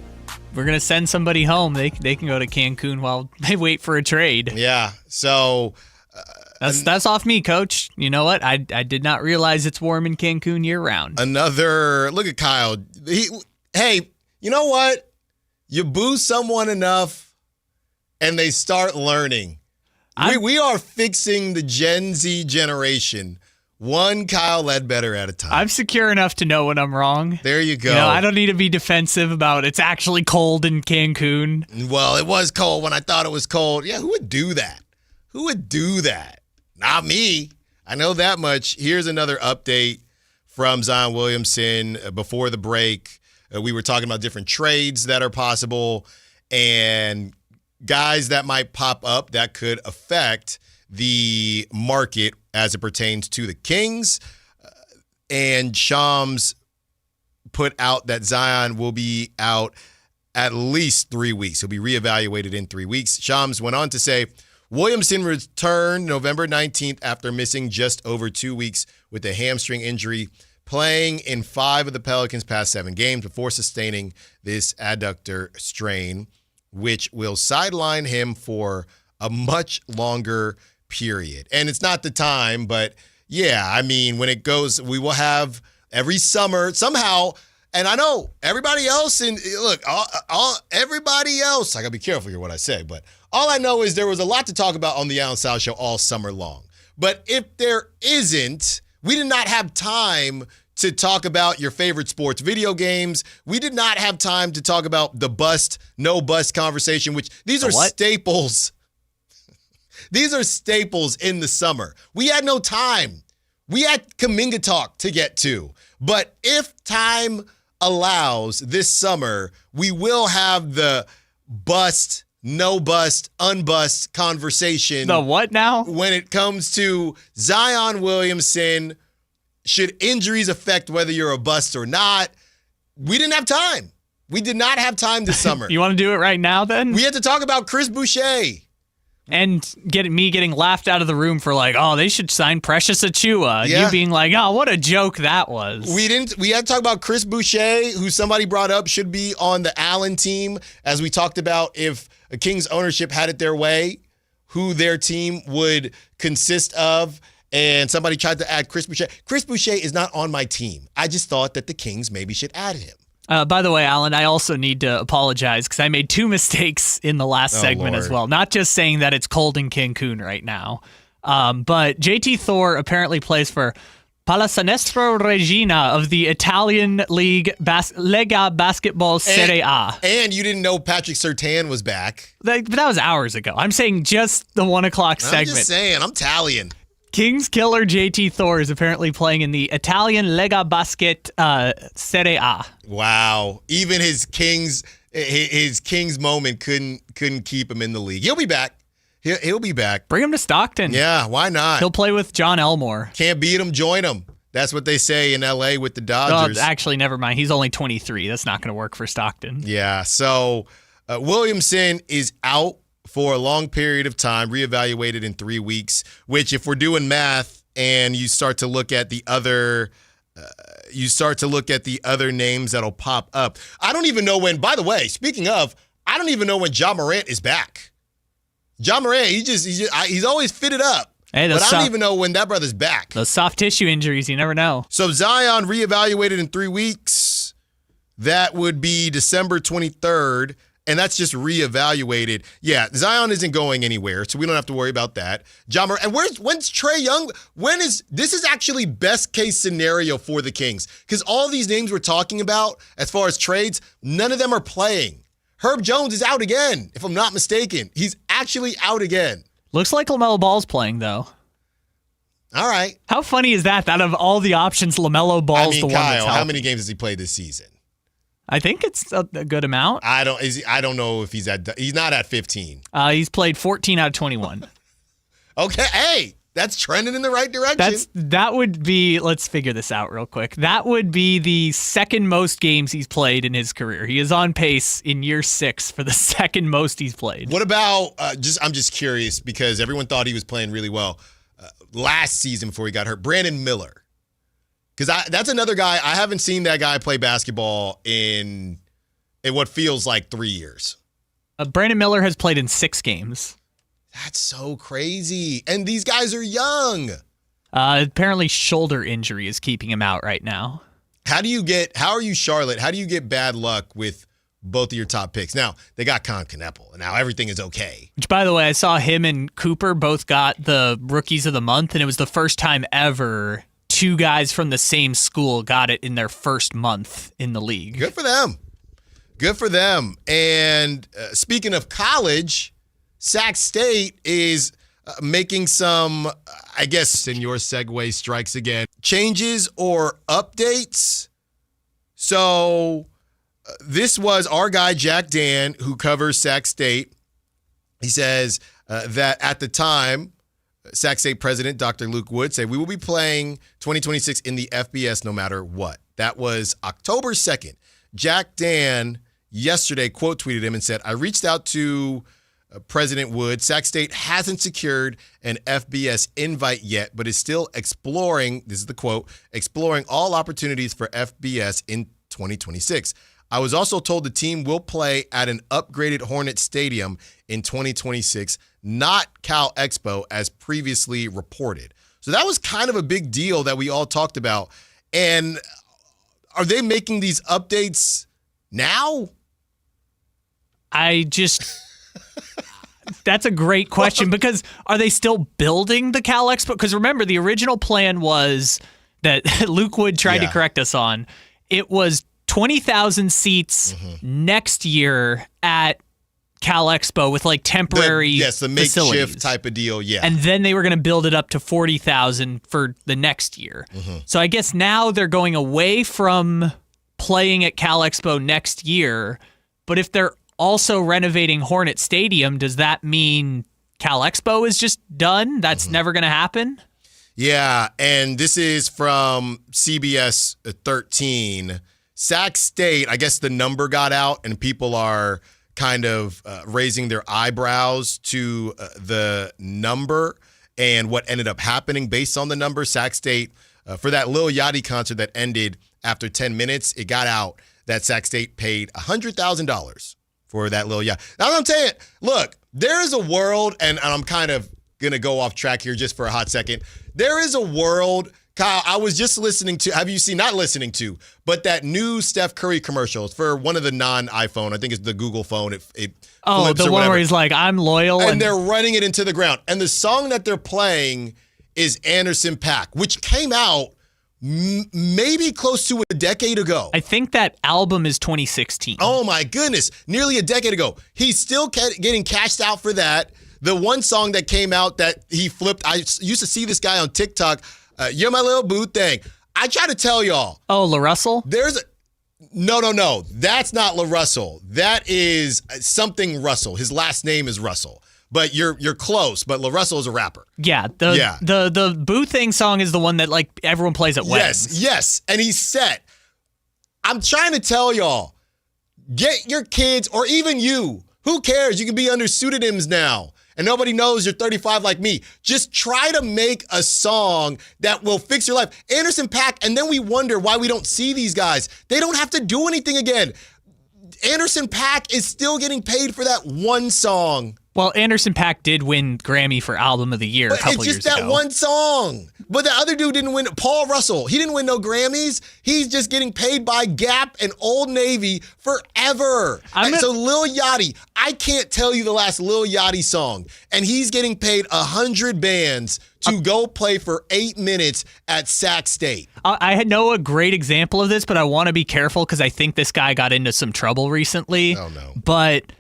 We're going to send somebody home. They can go to Cancun while they wait for a trade. Yeah. So... That's off me, Coach. You know what? I did not realize it's warm in Cancun year-round. Look at Kyle. Hey, you know what? You boo someone enough, and they start learning. We are fixing the Gen Z generation, one Kyle Ledbetter at a time. I'm secure enough to know when I'm wrong. There you go. I don't need to be defensive about it's actually cold in Cancun. Well, it was cold when I thought it was cold. Yeah, who would do that? Not me. I know that much. Here's another update from Zion Williamson before the break. We were talking about different trades that are possible and guys that might pop up that could affect the market as it pertains to the Kings. And Shams put out that Zion will be out at least 3 weeks. He'll be reevaluated in 3 weeks. Shams went on to say, Williamson returned November 19th after missing just over 2 weeks with a hamstring injury, playing in 5 of the Pelicans' past 7 games before sustaining this adductor strain, which will sideline him for a much longer period. And it's not the time, but yeah, I mean, when it goes, we will have every summer somehow. And I know everybody else, everybody else, I gotta be careful here what I say, but all I know is there was a lot to talk about on the Allen Stiles Show all summer long. But if there isn't, we did not have time to talk about your favorite sports video games. We did not have time to talk about the bust, no bust conversation, which these are staples. These are staples in the summer. We had no time. We had Kuminga talk to get to. But if time allows this summer, we will have the bust, no bust, unbust conversation. The what now? When it comes to Zion Williamson, should injuries affect whether you're a bust or not? We didn't have time. We did not have time this summer. You want to do it right now then? We had to talk about Chris Boucher. And getting laughed out of the room for they should sign Precious Achiuwa. Yeah. You being like, oh, what a joke that was. We had to talk about Chris Boucher, who somebody brought up should be on the Allen team, as we talked about if a Kings ownership had it their way, who their team would consist of. And somebody tried to add Chris Boucher. Chris Boucher is not on my team. I just thought that the Kings maybe should add him. By the way, Alan, I also need to apologize because I made 2 mistakes in the last segment as well. Not just saying that it's cold in Cancun right now, but JT Thor apparently plays for Pallacanestro Regina of the Italian League Lega Basketball Serie A. And you didn't know Patrick Surtain was back. But that was hours ago. I'm saying just the 1 o'clock segment. I'm just saying, I'm Italian. Kings killer JT Thor is apparently playing in the Italian Lega Basket Serie A. Wow. Even his Kings moment couldn't keep him in the league. He'll be back. He'll be back. Bring him to Stockton. Yeah, why not? He'll play with John Elmore. Can't beat him, join him. That's what they say in LA with the Dodgers. Actually, never mind. He's only 23. That's not going to work for Stockton. Yeah, so Williamson is out for a long period of time, reevaluated in 3 weeks, which if we're doing math and you start to look at the other names that'll pop up. I don't even know when, by the way, speaking of, I don't even know when Ja Morant is back. Ja Morant, he's always fitted up. Hey, but I don't even know when that brother's back. Those soft tissue injuries, you never know. So Zion reevaluated in 3 weeks. That would be December 23rd. And that's just reevaluated. Yeah, Zion isn't going anywhere, so we don't have to worry about that. Ja Morant, and when's Trae Young? This is actually best case scenario for the Kings, because all these names we're talking about as far as trades, none of them are playing. Herb Jones is out again, if I'm not mistaken. He's actually out again. Looks like LaMelo Ball's playing though. All right. How funny is that? That of all the options, LaMelo Ball's the one that's Kyle, healthy. how many games has he played this season? I think it's a good amount. I don't know if he's not at 15. He's played 14 out of 21. Okay, hey, that's trending in the right direction. That would be, let's figure this out real quick. That would be the second most games he's played in his career. He is on pace in year 6 for the second most he's played. What about, I'm just curious because everyone thought he was playing really well last season before he got hurt. Brandon Miller. Because that's another guy, I haven't seen that guy play basketball in what feels like 3 years. Brandon Miller has played in 6 games. That's so crazy. And these guys are young. Apparently shoulder injury is keeping him out right now. How are you Charlotte? How do you get bad luck with both of your top picks? Now, they got Con Kneppel, and now everything is okay. Which, by the way, I saw him and Cooper both got the Rookies of the Month, and it was the first time ever two guys from the same school got it in their first month in the league. Good for them. Good for them. And speaking of college, Sac State is making some, I guess, and your segue strikes again, changes or updates. So this was our guy, Jack Dan, who covers Sac State. He says that at the time, Sac State president, Dr. Luke Wood, said, we will be playing 2026 in the FBS no matter what. That was October 2nd. Jack Dan yesterday quote tweeted him and said, I reached out to President Wood. Sac State hasn't secured an FBS invite yet, but is still exploring, this is the quote, exploring all opportunities for FBS in 2026. I was also told the team will play at an upgraded Hornet Stadium in 2026, not Cal Expo as previously reported. So that was kind of a big deal that we all talked about. And are they making these updates now? That's a great question, because are they still building the Cal Expo? Because remember, the original plan was that Luke Wood tried to correct us on. It was 20,000 seats next year at Cal Expo with like temporary the makeshift facilities type of deal, yeah. And then they were going to build it up to 40,000 for the next year. So I guess now they're going away from playing at Cal Expo next year, but if they're also renovating Hornet Stadium, does that mean Cal Expo is just done? That's never going to happen? Yeah, and this is from CBS 13. Sac State, I guess the number got out and people are kind of raising their eyebrows to the number and what ended up happening based on the number. Sac State, for that Lil Yachty concert that ended after 10 minutes, it got out that Sac State paid $100,000 for that Lil Yachty. Now, I'm saying, look, there is a world, and I'm kind of going to go off track here just for a hot second. There is a world, Kyle, I was just listening to, have you seen, not listening to, but that new Steph Curry commercials for one of the non-iPhone, I think it's the Google phone. It flips the or one whatever. where he's like, I'm loyal. And they're running it into the ground. And the song that they're playing is Anderson .Paak, which came out maybe close to a decade ago. I think that album is 2016. Oh my goodness, nearly a decade ago. He's still getting cashed out for that. The one song that came out that he flipped, I used to see this guy on TikTok, You're My Little Boo Thing. I try to tell y'all. Oh, La Russell? No. That's not La Russell. That is something Russell. His last name is Russell. But you're close, but La Russell is a rapper. Yeah, the Boo Thing song is the one that like everyone plays at weddings. Yes, and he's set. I'm trying to tell y'all, get your kids, or even you, who cares? You can be under pseudonyms now, and nobody knows you're 35 like me. Just try to make a song that will fix your life. Anderson .Paak, and then we wonder why we don't see these guys. They don't have to do anything again. Anderson .Paak is still getting paid for that one song. Well, Anderson .Paak did win Grammy for Album of the Year a couple years ago. It's just that one song. But the other dude didn't win. Paul Russell, he didn't win no Grammys. He's just getting paid by Gap and Old Navy forever. So Lil Yachty, I can't tell you the last Lil Yachty song. And he's getting paid 100 bands to go play for 8 minutes at Sac State. I know a great example of this, but I want to be careful because I think this guy got into some trouble recently. Oh, no. But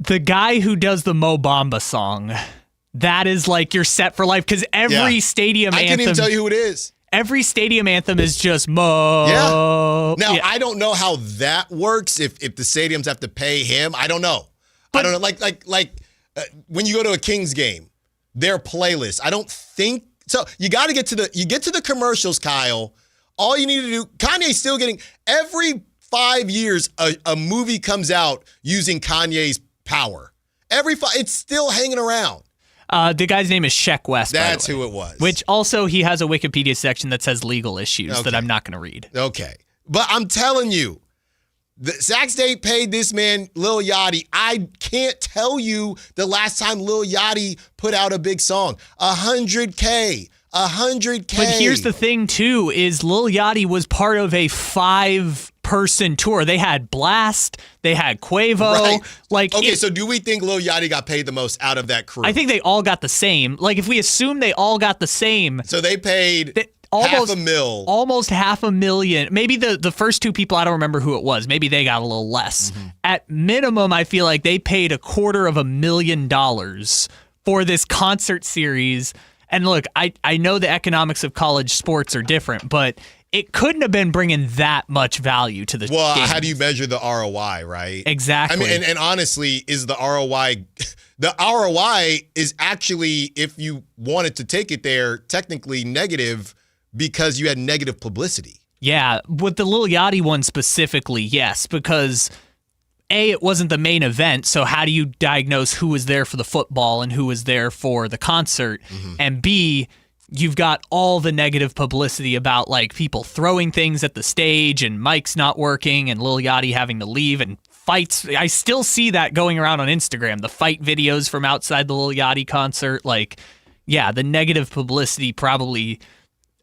the guy who does the Mo Bamba song, that is like you're set for life because every stadium anthem. I can't even tell you who it is. Every stadium anthem is just Mo. Yeah. Now, I don't know how that works if the stadiums have to pay him. I don't know. I don't know. Like when you go to a Kings game, their playlist. I don't think so. You got to get to the commercials, Kyle. All you need to do. Kanye's still getting every 5 years a movie comes out using Kanye's power. It's still hanging around. The guy's name is Sheck West. That's who it was. Which also he has a Wikipedia section that says legal issues that I'm not going to read. Okay. But I'm telling you, Sac State paid this man, Lil Yachty. I can't tell you the last time Lil Yachty put out a big song. $100K. $100K. But here's the thing, too, is Lil Yachty was part of a 5-person tour. They had Blast. They had Quavo. Right. Okay, so do we think Lil Yachty got paid the most out of that crew? I think they all got the same. Like, if we assume they all got the same. So they paid almost $500,000. Almost $500,000. Maybe the first two people, I don't remember who it was. Maybe they got a little less. Mm-hmm. At minimum, I feel like they paid $250,000 for this concert series. And look, I know the economics of college sports are different, but it couldn't have been bringing that much value to the Well, games. how do you measure the ROI, right? Exactly. I mean, and honestly, is the ROI... The ROI is actually, if you wanted to take it there, technically negative because you had negative publicity. Yeah, with the Lil Yachty one specifically, yes, because... A, it wasn't the main event, so how do you diagnose who was there for the football and who was there for the concert? Mm-hmm. And B, you've got all the negative publicity about like people throwing things at the stage and mics not working and Lil Yachty having to leave and fights. I still see that going around on Instagram, the fight videos from outside the Lil Yachty concert. Like, yeah, the negative publicity probably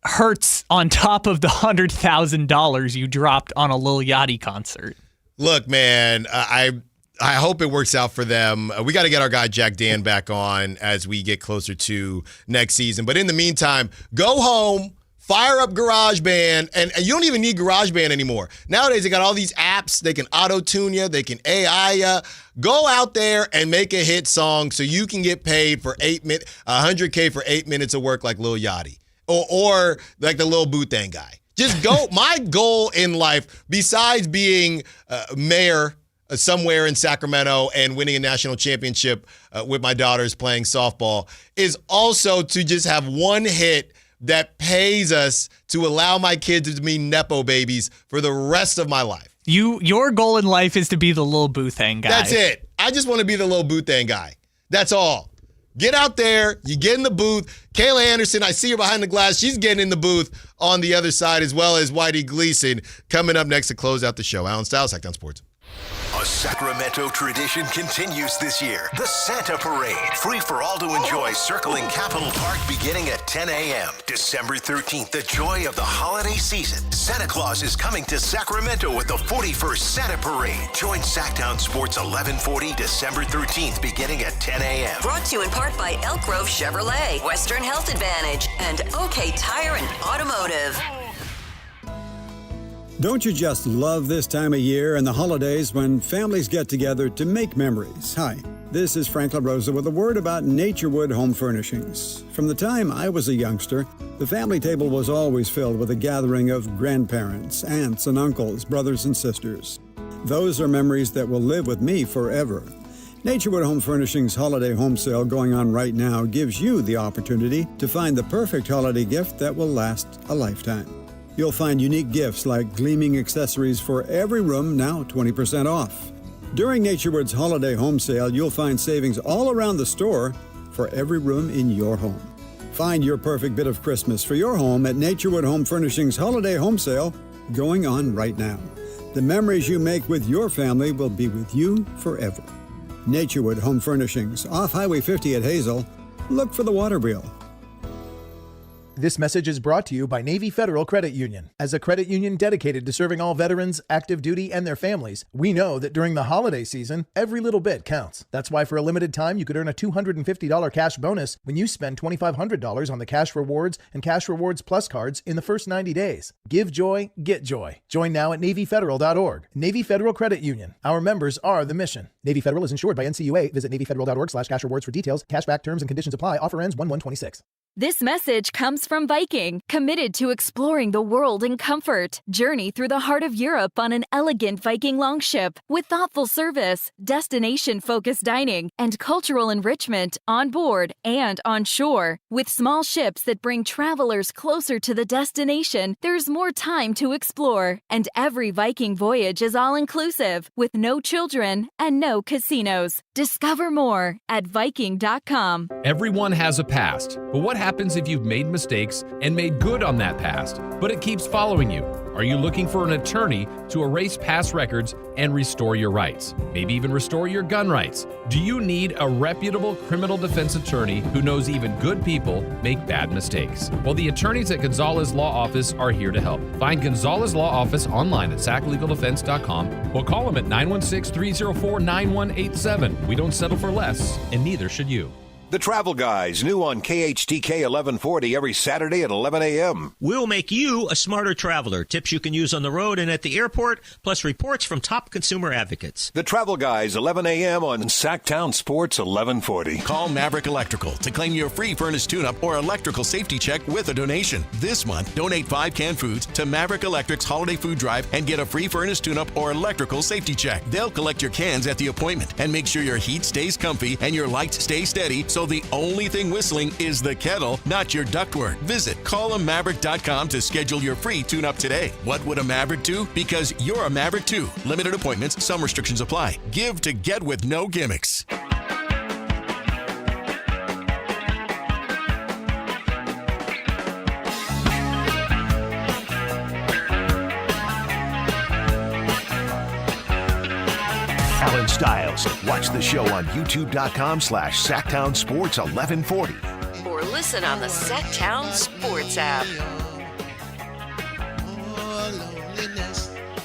hurts on top of the $100,000 you dropped on a Lil Yachty concert. Look, man, I hope it works out for them. We got to get our guy Jack Dan back on as we get closer to next season. But in the meantime, go home, fire up GarageBand, and you don't even need GarageBand anymore. Nowadays, they got all these apps. They can auto-tune you. They can AI you. Go out there and make a hit song so you can get paid for $100K for 8 minutes of work like Lil Yachty or like the Lil Boothang guy. Just go. My goal in life, besides being mayor somewhere in Sacramento and winning a national championship with my daughters playing softball, is also to just have one hit that pays us to allow my kids to be Nepo babies for the rest of my life. Your goal in life is to be the Lil Boothang guy. That's it. I just want to be the Lil Boothang guy. That's all. Get out there. You get in the booth. Kayla Anderson, I see her behind the glass. She's getting in the booth on the other side, as well as Whitey Gleason coming up next to close out the show. Allen Stiles, Sactown Sports. A Sacramento tradition continues this year. The Santa Parade. Free for all to enjoy, circling Capitol Park beginning at 10 a.m. December 13th, the joy of the holiday season. Santa Claus is coming to Sacramento with the 41st Santa Parade. Join Sactown Sports 1140 December 13th beginning at 10 a.m. Brought to you in part by Elk Grove Chevrolet, Western Health Advantage, and OK Tire and Automotive. Don't you just love this time of year and the holidays when families get together to make memories? Hi, this is Frank LaRosa with a word about Naturewood Home Furnishings. From the time I was a youngster, the family table was always filled with a gathering of grandparents, aunts and uncles, brothers and sisters. Those are memories that will live with me forever. Naturewood Home Furnishings Holiday Home Sale going on right now gives you the opportunity to find the perfect holiday gift that will last a lifetime. You'll find unique gifts like gleaming accessories for every room, now 20% off. During Naturewood's Holiday Home Sale, you'll find savings all around the store for every room in your home. Find your perfect bit of Christmas for your home at Naturewood Home Furnishings Holiday Home Sale going on right now. The memories you make with your family will be with you forever. Naturewood Home Furnishings, off Highway 50 at Hazel. Look for the water wheel. This message is brought to you by Navy Federal Credit Union. As a credit union dedicated to serving all veterans, active duty, and their families, we know that during the holiday season, every little bit counts. That's why for a limited time, you could earn a $250 cash bonus when you spend $2,500 on the Cash Rewards and Cash Rewards Plus cards in the first 90 days. Give joy, get joy. Join now at NavyFederal.org. Navy Federal Credit Union. Our members are the mission. Navy Federal is insured by NCUA. Visit NavyFederal.org/cash rewards for details. Cashback terms and conditions apply. Offer ends 1/1/26. This message comes from Viking, committed to exploring the world in comfort. Journey through the heart of Europe on an elegant Viking longship with thoughtful service, destination-focused dining, and cultural enrichment on board and on shore. With small ships that bring travelers closer to the destination, there's more time to explore. And every Viking voyage is all-inclusive, with no children and no casinos. Discover more at Viking.com. Everyone has a past, but what happens if you've made mistakes and made good on that past, but it keeps following you? Are you looking for an attorney to erase past records and restore your rights? Maybe even restore your gun rights? Do you need a reputable criminal defense attorney who knows even good people make bad mistakes? Well, the attorneys at Gonzalez Law Office are here to help. Find Gonzalez Law Office online at saclegaldefense.com or call them at 916-304-9187. We don't settle for less, and neither should you. The Travel Guys, new on KHTK 1140 every Saturday at 11 a.m. We'll make you a smarter traveler. Tips you can use on the road and at the airport, plus reports from top consumer advocates. The Travel Guys, 11 a.m. on Sactown Sports 1140. Call Maverick Electrical to claim your free furnace tune-up or electrical safety check with a donation. This month, donate 5 canned foods to Maverick Electric's Holiday Food Drive and get a free furnace tune-up or electrical safety check. They'll collect your cans at the appointment and make sure your heat stays comfy and your lights stay steady, so the only thing whistling is the kettle, not your ductwork. Visit callamaverick.com to schedule your free tune-up today. What would a Maverick do? Because you're a Maverick too. Limited appointments, some restrictions apply. Give to get with no gimmicks. Allen Stiles. Watch the show on youtube.com/Sactown Sports 1140. Or listen on the Sactown Sports app.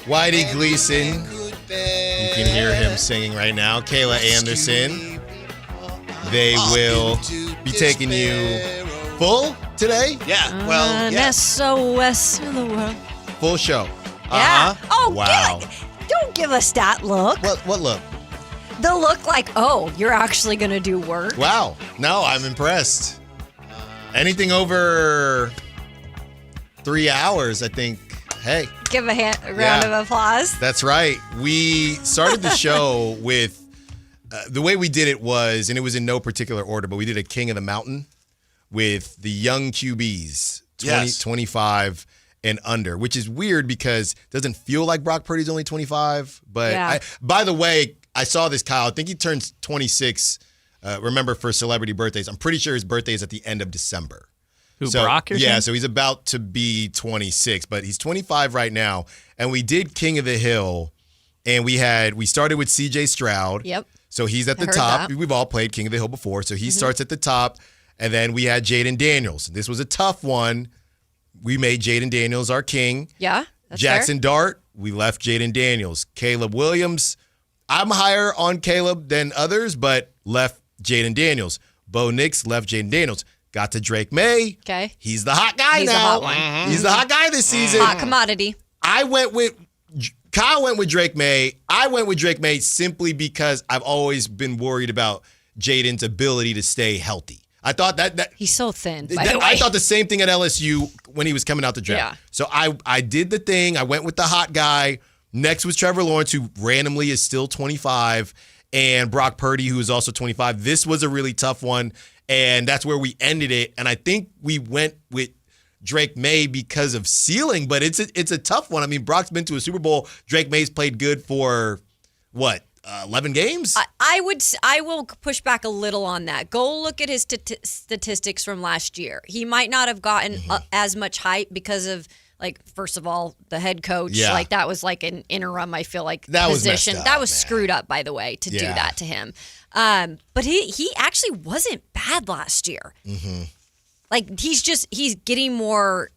Whitey Gleason. You can hear him singing right now. Kayla Anderson. They will be taking you full today? Yeah. Well, yeah. SOS of the world. Full show. Yeah. Oh, wow. Don't give us that look. What look? The look like, oh, you're actually going to do work. Wow. No, I'm impressed. Anything over 3 hours, I think, hey. Give a round of applause. That's right. We started the show with, the way we did it was, and it was in no particular order, but we did a King of the Mountain with the young QBs, 25 and under, which is weird because it doesn't feel like Brock Purdy's only 25. But by the way, I saw this, Kyle. I think he turns 26, remember, for celebrity birthdays. I'm pretty sure his birthday is at the end of December. Brock? Yeah, so he's about to be 26, but he's 25 right now. And we did King of the Hill, and we started with CJ Stroud. Yep. So he's at the top. We've all played King of the Hill before, so he starts at the top. And then we had Jaden Daniels. This was a tough one. We made Jaden Daniels our king. Yeah, that's Jackson fair. Dart, we left Jaden Daniels. Caleb Williams, I'm higher on Caleb than others, but left Jaden Daniels. Bo Nix left Jaden Daniels. Got to Drake May. Okay. He's the hot guy now. He's a hot one. He's the hot guy this season. Hot commodity. Kyle went with Drake May. I went with Drake May simply because I've always been worried about Jaden's ability to stay healthy. I thought that he's so thin. By the way. I thought the same thing at LSU when he was coming out the draft. Yeah. So I did the thing. I went with the hot guy. Next was Trevor Lawrence, who randomly is still 25, and Brock Purdy, who is also 25. This was a really tough one, and that's where we ended it. And I think we went with Drake May because of ceiling, but it's a tough one. I mean, Brock's been to a Super Bowl. Drake May's played good for what? 11 games? I will push back a little on that. Go look at his statistics from last year. He might not have gotten as much hype because of, like, first of all, the head coach. Yeah. Like, that was like an interim, I feel like, that position. Was messed up, that was screwed up, by the way, to do that to him. But he actually wasn't bad last year. Mm-hmm. Like, he's getting more,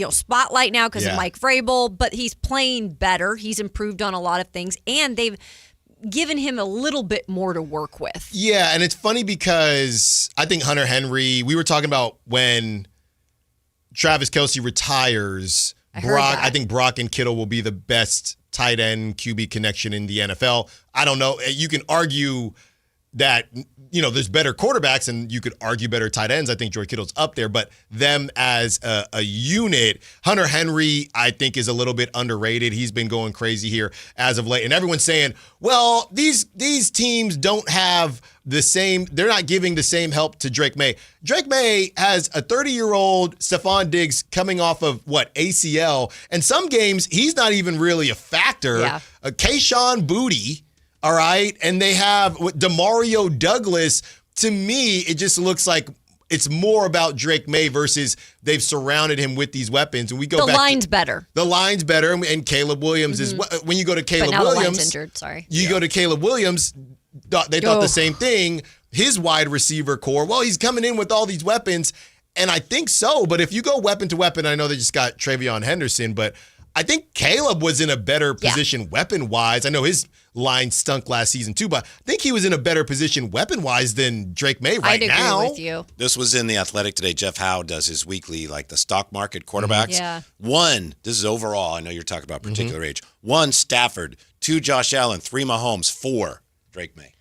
spotlight now because of Mike Vrabel, but he's playing better. He's improved on a lot of things, and they've given him a little bit more to work with. Yeah, and it's funny because I think Hunter Henry, we were talking about when Travis Kelce retires, I think Brock and Kittle will be the best tight end QB connection in the NFL. I don't know. You can argue that, there's better quarterbacks and you could argue better tight ends. I think George Kittle's up there, but them as a unit, Hunter Henry, I think, is a little bit underrated. He's been going crazy here as of late. And everyone's saying, well, these teams don't have the same, they're not giving the same help to Drake May. Drake May has a 30-year-old Stephon Diggs coming off of, ACL. And some games, he's not even really a factor. Yeah. Kayshawn Boutte, all right, and they have Demario Douglas. To me, it just looks like it's more about Drake May versus they've surrounded him with these weapons. And we go the back line's better. The line's better, and Caleb Williams is when you go to Caleb but now Williams. The line's injured. Sorry. You go to Caleb Williams. They thought the same thing. His wide receiver core. Well, he's coming in with all these weapons, and I think so. But if you go weapon to weapon, I know they just got Travion Henderson, but I think Caleb was in a better position weapon-wise. I know his line stunk last season too, but I think he was in a better position weapon-wise than Drake May right now. I'd agree with you. This was in The Athletic today. Jeff Howe does his weekly, the stock market quarterbacks. Yeah. 1, this is overall. I know you're talking about particular age. 1, Stafford. 2, Josh Allen. 3, Mahomes. 4, Drake May.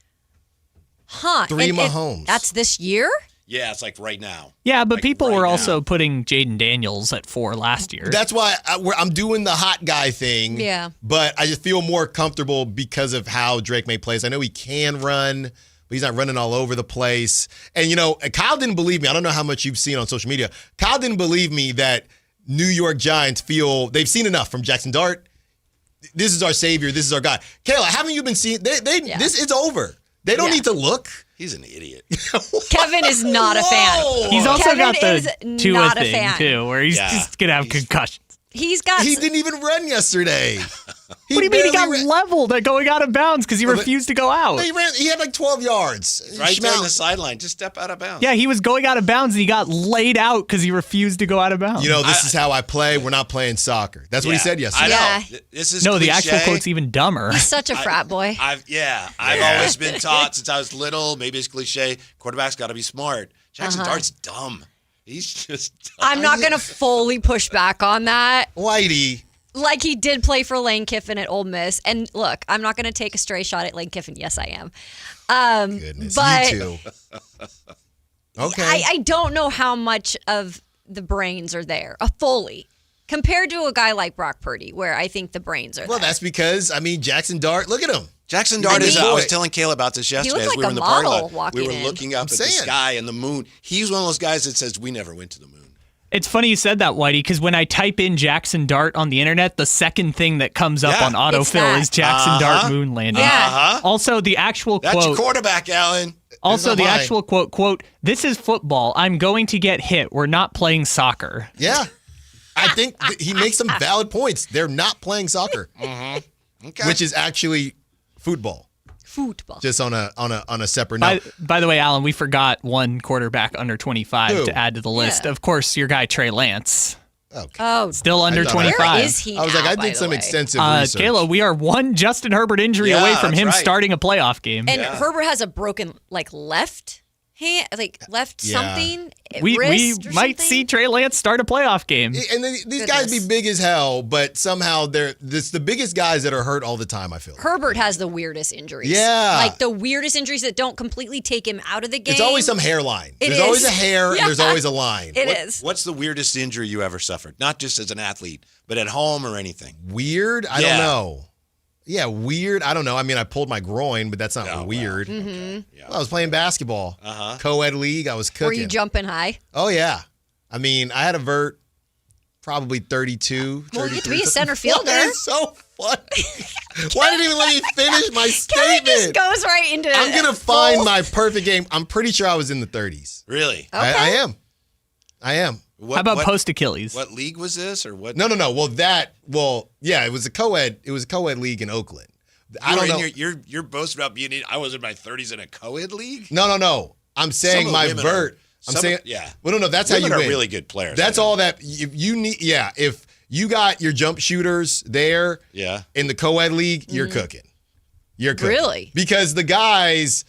Huh. 3 Mahomes. That's this year? Yeah, it's right now. Yeah, but people were also putting Jaden Daniels at 4 last year. That's why I'm doing the hot guy thing. Yeah. But I just feel more comfortable because of how Drake May plays. I know he can run, but he's not running all over the place. And, Kyle didn't believe me. I don't know how much you've seen on social media. Kyle didn't believe me that New York Giants feel they've seen enough from Jackson Dart. This is our savior. This is our guy. Kayla, haven't you been seeing? This is over. They don't need to look. He's an idiot. Kevin is not a fan. He's also Kevin got the is Tua not a thing, fan. too, where he's just going to have concussions. He didn't even run yesterday. What do you mean he got leveled at going out of bounds because he refused to go out? He had 12 yards. Right there on the sideline. Just step out of bounds. Yeah, he was going out of bounds and he got laid out because he refused to go out of bounds. This is how I play. We're not playing soccer. That's what he said yesterday. I know. This is the cliche. actual quote's even dumber. He's such a frat boy. I've always been taught since I was little, maybe it's cliche, quarterback's got to be smart. Jackson Dart's dumb. He's just dumb. I'm not going to fully push back on that. Whitey. Like he did play for Lane Kiffin at Ole Miss. And look, I'm not going to take a stray shot at Lane Kiffin. Yes, I am. Goodness, but you too. Okay. I don't know how much of the brains are there, fully, compared to a guy like Brock Purdy, where I think the brains are there. Well, that's because, Jackson Dart, look at him. Jackson Dart I was telling Kayla about this yesterday as we were in the parking lot. We were looking up at the sky and the moon. He's one of those guys that says, we never went to the moon. It's funny you said that, Whitey, because when I type in Jackson Dart on the internet, the second thing that comes up on autofill is Jackson Dart moon landing. Yeah. Also, the actual That's quote. Your quarterback, Allen. Also, the actual quote, this is football. I'm going to get hit. We're not playing soccer. Yeah. I think he makes some valid points. They're not playing soccer, Okay. which is actually football. Just on a separate note. By the way, Alan, we forgot one quarterback under 25 to add to the list. Of course, your guy Trey Lance. Okay. Oh, still under 25. Where is he now, I was like, I by did the some way? extensive research. Kayla, we are one Justin Herbert injury away from him starting a playoff game. And Herbert has a broken left hand, left something. We wrist or might something? see Trey Lance start a playoff game. And these guys be big as hell, but somehow it's the biggest guys that are hurt all the time, I feel. Herbert has the weirdest injuries. Yeah. Like the weirdest injuries that don't completely take him out of the game. It's always some hairline. It There's is. always a hair, Yeah. and there's always a line. It is. What's the weirdest injury you ever suffered? Not just as an athlete, but at home or anything. Weird? I don't know. Yeah, weird. I don't know. I pulled my groin, but that's not weird. Mm-hmm. Okay. Yeah. Well, I was playing basketball. Co-ed league. I was cooking. Were you jumping high? Oh, yeah. I had a vert, probably 32. Well, you get to be a 33. center fielder. That is so funny. Why didn't you even let me finish my statement? Kevin just goes right into I'm going to find my perfect game. I'm pretty sure I was in the 30s. Really? I am. How about post Achilles? What league was this, or what? No. Yeah, it was a co-ed. It was a co-ed league in Oakland. I don't know. You're boasting about being. I was in my 30s in a co-ed league. No. I'm saying Some my women vert. are- I'm saying. yeah. Well, no. That's Women how you are win. really good players. That's all that if you need. Yeah, if you got your jump shooters there. Yeah. In the co-ed league, you're cooking. You're cooking. Really? Because the guys,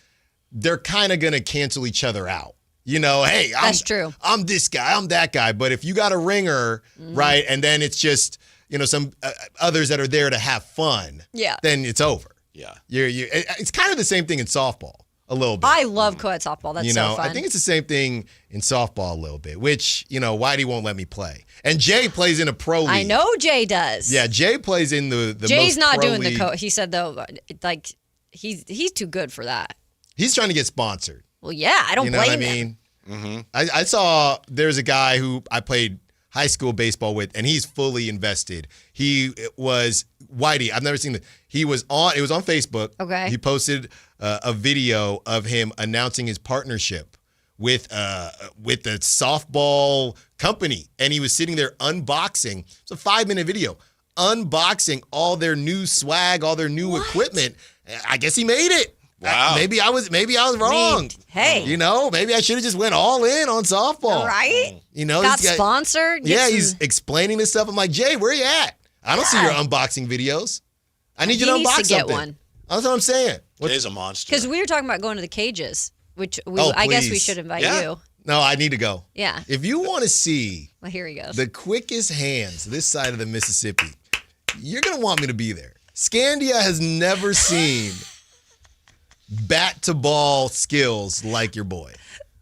they're kind of gonna cancel each other out. Hey, That's true. I'm this guy, I'm that guy. But if you got a ringer, right, and then it's just some others that are there to have fun, then it's over. Yeah, it's kind of the same thing in softball a little bit. I love co-ed softball. That's so fun. I think it's the same thing in softball a little bit, which Whitey won't let me play, and Jay plays in a pro league. I know Jay does. Yeah, Jay plays in the Jay's most not pro doing league. the He said though, like he's too good for that. He's trying to get sponsored. Well, yeah, I don't You know blame what I him. mean? Mm-hmm. I saw there's a guy who I played high school baseball with, and he's fully invested. He was Whitey. I've never seen it. It was on Facebook. Okay. He posted a video of him announcing his partnership with the softball company, and he was sitting there unboxing. It's a 5-minute video, unboxing all their new swag, all their new equipment. I guess he made it. Wow. Maybe I was wrong. Hey. Maybe I should have just went all in on softball. Right? Got sponsored. He's explaining this stuff. I'm like, Jay, where you at? I don't see your unboxing videos. I need you to unbox something. Get one. That's what I'm saying. Jay's a monster. Because we were talking about going to the cages, which I guess we should invite you. No, I need to go. Yeah. If you want to see here he goes. The quickest hands this side of the Mississippi, you're going to want me to be there. Scandia has never seen bat-to-ball skills like your boy.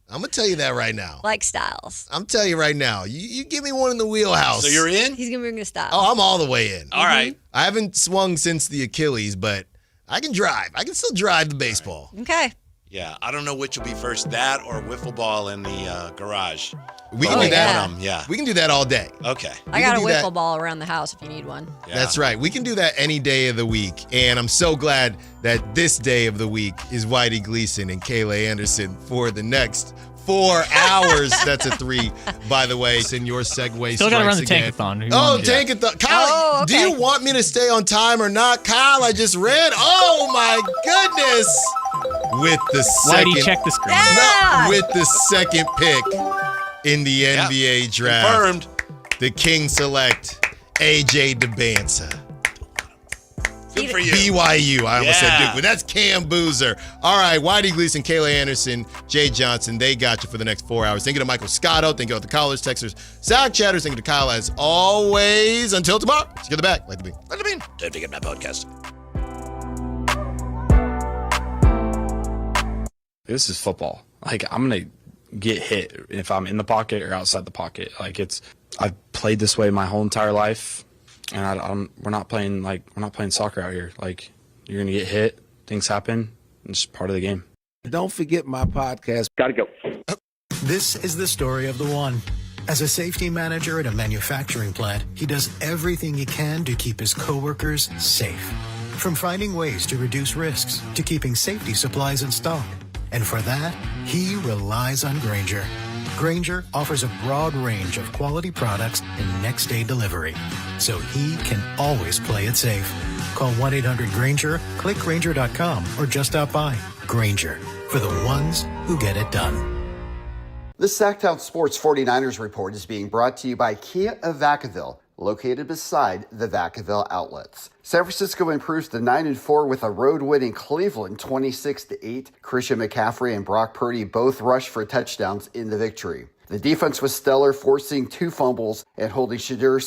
I'm going to tell you that right now. Like Stiles. I'm telling you right now. You give me one in the wheelhouse. So you're in? He's going to bring the Stiles. Oh, I'm all the way in. All right. I haven't swung since the Achilles, but I can drive. I can still drive the baseball. Okay. Yeah, I don't know which will be first, that or wiffle ball in the garage. We can do that. Yeah. We can do that all day. Okay. I got a wiffle ball around the house if you need one. Yeah. That's right. We can do that any day of the week. And I'm so glad that this day of the week is Whitey Gleason and Kayla Anderson for the next 4 hours. That's a 3, by the way. It's in your segue. Still got to run the tankathon. Tankathon. Kyle, do you want me to stay on time or not? Kyle, I just read. Oh, my goodness. With the second. Whitey, check the screen. No, with the second pick in the NBA draft. Confirmed. The Kings select AJ DeBanza. Good for you. BYU. I almost said Duke, but that's Cam Boozer. All right, Whitey Gleason, Kayla Anderson, Jay Johnson, they got you for the next 4 hours. Thank you to Michael Scotto. Thank you to the callers, texters, Zach Chatters. Thank you to Kyle as always. Until tomorrow, let's get the back. Like the bean. Like the bean. Don't forget my podcast. This is football. Like, I'm going to get hit if I'm in the pocket or outside the pocket. Like, I've played this way my whole entire life, and we're not playing soccer out here. Like, you're going to get hit. Things happen. It's part of the game. Don't forget my podcast. Gotta go. This is the story of the one. As a safety manager at a manufacturing plant, he does everything he can to keep his coworkers safe. From finding ways to reduce risks to keeping safety supplies in stock. And for that, he relies on Grainger. Grainger offers a broad range of quality products and next-day delivery, so he can always play it safe. Call 1-800-GRAINGER, click Grainger.com, or just stop by. Grainger, for the ones who get it done. The Sactown Sports 49ers Report is being brought to you by Kia of Vacaville, located beside the Vacaville outlets. San Francisco improves to 9-4 with a road win in Cleveland, 26-8. Christian McCaffrey and Brock Purdy both rushed for touchdowns in the victory. The defense was stellar, forcing 2 fumbles and holding Shadur